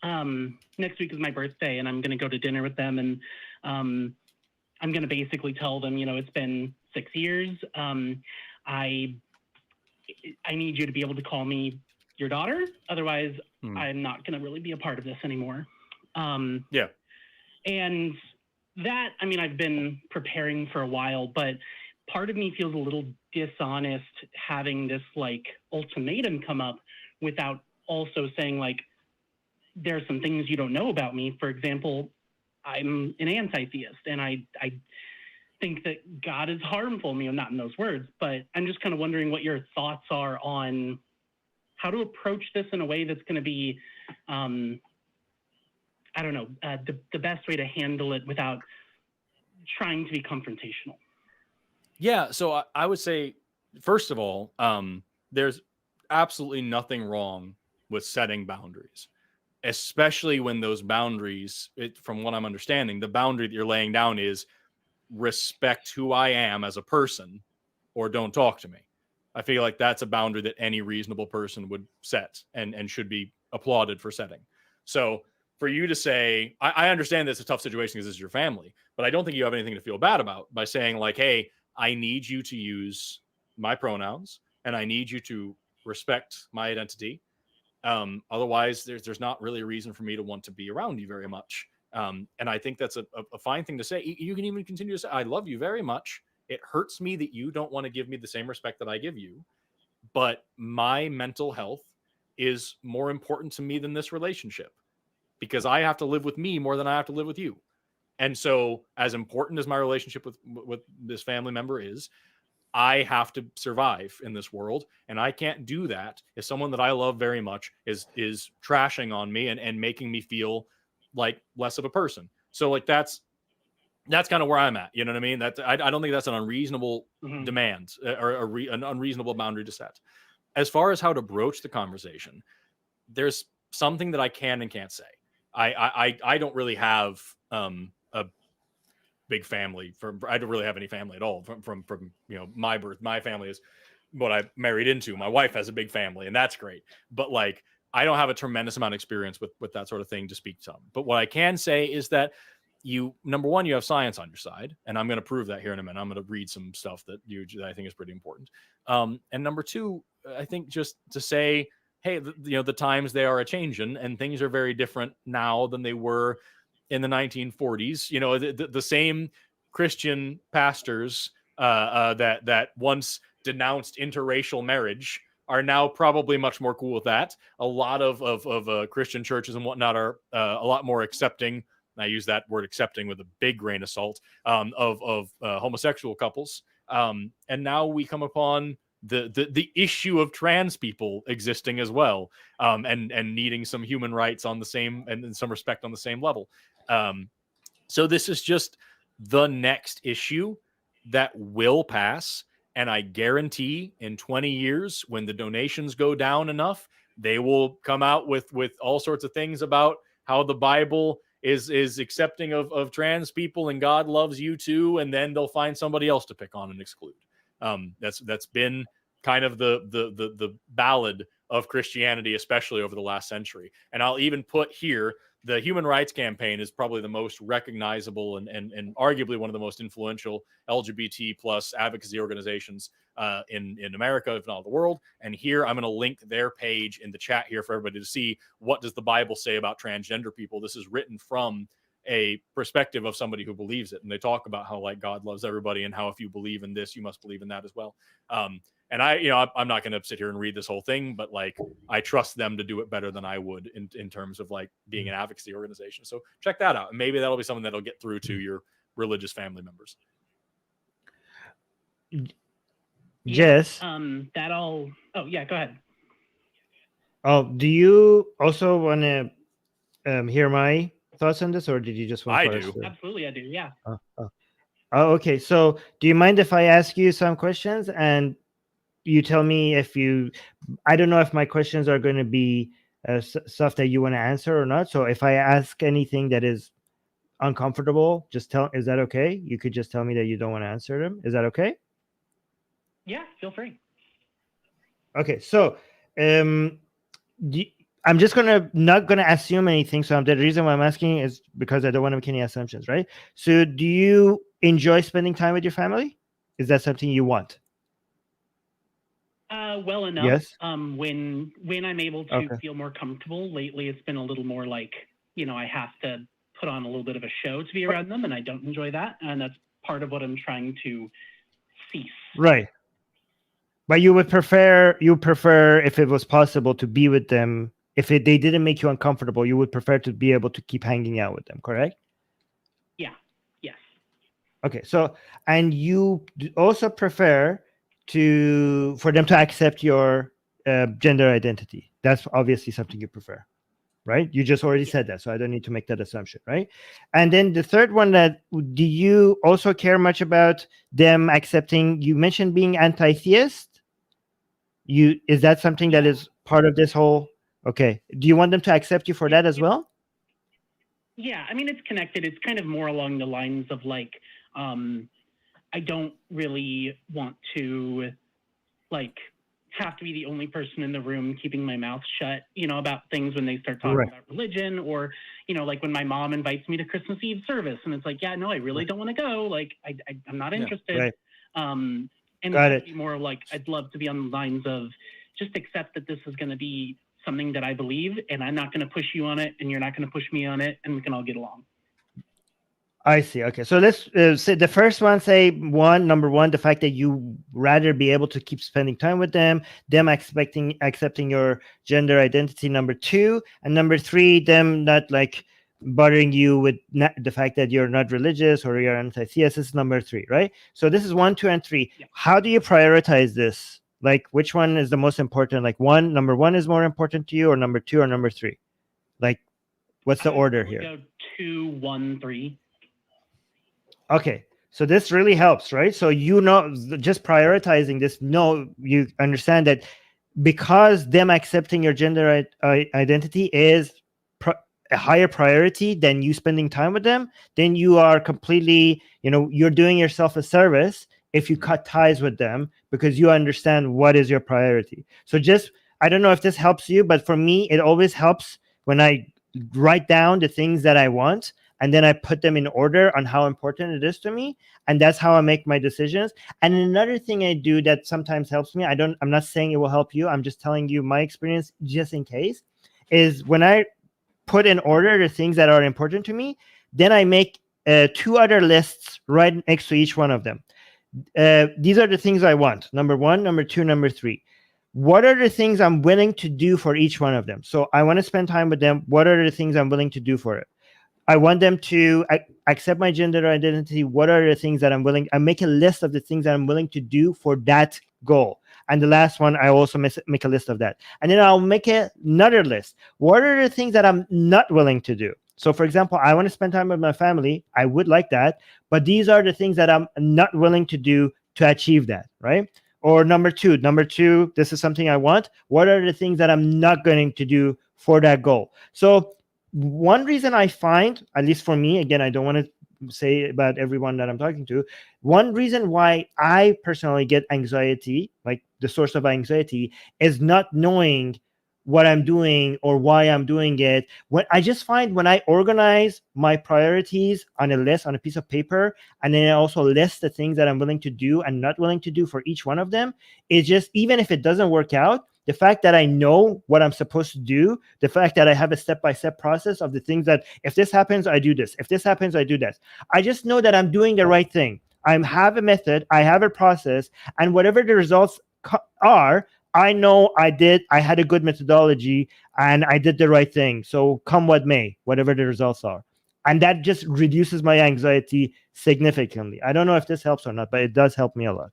Speaker 6: my birthday, and I'm going to go to dinner with them. And I'm going to basically tell them, it's been 6 years. I need you to be able to call me your daughter. Otherwise, I'm not going to really be a part of this anymore.
Speaker 1: Yeah.
Speaker 6: And that, I've been preparing for a while, but part of me feels a little dishonest having this ultimatum come up without also saying there are some things you don't know about me. For example, I'm an anti-theist, and I think that God is harmful. Not in those words, but I'm just kind of wondering what your thoughts are on how to approach this in a way that's going to be, the best way to handle it without trying to be confrontational.
Speaker 1: Yeah, so I would say, first of all, there's absolutely nothing wrong with setting boundaries, especially when those boundaries, from what I'm understanding, the boundary that you're laying down is respect who I am as a person or don't talk to me. I feel like that's a boundary that any reasonable person would set and should be applauded for setting. So for you to say, I understand that's a tough situation because this is your family, but I don't think you have anything to feel bad about by saying hey, I need you to use my pronouns and I need you to respect my identity. Otherwise, there's not really a reason for me to want to be around you very much. And I think that's a fine thing to say. You can even continue to say, I love you very much. It hurts me that you don't want to give me the same respect that I give you, but my mental health is more important to me than this relationship because I have to live with me more than I have to live with you. And so as important as my relationship with this family member is, I have to survive in this world. And I can't do that if someone that I love very much is trashing on me and making me feel like less of a person. So that's kind of where I'm at. You know what I mean? I don't think that's an unreasonable demand or an unreasonable boundary to set. As far as how to broach the conversation, there's something that I can and can't say. I don't really have a big family. I don't really have any family at all from my birth. My family is what I married into. My wife has a big family, and that's great. But I don't have a tremendous amount of experience with that sort of thing to speak to. But what I can say is that number one, you have science on your side, and I'm going to prove that here in a minute. I'm going to read some stuff that I think is pretty important. And number two, I think just to say, hey, the times they are a changing, and things are very different now than they were in the 1940s. The same Christian pastors that once denounced interracial marriage are now probably much more cool with that. A lot of Christian churches and whatnot are a lot more accepting and I use that word accepting with a big grain of salt, of homosexual couples. And now we come upon the issue of trans people existing as well, and needing some human rights on the same, and in some respect on the same level. So this is just the next issue that will pass. And I guarantee in 20 years, when the donations go down enough, they will come out with all sorts of things about how the Bible is accepting of trans people and God loves you too. And then they'll find somebody else to pick on and exclude. That's been kind of the ballad of Christianity, especially over the last century. And I'll even put here, the Human Rights Campaign is probably the most recognizable and arguably one of the most influential LGBT plus advocacy organizations in America, if not the world. And here I'm going to link their page in the chat here for everybody to see, what does the Bible say about transgender people. This is written from a perspective of somebody who believes it. And they talk about how like God loves everybody and how if you believe in this, you must believe in that as well. And I'm not going to sit here and read this whole thing, but like, I trust them to do it better than I would in terms of like being an advocacy organization. So check that out. And maybe that'll be something that'll get through to your religious family members.
Speaker 2: Jess?
Speaker 6: Oh yeah, go ahead.
Speaker 2: Oh, do you also want to hear my thoughts on this, or did you just want
Speaker 1: I
Speaker 2: to?
Speaker 1: do.
Speaker 6: Absolutely, I do. Yeah.
Speaker 2: Oh, okay. So do you mind if I ask you some questions and you tell me if I don't know if my questions are going to be stuff that you want to answer or not. So if I ask anything that is uncomfortable, is that okay? You could just tell me that you don't want to answer them. Is that okay?
Speaker 6: Yeah, feel free.
Speaker 2: Okay. So I'm just not gonna assume anything. So the reason why I'm asking is because I don't want to make any assumptions, right? So do you enjoy spending time with your family? Is that something you want?
Speaker 6: Well enough.
Speaker 2: Yes.
Speaker 6: When I'm able to
Speaker 2: Okay.
Speaker 6: feel more comfortable. Lately, it's been a little more like, I have to put on a little bit of a show to be around them, and I don't enjoy that. And that's part of what I'm trying to cease.
Speaker 2: Right. But you prefer if it was possible to be with them. If they didn't make you uncomfortable, you would prefer to be able to keep hanging out with them, correct?
Speaker 6: Yeah. Yes.
Speaker 2: Okay. So, and you also prefer for them to accept your gender identity. That's obviously something you prefer, right? You just already said that, so I don't need to make that assumption, right? And then the third one, do you also care much about them accepting? You mentioned being anti-theist. Is that something that is part of this whole? Okay. Do you want them to accept you for that as well?
Speaker 6: Yeah, I mean, it's connected. It's kind of more along the lines of like, I don't really want to like have to be the only person in the room keeping my mouth shut, about things when they start talking about religion, or, like when my mom invites me to Christmas Eve service and it's like, yeah, no, I really don't want to go. Like, I'm not interested.
Speaker 2: Right.
Speaker 6: And
Speaker 2: Got
Speaker 6: it's
Speaker 2: it.
Speaker 6: more like, I'd love to be on the lines of just accept that this is going to be something that I believe, and I'm not going to push you on it, and you're not going to push me on it, and we can all get along.
Speaker 2: I see. Okay. So let's say the first one, number one, the fact that you rather be able to keep spending time with them accepting your gender identity, number two, and number three, them not like bothering you with the fact that you're not religious or you're anti-theist. This is number three, right? So this is 1, 2, and 3. Yeah. How do you prioritize this? Like, which one is the most important? Like number one is more important to you, or number 2 or number 3? Like, what's the order here?
Speaker 6: Go 2, 1, 3.
Speaker 2: Okay, so this really helps, right? So just prioritizing this, you understand that because them accepting your gender identity is a higher priority than you spending time with them, then you are completely, you're doing yourself a service if you cut ties with them because you understand what is your priority. So I don't know if this helps you, but for me, it always helps when I write down the things that I want, and then I put them in order on how important it is to me. And that's how I make my decisions. And another thing I do that sometimes helps me, I'm not saying it will help you, I'm just telling you my experience just in case, is when I put in order the things that are important to me, then I make 2 other lists right next to each one of them. These are the things I want. Number 1, number 2, number 3. What are the things I'm willing to do for each one of them? So I want to spend time with them. What are the things I'm willing to do for it? I want them to accept my gender identity. What are the things that I'm willing? I make a list of the things that I'm willing to do for that goal. And the last one, I also make a list of that. And then I'll make another list. What are the things that I'm not willing to do? So, for example, I want to spend time with my family. I would like that. But these are the things that I'm not willing to do to achieve that, right? Or number two, this is something I want. What are the things that I'm not going to do for that goal? So one reason I find, at least for me, again, I don't want to say about everyone that I'm talking to, one reason why I personally get anxiety, like the source of anxiety, is not knowing what I'm doing or why I'm doing it. When I just find when I organize my priorities on a list, on a piece of paper, and then I also list the things that I'm willing to do and not willing to do for each one of them, it's just, even if it doesn't work out, the fact that I know what I'm supposed to do, the fact that I have a step-by-step process of the things that, if this happens, I do this. If this happens, I do this. I just know that I'm doing the right thing. I have a method, I have a process, and whatever the results are, I know I had a good methodology and I did the right thing. So come what may, whatever the results are. And that just reduces my anxiety significantly. I don't know if this helps or not, but it does help me a lot.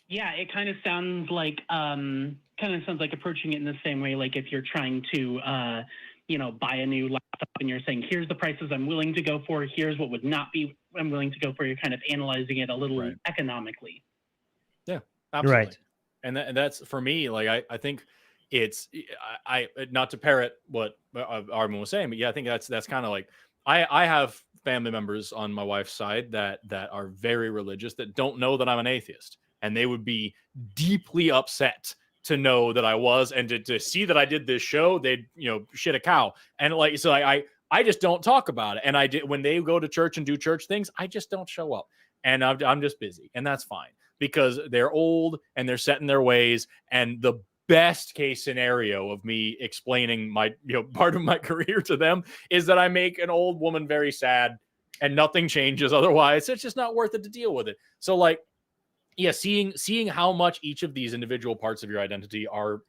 Speaker 6: Yeah, it kind of sounds like approaching it in the same way, like if you're trying to buy a new laptop and you're saying, here's the prices I'm willing to go for, here's what would not be I'm willing to go for. You're kind of analyzing it a little economically.
Speaker 1: Yeah, absolutely.
Speaker 2: Right.
Speaker 1: And that's for me, like I think it's I not to parrot what Armin was saying, but yeah, I think that's kind of like I have family members on my wife's side that are very religious that don't know that I'm an atheist, and they would be deeply upset to know that I was, and to see that I did this show, they'd shit a cow. And like, so I just don't talk about it. And I did, when they go to church and do church things, I just don't show up, and I'm just busy, and that's fine, because they're old and they're set in their ways. And the best case scenario of me explaining my, part of my career to them is that I make an old woman very sad and nothing changes. Otherwise, it's just not worth it to deal with it. So like, yeah, seeing how much each of these individual parts of your identity are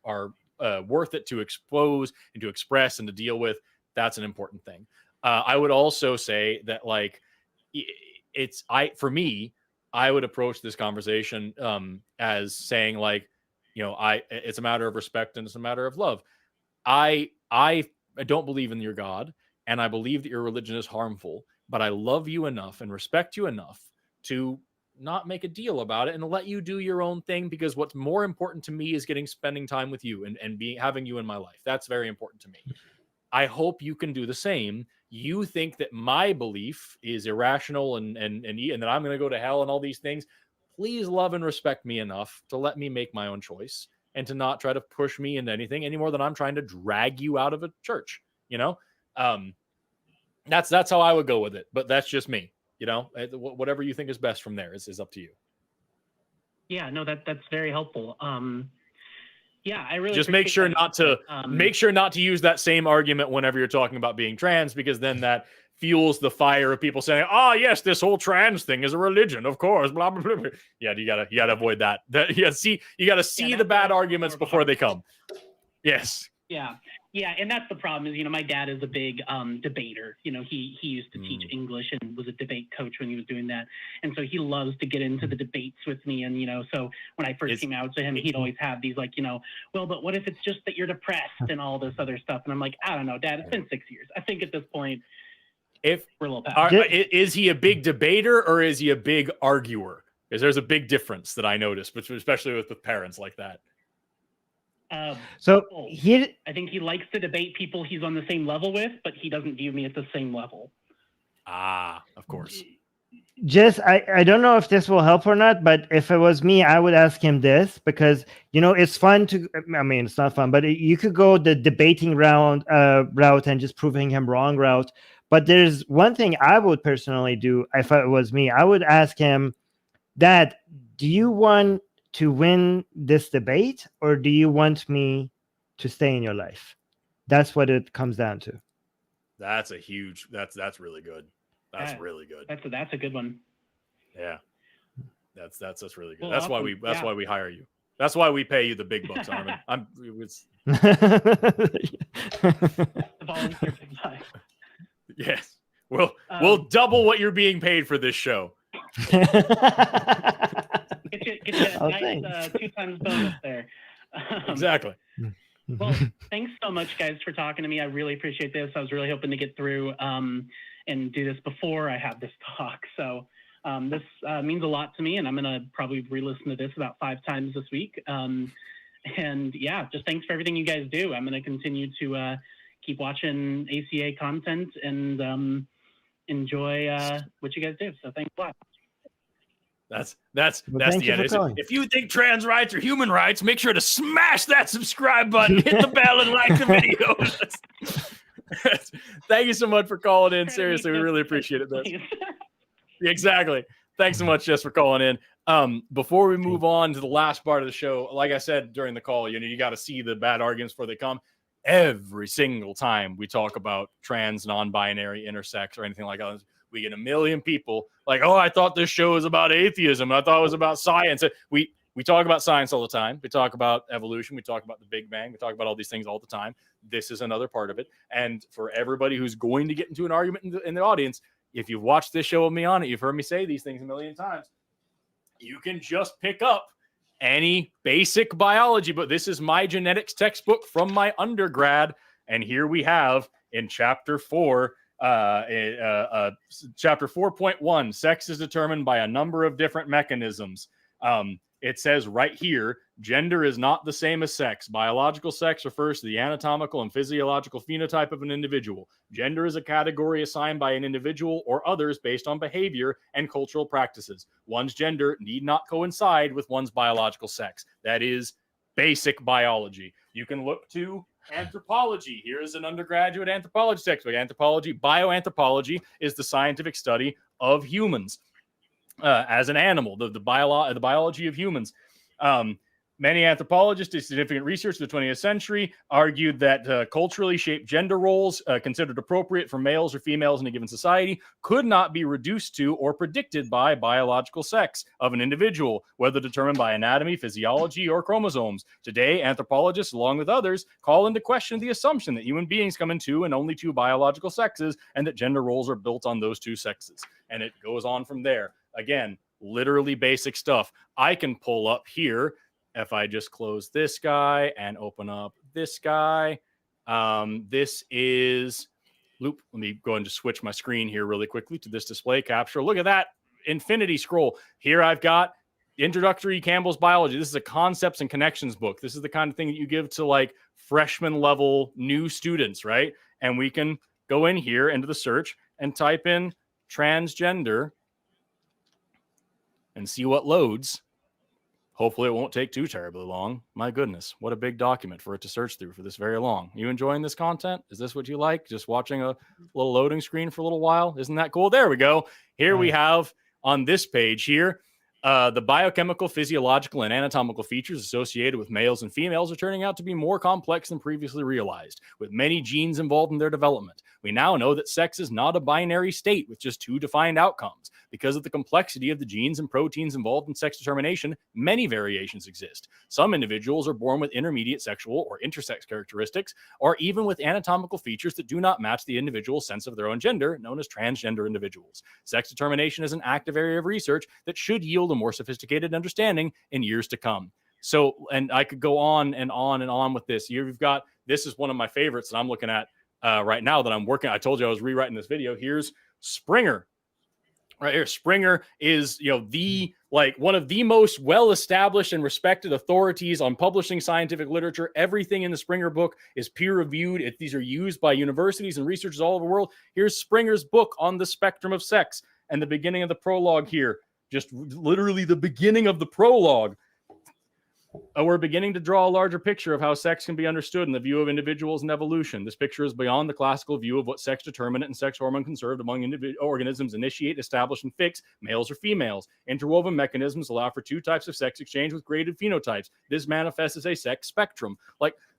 Speaker 1: worth it to expose and to express and to deal with, that's an important thing. I would also say that, like, for me, I would approach this conversation as saying, like, it's a matter of respect and it's a matter of love. I don't believe in your God, and I believe that your religion is harmful, but I love you enough and respect you enough to not make a deal about it and let you do your own thing, because what's more important to me is spending time with you and having you in my life. That's very important to me. I hope you can do the same. You think that my belief is irrational and that I'm going to go to hell and all these things. Please love and respect me enough to let me make my own choice and to not try to push me into anything any more than I'm trying to drag you out of a church. That's how I would go with it. But that's just me. Whatever you think is best from there is up to you.
Speaker 6: Yeah, no, that's very helpful. Yeah, I really
Speaker 1: just make sure not to use that same argument whenever you're talking about being trans, because then that fuels the fire of people saying, "Oh, yes, this whole trans thing is a religion, of course." Blah blah blah. Yeah, you gotta avoid that. You gotta see the bad arguments before they come. Yes.
Speaker 6: Yeah, and that's the problem is, my dad is a big debater. He used to teach English and was a debate coach when he was doing that. And so he loves to get into the debates with me. And, so when I first came out to him, he'd always have these like, well, but what if it's just that you're depressed and all this other stuff? And I'm like, I don't know, Dad, it's been 6 years. I think at this point, we're a little past.
Speaker 1: Is he a big debater or is he a big arguer? Because there's a big difference that I noticed, especially with parents like that.
Speaker 6: I think he likes to debate people he's on the same level with, but he doesn't view me at the same level.
Speaker 1: Of course.
Speaker 2: Jess, I don't know if this will help or not, but if it was me, I would ask him this, because it's fun to. I mean, it's not fun, but you could go the debating route and just proving him wrong route. But there's one thing I would personally do if it was me. I would ask him, Dad, do you want to win this debate, or do you want me to stay in your life? That's what it comes down to.
Speaker 1: That's really good. That's really good.
Speaker 6: That's a good one.
Speaker 1: Yeah. That's really good.
Speaker 6: Well,
Speaker 1: that's
Speaker 6: awesome.
Speaker 1: why we hire you. That's why we pay you the big bucks, Armin.
Speaker 6: Volunteer big time.
Speaker 1: Yes. We'll double what you're being paid for this show.
Speaker 6: Get you a
Speaker 2: Oh,
Speaker 6: nice 2 times bonus there.
Speaker 1: Exactly.
Speaker 6: Well, thanks so much, guys, for talking to me. I really appreciate this. I was really hoping to get through and do this before I had this talk. So this means a lot to me, and I'm going to probably re-listen to this about 5 times this week. And yeah, just thanks for everything you guys do. I'm going to continue to keep watching ACA content and enjoy what you guys do. So thanks a lot.
Speaker 1: That's
Speaker 2: thank
Speaker 1: the
Speaker 2: you for
Speaker 1: end.
Speaker 2: calling.
Speaker 1: If you think trans rights are human rights, make sure to smash that subscribe button, hit the bell, and like the video. Thank you so much for calling in. Seriously, we really appreciate it. Exactly. Thanks so much, Jess, for calling in. Before we move on to the last part of the show, like I said during the call, you got to see the bad arguments before they come. Every single time we talk about trans, non-binary, intersex, or anything like that, we get a million people like, oh, I thought this show was about atheism. I thought it was about science. We talk about science all the time. We talk about evolution. We talk about the Big Bang. We talk about all these things all the time. This is another part of it. And for everybody who's going to get into an argument in the audience, if you've watched this show with me on it, you've heard me say these things a million times. You can just pick up any basic biology book. This is my genetics textbook from my undergrad. And here we have in chapter 4, chapter 4.1, sex is determined by a number of different mechanisms. It says right here, gender is not the same as sex. Biological sex refers to the anatomical and physiological phenotype of an individual. Gender is a category assigned by an individual or others based on behavior and cultural practices. One's gender need not coincide with one's biological sex. That is basic biology. You can look to anthropology. Here is an undergraduate anthropology textbook. Bioanthropology is the scientific study of humans as an animal, the biology of humans. Many anthropologists did significant research in the 20th century, argued that culturally shaped gender roles considered appropriate for males or females in a given society could not be reduced to or predicted by biological sex of an individual, whether determined by anatomy, physiology, or chromosomes. Today, anthropologists, along with others, call into question the assumption that human beings come in 2 and only 2 biological sexes, and that gender roles are built on those 2 sexes. And it goes on from there. Again, literally basic stuff. I can pull up here. If I just close this guy and open up this guy, this is loop. Let me go and just switch my screen here really quickly to this display capture. Look at that infinity scroll. Here I've got Introductory Campbell's Biology. This is a concepts and connections book. This is the kind of thing that you give to like freshman level new students, right? And we can go in here into the search and type in transgender and see what loads. Hopefully it won't take too terribly long. My goodness, what a big document for it to search through for this very long. You enjoying this content? Is this what you like? Just watching a little loading screen for a little while? Isn't that cool? There we go. Here we have on this page here, the biochemical, physiological, and anatomical features associated with males and females are turning out to be more complex than previously realized, with many genes involved in their development. We now know that sex is not a binary state with just 2 defined outcomes. Because of the complexity of the genes and proteins involved in sex determination, many variations exist. Some individuals are born with intermediate sexual or intersex characteristics, or even with anatomical features that do not match the individual's sense of their own gender, known as transgender individuals. Sex determination is an active area of research that should yield a more sophisticated understanding in years to come. So, and I could go on and on and on with this. You've got, this is one of my favorites that I'm looking at right now that I'm working. I told you I was rewriting this video. Here's Springer. Right here, Springer is, the one of the most well-established and respected authorities on publishing scientific literature. Everything in the Springer book is peer-reviewed. These are used by universities and researchers all over the world. Here's Springer's book on the spectrum of sex, and the beginning of the prologue here, just literally the beginning of the prologue. We're beginning to draw a larger picture of how sex can be understood in the view of individuals and evolution. This picture is beyond the classical view of what sex determinant and sex hormone conserved among organisms initiate, establish, and fix, males or females. Interwoven mechanisms allow for 2 types of sex exchange with graded phenotypes. This manifests as a sex spectrum.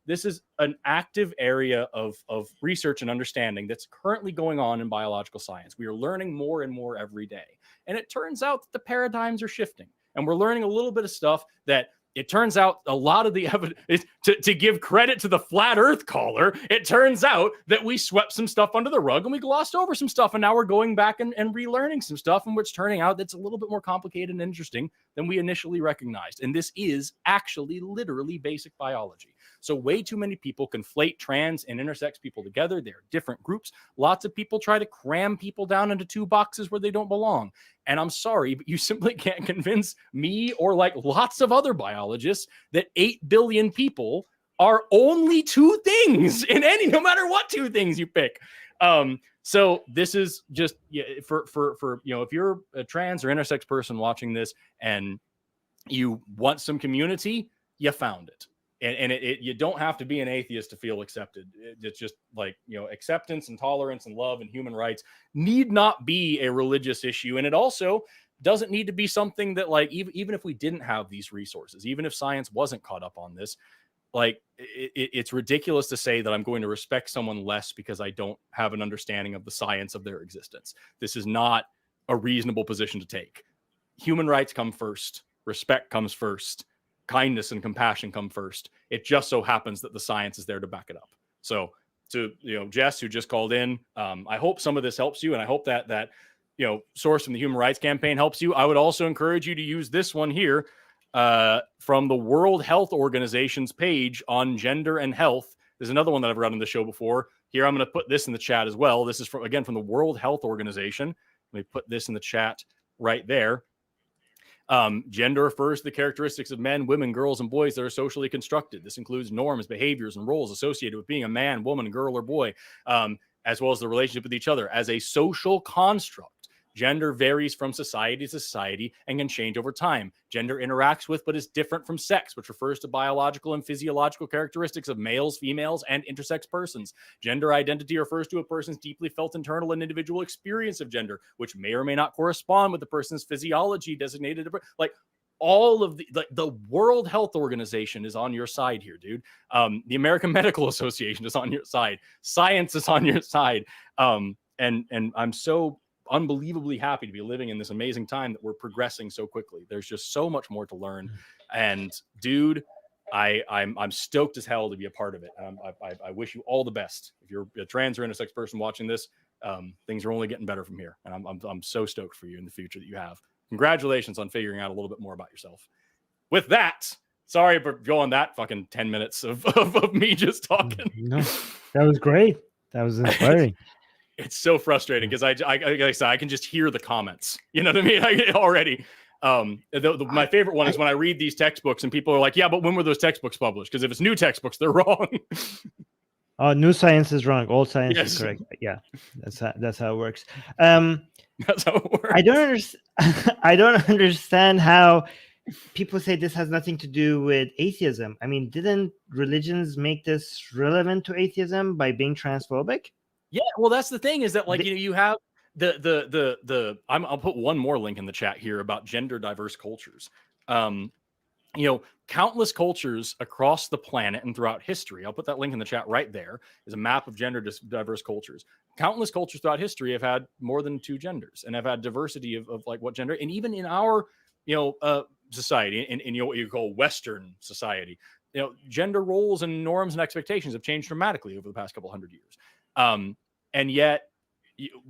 Speaker 1: This is an active area of research and understanding that's currently going on in biological science. We are learning more and more every day. And it turns out that the paradigms are shifting. And we're learning a little bit of stuff that it turns out a lot of the evidence, to give credit to the flat earth caller, it turns out that we swept some stuff under the rug and we glossed over some stuff. And now we're going back and relearning some stuff, and it's turning out that's a little bit more complicated and interesting than we initially recognized. And this is actually literally basic biology. So way too many people conflate trans and intersex people together. They're different groups. Lots of people try to cram people down into two boxes where they don't belong. And I'm sorry, but you simply can't convince me or like lots of other biologists that 8 billion people are only two things in any, no matter what two things you pick. So this is just for if you're a trans or intersex person watching this and you want some community, you found it. And you don't have to be an atheist to feel accepted. It's just like, acceptance and tolerance and love and human rights need not be a religious issue. And it also doesn't need to be something that, like, even if we didn't have these resources, even if science wasn't caught up on this, like, it's ridiculous to say that I'm going to respect someone less because I don't have an understanding of the science of their existence. This is not a reasonable position to take. Human rights come first. Respect comes first. Kindness and compassion come first. It just so happens that the science is there to back it up. So to Jess, who just called in, I hope some of this helps you, and I hope that source from the Human Rights Campaign helps you. I would also encourage you to use this one here from the World Health Organization's page on gender and health. There's another one that I've read on the show before. Here, I'm going to put this in the chat as well. This is from the World Health Organization. Let me put this in the chat right there. Gender refers to the characteristics of men, women, girls, and boys that are socially constructed. This includes norms, behaviors, and roles associated with being a man, woman, girl, or boy, as well as the relationship with each other. As a social construct, gender varies from society to society and can change over time. Gender interacts with but is different from sex, which refers to biological and physiological characteristics of males, females, and intersex persons. Gender identity refers to a person's deeply felt internal and individual experience of gender, which may or may not correspond with the person's physiology designated. Like, all of the World Health Organization is on your side here, dude. The American Medical Association is on your side. Science is on your side. And I'm so unbelievably happy to be living in this amazing time that we're progressing so quickly. There's just so much more to learn. And dude, I'm stoked as hell to be a part of it. I wish you all the best. If you're a trans or intersex person watching this, things are only getting better from here. And I'm so stoked for you in the future that you have. Congratulations on figuring out a little bit more about yourself. With that, sorry for going that fucking 10 minutes of me just talking.
Speaker 2: No, that was great. That was inspiring.
Speaker 1: It's so frustrating because like I said, I can just hear the comments. You know what I mean? Already. My favorite one is when I read these textbooks and people are like, "Yeah, but when were those textbooks published?" Because if it's new textbooks, they're wrong.
Speaker 2: New science is wrong. Old science is correct. Yeah, that's how it works.
Speaker 1: That's how it works.
Speaker 2: I don't understand how people say this has nothing to do with atheism. I mean, didn't religions make this relevant to atheism by being transphobic?
Speaker 1: Yeah, well, that's the thing is that, like, you have I'll put one more link in the chat here about gender diverse cultures. Countless cultures across the planet and throughout history. I'll put that link in the chat right there. Is a map of gender diverse cultures. Countless cultures throughout history have had more than two genders and have had diversity of like what gender. And even in our society, in what you call Western society, gender roles and norms and expectations have changed dramatically over the past couple hundred years. And yet,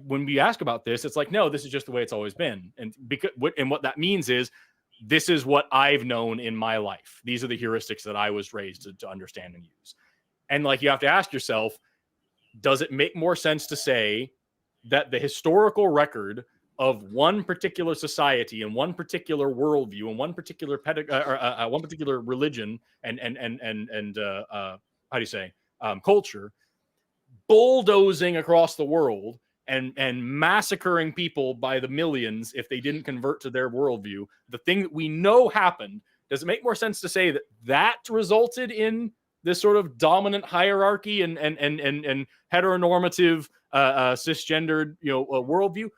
Speaker 1: when we ask about this, it's like, no, this is just the way it's always been. And what that means is, this is what I've known in my life. These are the heuristics that I was raised to understand and use. And like, you have to ask yourself, does it make more sense to say that the historical record of one particular society and one particular worldview and one particular one particular religion and culture bulldozing across the world and massacring people by the millions if they didn't convert to their worldview, the thing that we know happened, does it make more sense to say that resulted in this sort of dominant hierarchy and heteronormative cisgendered worldview?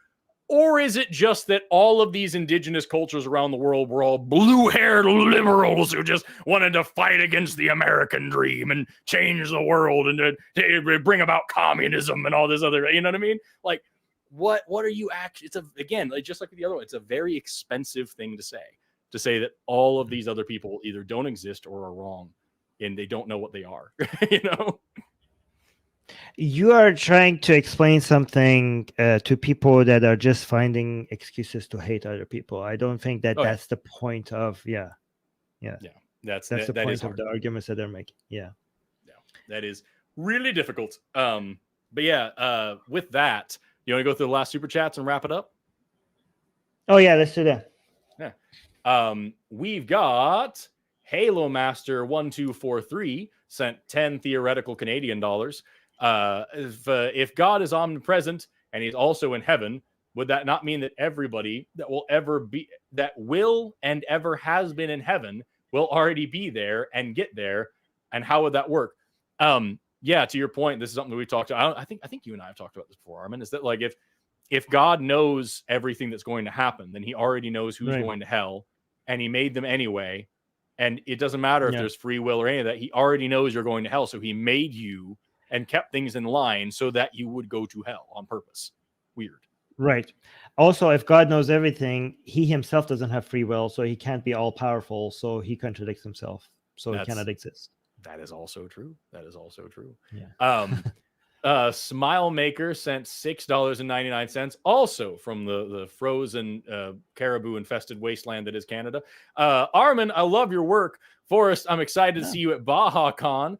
Speaker 1: Or is it just that all of these indigenous cultures around the world were all blue-haired liberals who just wanted to fight against the American dream and change the world and to bring about communism and all this other, you know what I mean? Like, what are you actually? It's again, like, just like the other one, it's a very expensive thing to say. to say that all of these other people either don't exist or are wrong, and they don't know what they are. You know,
Speaker 2: You are trying to explain something to people that are just finding excuses to hate other people. I don't think that that's the point of that's the point of the arguments that they're making. Yeah,
Speaker 1: that is really difficult. But yeah, with that, you want to go through the last super chats and wrap it up?
Speaker 2: Oh yeah, let's do that.
Speaker 1: Yeah. We've got Halo Master 1243 sent 10 theoretical Canadian dollars. If God is omnipresent and he's also in heaven, would that not mean that everybody that will and ever has been in heaven will already be there and get there? And how would that work? Yeah, to your point, this is something that we talked about. I think you and I have talked about this before, Armin. Is that like if God knows everything that's going to happen, then he already knows who's going to hell, and he made them anyway. And it doesn't matter if there's free will or any of that. He already knows you're going to hell, so he made you and kept things in line so that you would go to hell on purpose. Weird.
Speaker 2: Right. Also, if God knows everything, he himself doesn't have free will, so he can't be all powerful. So he contradicts himself. So he cannot exist.
Speaker 1: That is also true.
Speaker 2: Yeah.
Speaker 1: Smile Maker sent $6.99, also from the frozen caribou infested wasteland that is Canada. Armin, I love your work. Forrest, I'm excited to see you at Baja Con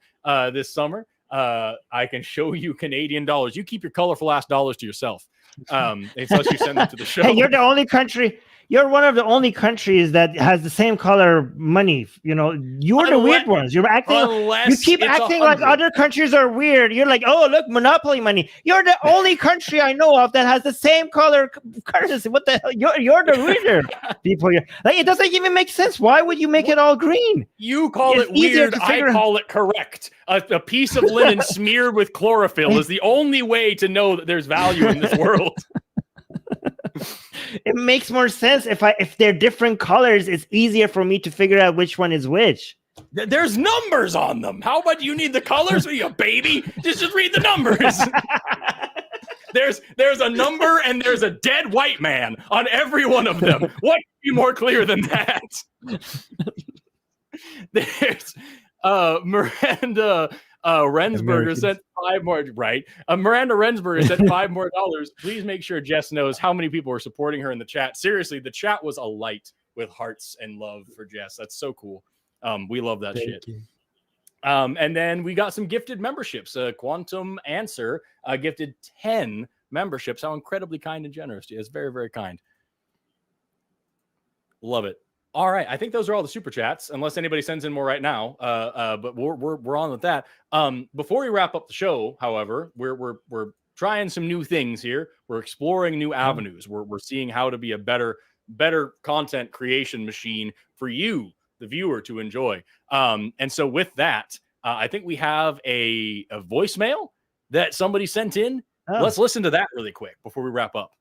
Speaker 1: this summer. I can show you Canadian dollars. You keep your colorful ass dollars to yourself. Unless you send them to the show.
Speaker 2: Hey, you're the only country. You're one of the only countries that has the same color money. You know, you're the weird ones. You're acting. You keep acting like other countries are weird. You're like, oh, look, monopoly money. You're the only country I know of that has the same color currency. What the hell? You're the weirder people. Like, it doesn't even make sense. Why would you make it all green?
Speaker 1: You call it weird. I call it correct. A piece of linen smeared with chlorophyll is the only way to know that there's value in this world.
Speaker 2: It makes more sense if they're different colors. It's easier for me to figure out which one is which.
Speaker 1: There's numbers on them. How about you need the colors? Are you a baby? Just read the numbers. There's a number and there's a dead white man on every one of them. What could be more clear than that? There's Miranda Rensberger sent $5 more. Right. Miranda Rensberger sent $5 more. Please make sure Jess knows how many people are supporting her in the chat. Seriously, the chat was alight with hearts and love for Jess. That's so cool. We love that shit. And then we got some gifted memberships. Quantum Answer gifted 10 memberships. How incredibly kind and generous. It's very, very kind. Love it. All right, I think those are all the super chats, unless anybody sends in more right now. But we're on with that. Before we wrap up the show, however, we're trying some new things here. We're exploring new avenues. We're seeing how to be a better content creation machine for you, the viewer, to enjoy. And so with that, I think we have a voicemail that somebody sent in. Oh. Let's listen to that really quick before we wrap up.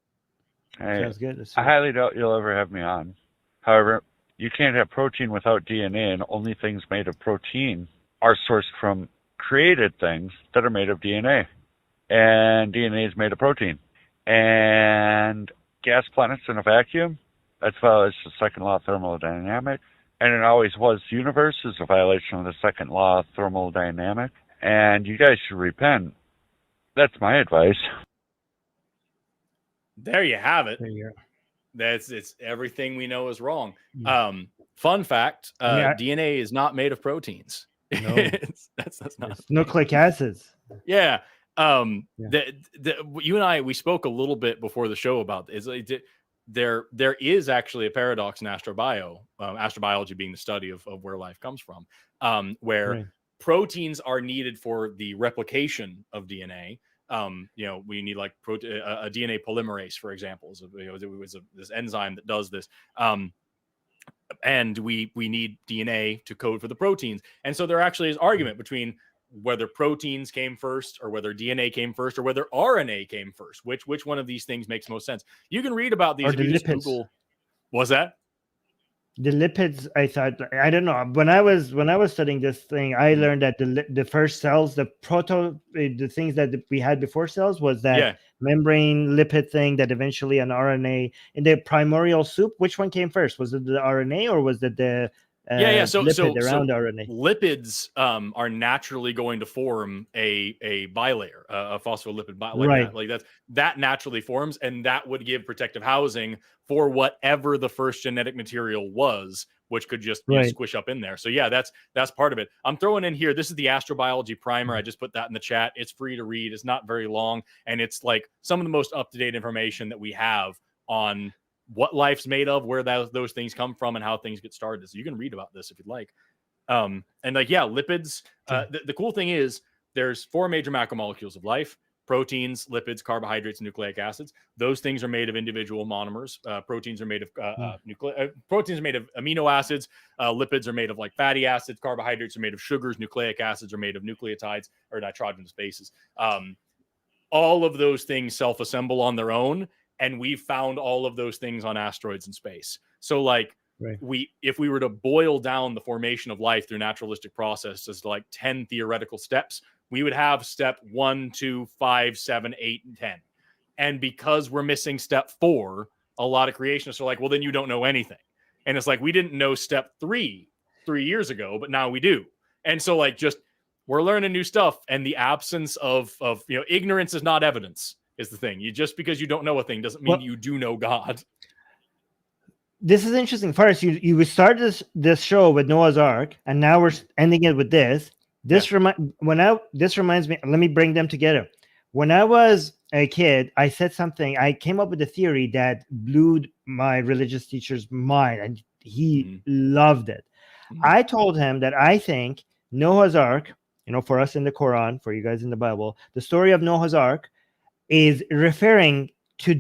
Speaker 7: Hey, sounds good. I highly doubt you'll ever have me on. However, you can't have protein without DNA, and only things made of protein are sourced from created things that are made of DNA. And DNA is made of protein. And gas planets in a vacuum, that's violation of the second law of thermodynamics. And it always was. The universe is a violation of the second law of thermodynamics. And you guys should repent. That's my advice.
Speaker 1: There you have it.
Speaker 2: There you go.
Speaker 1: It's everything we know is wrong. Fun fact: DNA is not made of proteins.
Speaker 2: No.
Speaker 1: that's not
Speaker 2: nucleic acids.
Speaker 1: Yeah. You and I, we spoke a little bit before the show about this. There is actually a paradox in astrobiology being the study of where life comes from, where proteins are needed for the replication of DNA. We need like a DNA polymerase, for example. It was this enzyme that does this. And we need DNA to code for the proteins. And so there actually is argument between whether proteins came first or whether DNA came first or whether RNA came first. Which one of these things makes most sense? You can read about these if you just Google. What's that?
Speaker 2: the lipids, I thought, I don't know, when I was studying this thing, I learned that the first cells, the things that we had before cells was that membrane lipid thing that eventually an RNA in the primordial soup. Which one came first? Was it the RNA or was it the lipid around RNA?
Speaker 1: Lipids are naturally going to form a bilayer, a phospholipid bilayer.
Speaker 2: Right.
Speaker 1: Like that naturally forms, and that would give protective housing for whatever the first genetic material was, which could just squish up in there. So yeah, that's part of it. I'm throwing in here, this is the astrobiology primer. I just put that in the chat. It's free to read. It's not very long, and it's like some of the most up-to-date information that we have on what life's made of, where those things come from, and how things get started. So you can read about this if you'd like. And like, yeah, lipids. The cool thing is there's 4 major macromolecules of life: proteins, lipids, carbohydrates, and nucleic acids. Those things are made of individual monomers. Proteins are made of proteins are made of amino acids. Lipids are made of like fatty acids. Carbohydrates are made of sugars. Nucleic acids are made of nucleotides or nitrogenous bases. All of those things self-assemble on their own. And we've found all of those things on asteroids in space. So like if we were to boil down the formation of life through naturalistic processes to like 10 theoretical steps, we would have step 1, 2, 5, 7, 8, and 10. And because we're missing step 4, a lot of creationists are like, well, then you don't know anything. And it's like, we didn't know step 3 years ago, but now we do. And so like, just we're learning new stuff, and the absence of ignorance is not evidence. Is the thing. Just because you don't know a thing doesn't mean you do know God.
Speaker 2: This is interesting. First, you started this show with Noah's Ark, and now we're ending it with this. This reminds me. Let me bring them together. When I was a kid, I said something. I came up with a theory that blew my religious teacher's mind, and he loved it. I told him that I think Noah's Ark, for us in the Quran, for you guys in the Bible, the story of Noah's Ark is referring to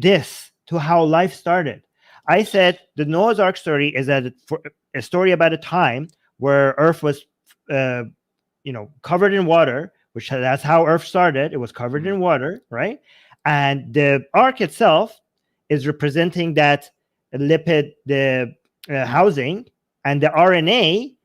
Speaker 2: how life started. I said the Noah's Ark story is a story about a time where Earth was, covered in water, which that's how Earth started. It was covered in water, right? And the Ark itself is representing that lipid, the housing, and the RNA,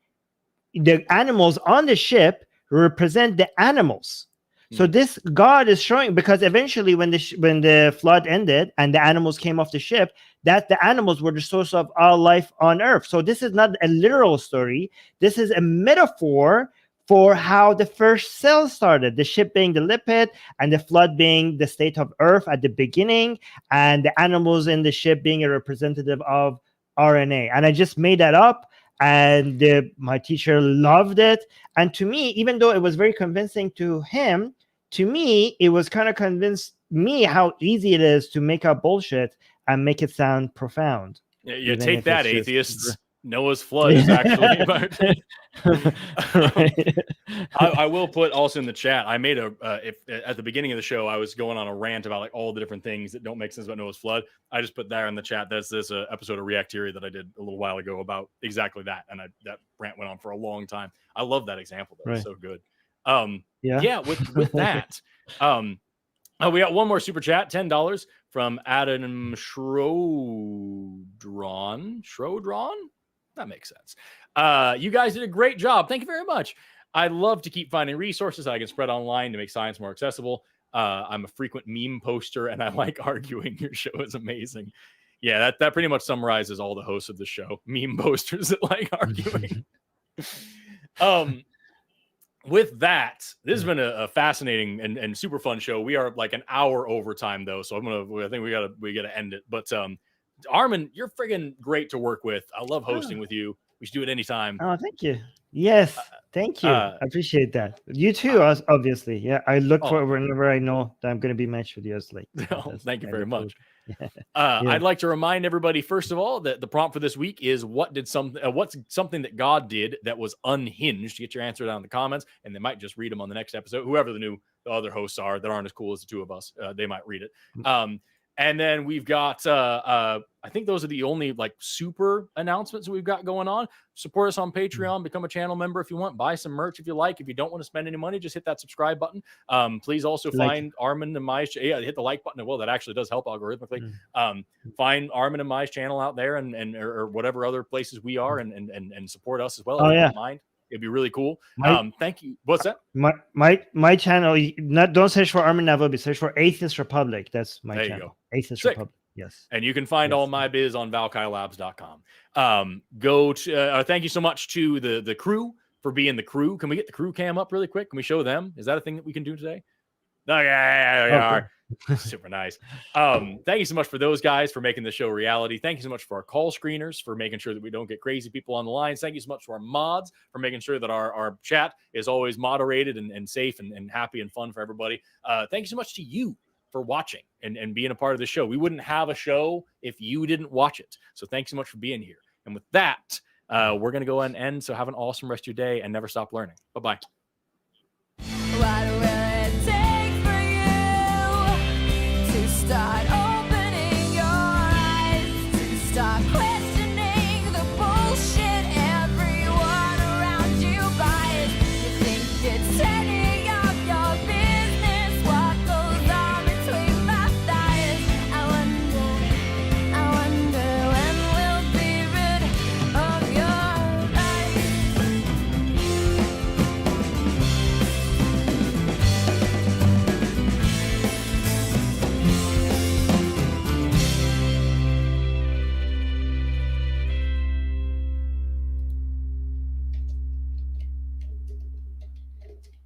Speaker 2: the animals on the ship represent the animals. So this God is showing, because eventually when the flood ended and the animals came off the ship, that the animals were the source of all life on Earth. So this is not a literal story. This is a metaphor for how the first cell started, the ship being the lipid and the flood being the state of Earth at the beginning, and the animals in the ship being a representative of RNA. And I just made that up. And my teacher loved it. And to me, even though it was very convincing to him, to me, it was kind of convinced me how easy it is to make up bullshit and make it sound profound.
Speaker 1: Yeah, you take that, atheists. Noah's flood is actually. I will put also in the chat. I made at the beginning of the show, I was going on a rant about like all the different things that don't make sense about Noah's flood. I just put there in the chat. There's this episode of React Theory that I did a little while ago about exactly that, and that rant went on for a long time. I love that example. Though. It's so good. With that, we got one more super chat, $10 from Adam Schrodron. That makes sense. You guys did a great job. Thank you very much. I love to keep finding resources I can spread online to make science more accessible. I'm a frequent meme poster, and I like arguing. Your show is amazing. Yeah, that pretty much summarizes all the hosts of the show. Meme posters that like arguing. With that, this has been a fascinating and super fun show. We are like an hour over time though, so I think we gotta end it. But Armin, you're friggin' great to work with. I love hosting with you. We should do it anytime.
Speaker 2: Oh, thank you. Yes, thank you. I appreciate that. You too, obviously. Yeah, I look for whenever I know that I'm going to be matched with you.
Speaker 1: Thank you very much. I'd like to remind everybody, first of all, that the prompt for this week is what's something that God did that was unhinged. Get your answer down in the comments, and they might just read them on the next episode. Whoever the other hosts are that aren't as cool as the two of us, they might read it. And then we've got I think those are the only like super announcements that we've got going on. Support us on Patreon, become a channel member if you want, buy some merch if you like. If you don't want to spend any money, just hit that subscribe button. Please also find Armin and my hit the like button. Well, that actually does help algorithmically. Find Armin and my channel out there and or whatever other places we are and support us as well.
Speaker 2: Oh,
Speaker 1: if you
Speaker 2: yeah.
Speaker 1: don't mind. It'd be really cool.
Speaker 2: My-
Speaker 1: Thank you. What's that?
Speaker 2: My channel. Don't search for Armin Navabi. Search for Atheist Republic. That's my
Speaker 1: There you
Speaker 2: channel.
Speaker 1: go.
Speaker 2: Atheist
Speaker 1: Sick.
Speaker 2: Republic. Yes.
Speaker 1: And you can find all my biz on valkailabs.com. Go to thank you so much to the crew for being the crew. Can we get the crew cam up really quick? Can we show them? Is that a thing that we can do today? No, yeah. Super nice. Thank you so much for those guys for making the show reality. Thank you so much for our call screeners for making sure that we don't get crazy people on the lines. Thank you so much to our mods for making sure that our chat is always moderated and safe and happy and fun for everybody. Thank you so much to you for watching and being a part of the show. We wouldn't have a show if you didn't watch it. So thanks so much for being here. And with that, we're going to go ahead and end. So have an awesome rest of your day and never stop learning. Bye-bye.
Speaker 8: What will it take for you to start opening your eyes, to start questioning the bullshit everyone around you buys? You think it's any of your business what goes on between my thighs? I wonder when we'll be rid of your lies.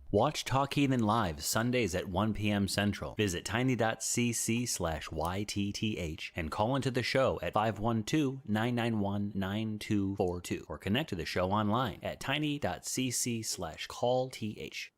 Speaker 9: Watch Talk Heathen live Sundays at 1 p.m. Central. Visit tiny.cc/YTTH and call into the show at 512-991-9242 or connect to the show online at tiny.cc/callth.